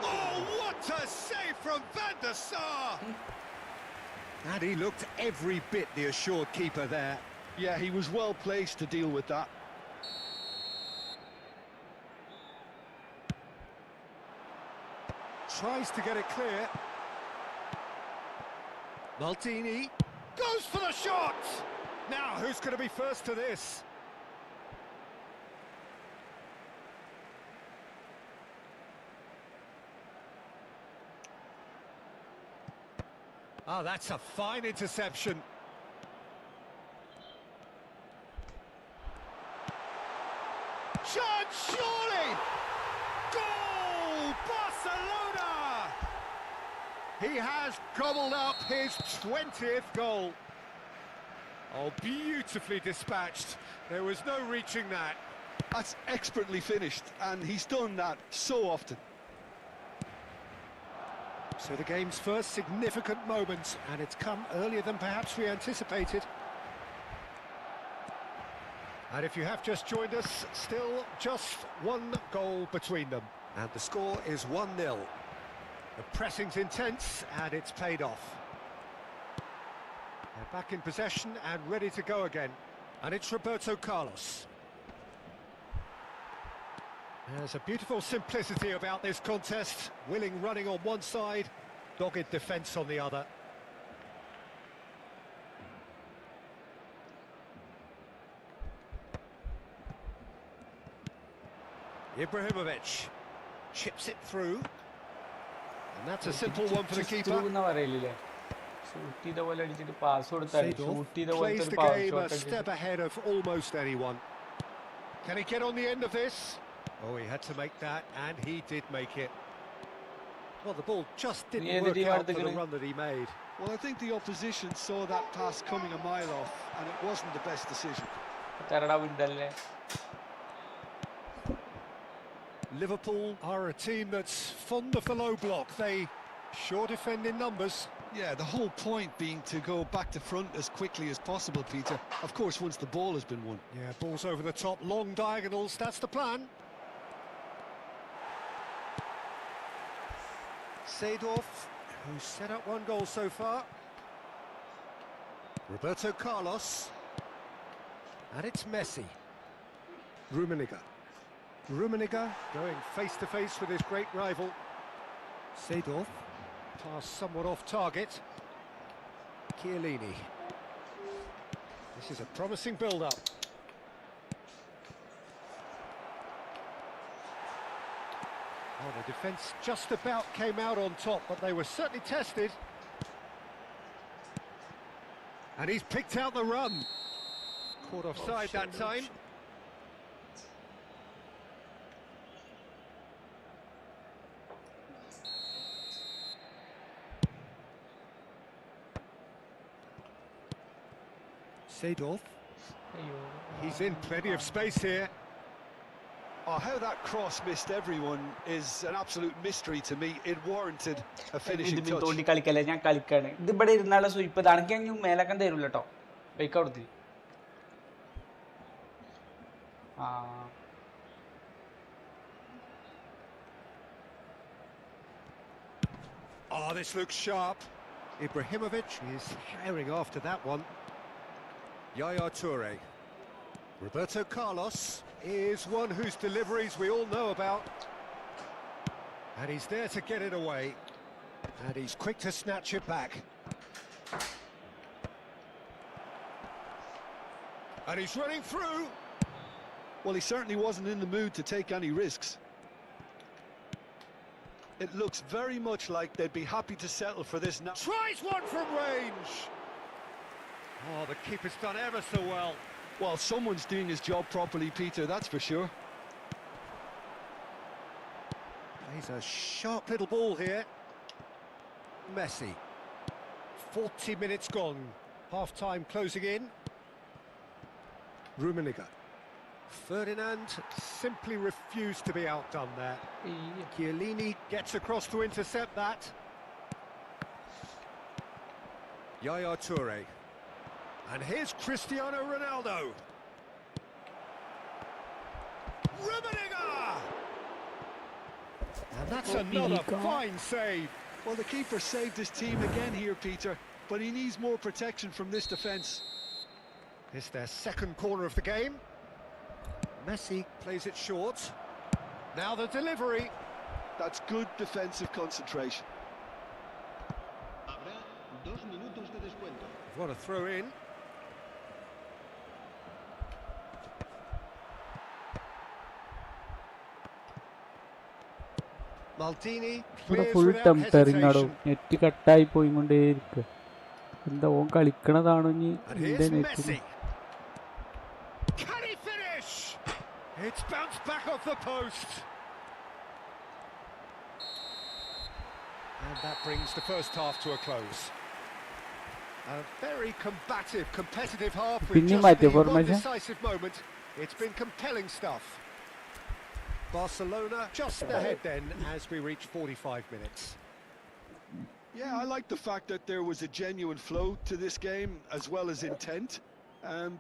Oh, what a save from mednasah! And he looked every bit the assured keeper there. Yeah, he was well placed to deal with that. Tries to get it clear. Maldini goes for the shot! Now, who's going to be first to this? Oh, that's a fine interception. Chance, surely! Goal! Barcelona! He has gobbled up his 20th goal. Oh, beautifully dispatched. There was no reaching that. That's expertly finished, and he's done that so often. So the game's first significant moment, and it's come earlier than perhaps we anticipated. And if you have just joined us, still just one goal between them. And the score is 1-0. The pressing's intense, and it's paid off. They're back in possession and ready to go again. And it's Roberto Carlos. There's a beautiful simplicity about this contest. Willing running on one side, dogged defence on the other. Ibrahimovic chips it through. And that's a simple one for the keeper. പറയില്ലേ shoot ചെയ്ത പോലെ അടിച്ചിട്ട് pass കൊടുത്താൽ shoot ചെയ്ത Plays പോലത്തെ the ഒരു game a shot step ahead of almost anyone. Can he get on the end of this? Oh, he had to make that, and he did make it. Well, the ball just didn't work out for the run that he made. Well, I think the opposition saw that pass coming a mile off, and it wasn't the best decision. Liverpool are a team that's fond of the low block. They sure defend in numbers. Yeah, the whole point being to go back to front as quickly as possible, Peter. Of course, once the ball has been won. Yeah, balls over the top, long diagonals, that's the plan. Seedorf, who's set up one goal so far. Roberto Carlos. And it's Messi. Rummenigge going face to face with his great rival. Seedorf, pass somewhat off target. Chiellini. This is a promising build-up. Oh, the defence just about came out on top, but they were certainly tested. And he's picked out the run. Caught offside that time. Seedorf. He's in plenty of space here. Oh, how that cross missed everyone is an absolute mystery to me. It warranted a finishing touch. തോണ്ടി കളിക്കല്ലേ ഞാൻ കളിക്കാണ് ഇത് ഇവിടെ ഇരുന്നാലുള്ള sweep ഇതാണെങ്കിൽ അങ്ങ് മേലക്കാൻ തരൂല കേട്ടോ bike കൊടുത്തി Oh, this looks sharp. Ibrahimovic is hiring after that one. Yaya Toure. Roberto Carlos is one whose deliveries we all know about. And he's there to get it away. And he's quick to snatch it back. And he's running through. Well, he certainly wasn't in the mood to take any risks. It looks very much like they'd be happy to settle for this now. Tries one from range. Oh, the keeper's done ever so well. Well, someone's doing his job properly, Peter, that's for sure. Plays a sharp little ball here. Messi. 40 minutes gone. Half-time closing in. Rummenigge. Ferdinand simply refused to be outdone there. Chiellini gets across to intercept that. Yaya Toure. And here's Cristiano Ronaldo. Rummenigge! And that's another fine save. Well, the keeper saved his team again here, Peter, but he needs more protection from this defence. It's their second corner of the game. Messi plays it short. Now the delivery. That's good defensive concentration. What a throw in. Maldini clears full without tempering ആടോ hesitation. Net കട്ടായി പോയിക്കൊണ്ടേയിരിക്കുക എന്താ ഓൻ കളിക്കണതാണോ ഇനി And എന്റെ here's net Messi. Can he finish? It's bounced back off the post. And that brings the first half to a close. A very combative, competitive half with Pinni just മാറ്റിയോ the one formation? decisive moment. It's been compelling stuff. Barcelona just ahead then as we reach 45 minutes. Yeah, I like the fact that there was a genuine flow to this game as well as intent,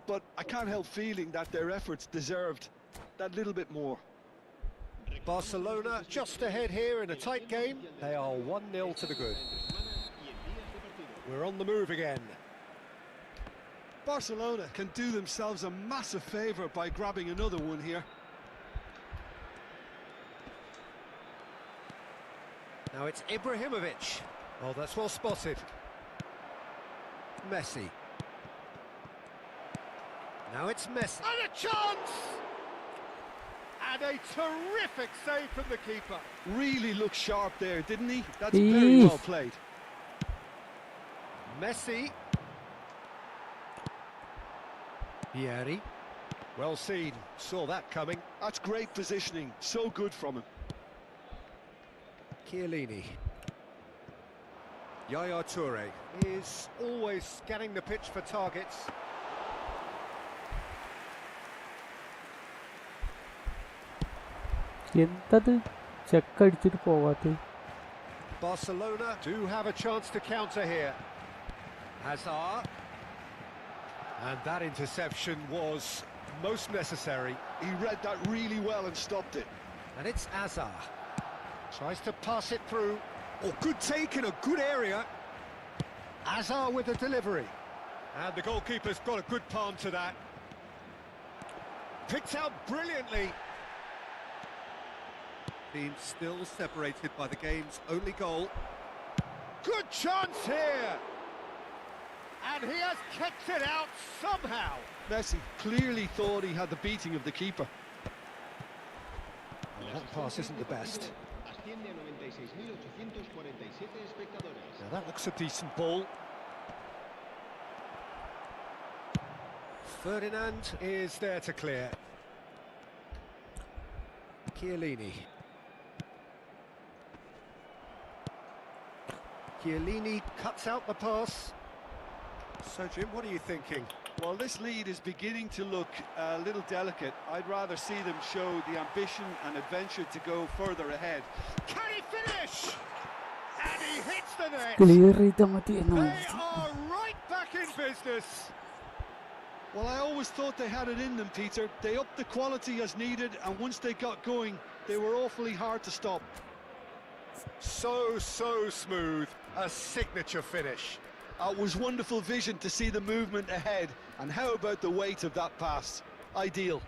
but I can't help feeling that their efforts deserved that little bit more. Barcelona just ahead here in a tight game. They are 1-0 to the good. We're on the move again. Barcelona can do themselves a massive favour by grabbing another one here. Now it's Ibrahimovic. Oh, that's well spotted. Messi. Now it's Messi. And a chance! And a terrific save from the keeper. Really looked sharp there, didn't he? That's very well played. Messi. Vieri. Well seen. Saw that coming. That's great positioning. So good from him. Chiellini. Yaya Toure is always scanning the pitch for targets. എന്തത് check അടിച്ചിട്ട് പോവാത്ത Barcelona do have a chance to counter here. Hazard. And that interception was most necessary. He read that really well and stopped it. And it's Hazard. Tries to pass it through. Oh, good take in a good area. Hazard with the delivery. And the goalkeeper's got a good palm to that. Picked out brilliantly. Team still separated by the game's only goal. Good chance here! And he has kicked it out somehow. Messi clearly thought he had the beating of the keeper. Well, that pass isn't the best. Now that looks a decent ball. Ferdinand is there to clear. Chiellini. Chiellini cuts out the pass. So, Jim, what are you thinking? Well, this lead is beginning to look a little delicate. I'd rather see them show the ambition and adventure to go further ahead. Can he finish? And he hits the net. They are right back in business. Well, I always thought they had it in them, Peter. They upped the quality as needed, and once they got going, they were awfully hard to stop. So smooth. A signature finish. It was wonderful vision to see the movement ahead, and how about the weight of that pass? Ideal.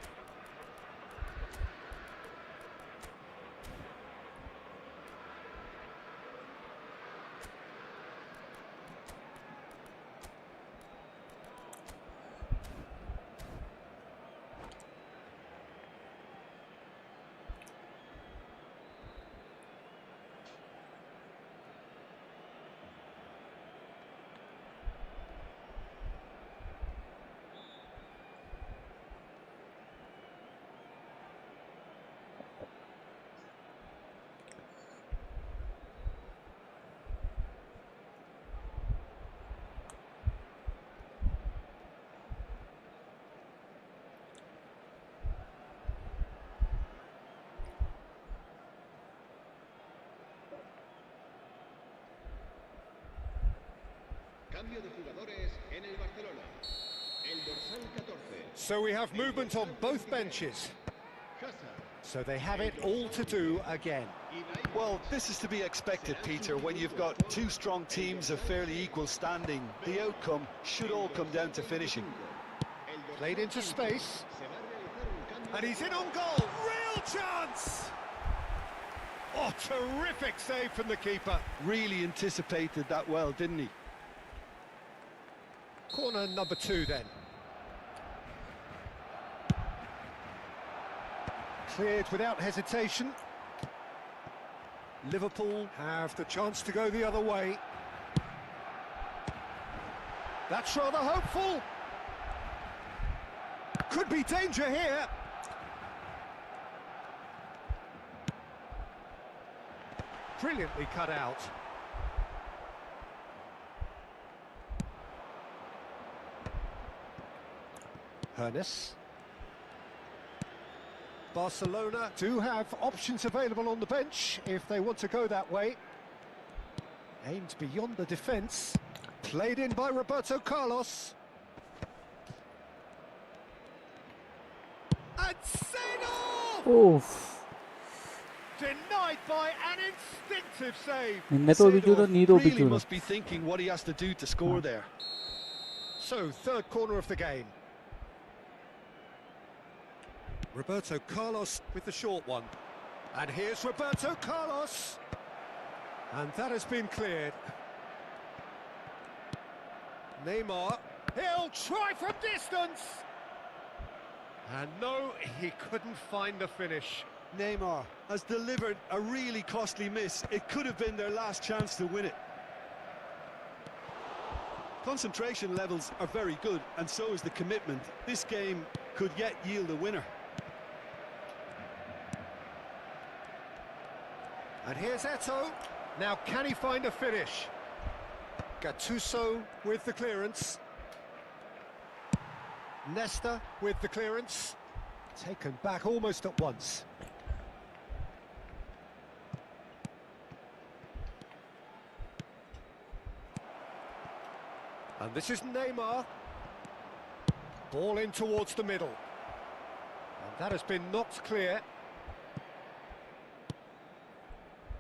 So we have movement on both benches. So they have it all to do again. Well, this is to be expected, Peter, when you've got two strong teams of fairly equal standing. The outcome should all come down to finishing. Played into space. And he's in on goal. Real chance! Oh, terrific save from the keeper. Really anticipated that well, didn't he? Corner number 2 then. Cleared without hesitation. Liverpool have the chance to go the other way. That's rather hopeful. Could be danger here. Brilliantly cut out. Hernes. Barcelona do have options available on the bench if they want to go that way. Aimed beyond the defence. Played in by Roberto Carlos. And Seno! Oof. Denied by an instinctive save. Really must be thinking what he has to do to score there. So, third corner of the game. Roberto Carlos with the short one. And here's Roberto Carlos. And that has been cleared. Neymar. He'll try from distance. And no, he couldn't find the finish. Neymar has delivered a really costly miss. It could have been their last chance to win it. Concentration levels are very good, and so is the commitment. This game could yet yield a winner. And here's Eto'o. Now can he find a finish? Gattuso with the clearance. Nesta with the clearance. Taken back almost at once. And this is Neymar. Ball in towards the middle. And that has been knocked clear.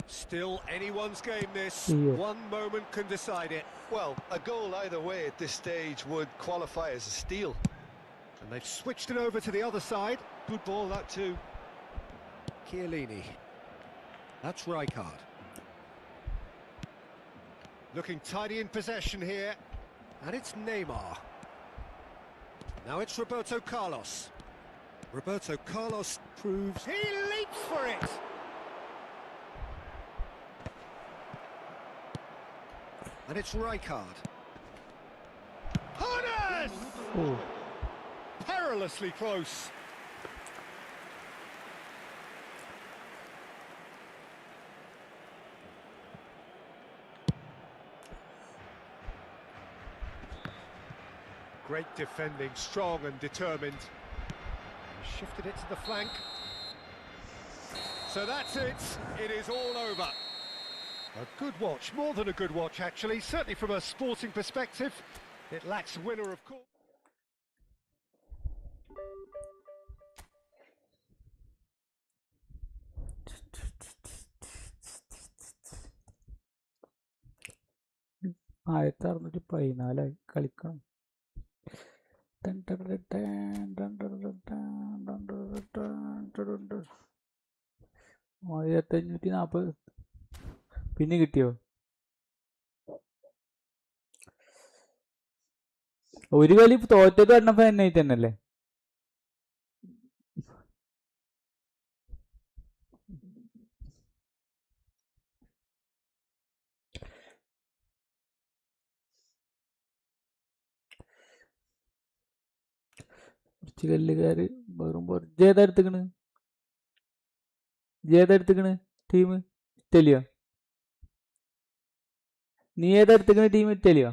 Still anyone's game this. One moment can decide it. Well, a goal either way at this stage would qualify as a steal. And they've switched it over to the other side. Good ball, that too. Chiellini. That's Rijkaard. Looking tidy in possession here. And it's Neymar. Now it's Roberto Carlos. Roberto Carlos proves he leaps for it. And it's Rijkaard. Hunters! Perilously close. Great defending, strong and determined. He shifted it to the flank. So that's it. It is all over. A good watch, more than a good watch actually, certainly from a sporting perspective. It lacks winner of course. ആയിരത്തി അറുന്നൂറ്റി പതിനാലായി കളിക്കണം. ആയിരത്തി അഞ്ഞൂറ്റി 40 പിന്നെ കിട്ടിയോ? ഒരു കളി തോറ്റത് കണ്ടപ്പോ തന്നെ തന്നെയല്ലേ? പോർച്ചുഗലുകാര് വെറും ജേതെടുത്തിക്കണ് ടീം ഇറ്റലിയോ? നീ ഏതെടുത്തിക്കണ ടീം ഇറ്റലിയോ?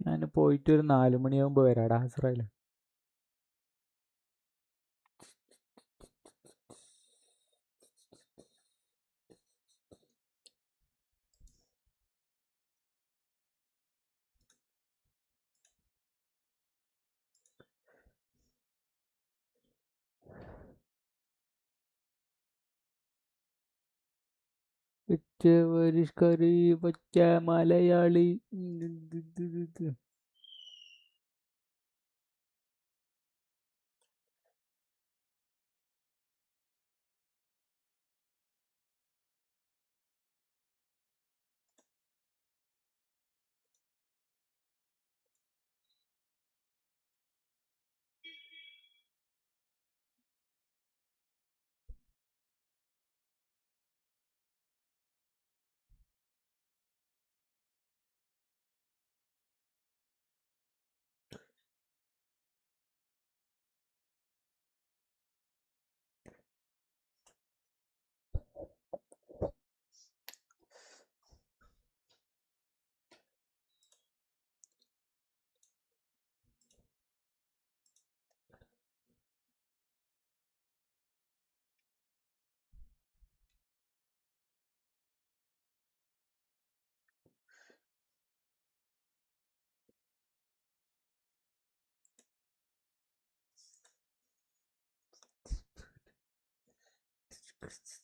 ഞാൻ പോയിട്ട് ഒരു 4 മണിയാകുമ്പോ വരാടാ ഇസ്രായേൽ. പരിഷ്കരി പച്ച മലയാളി. Yes.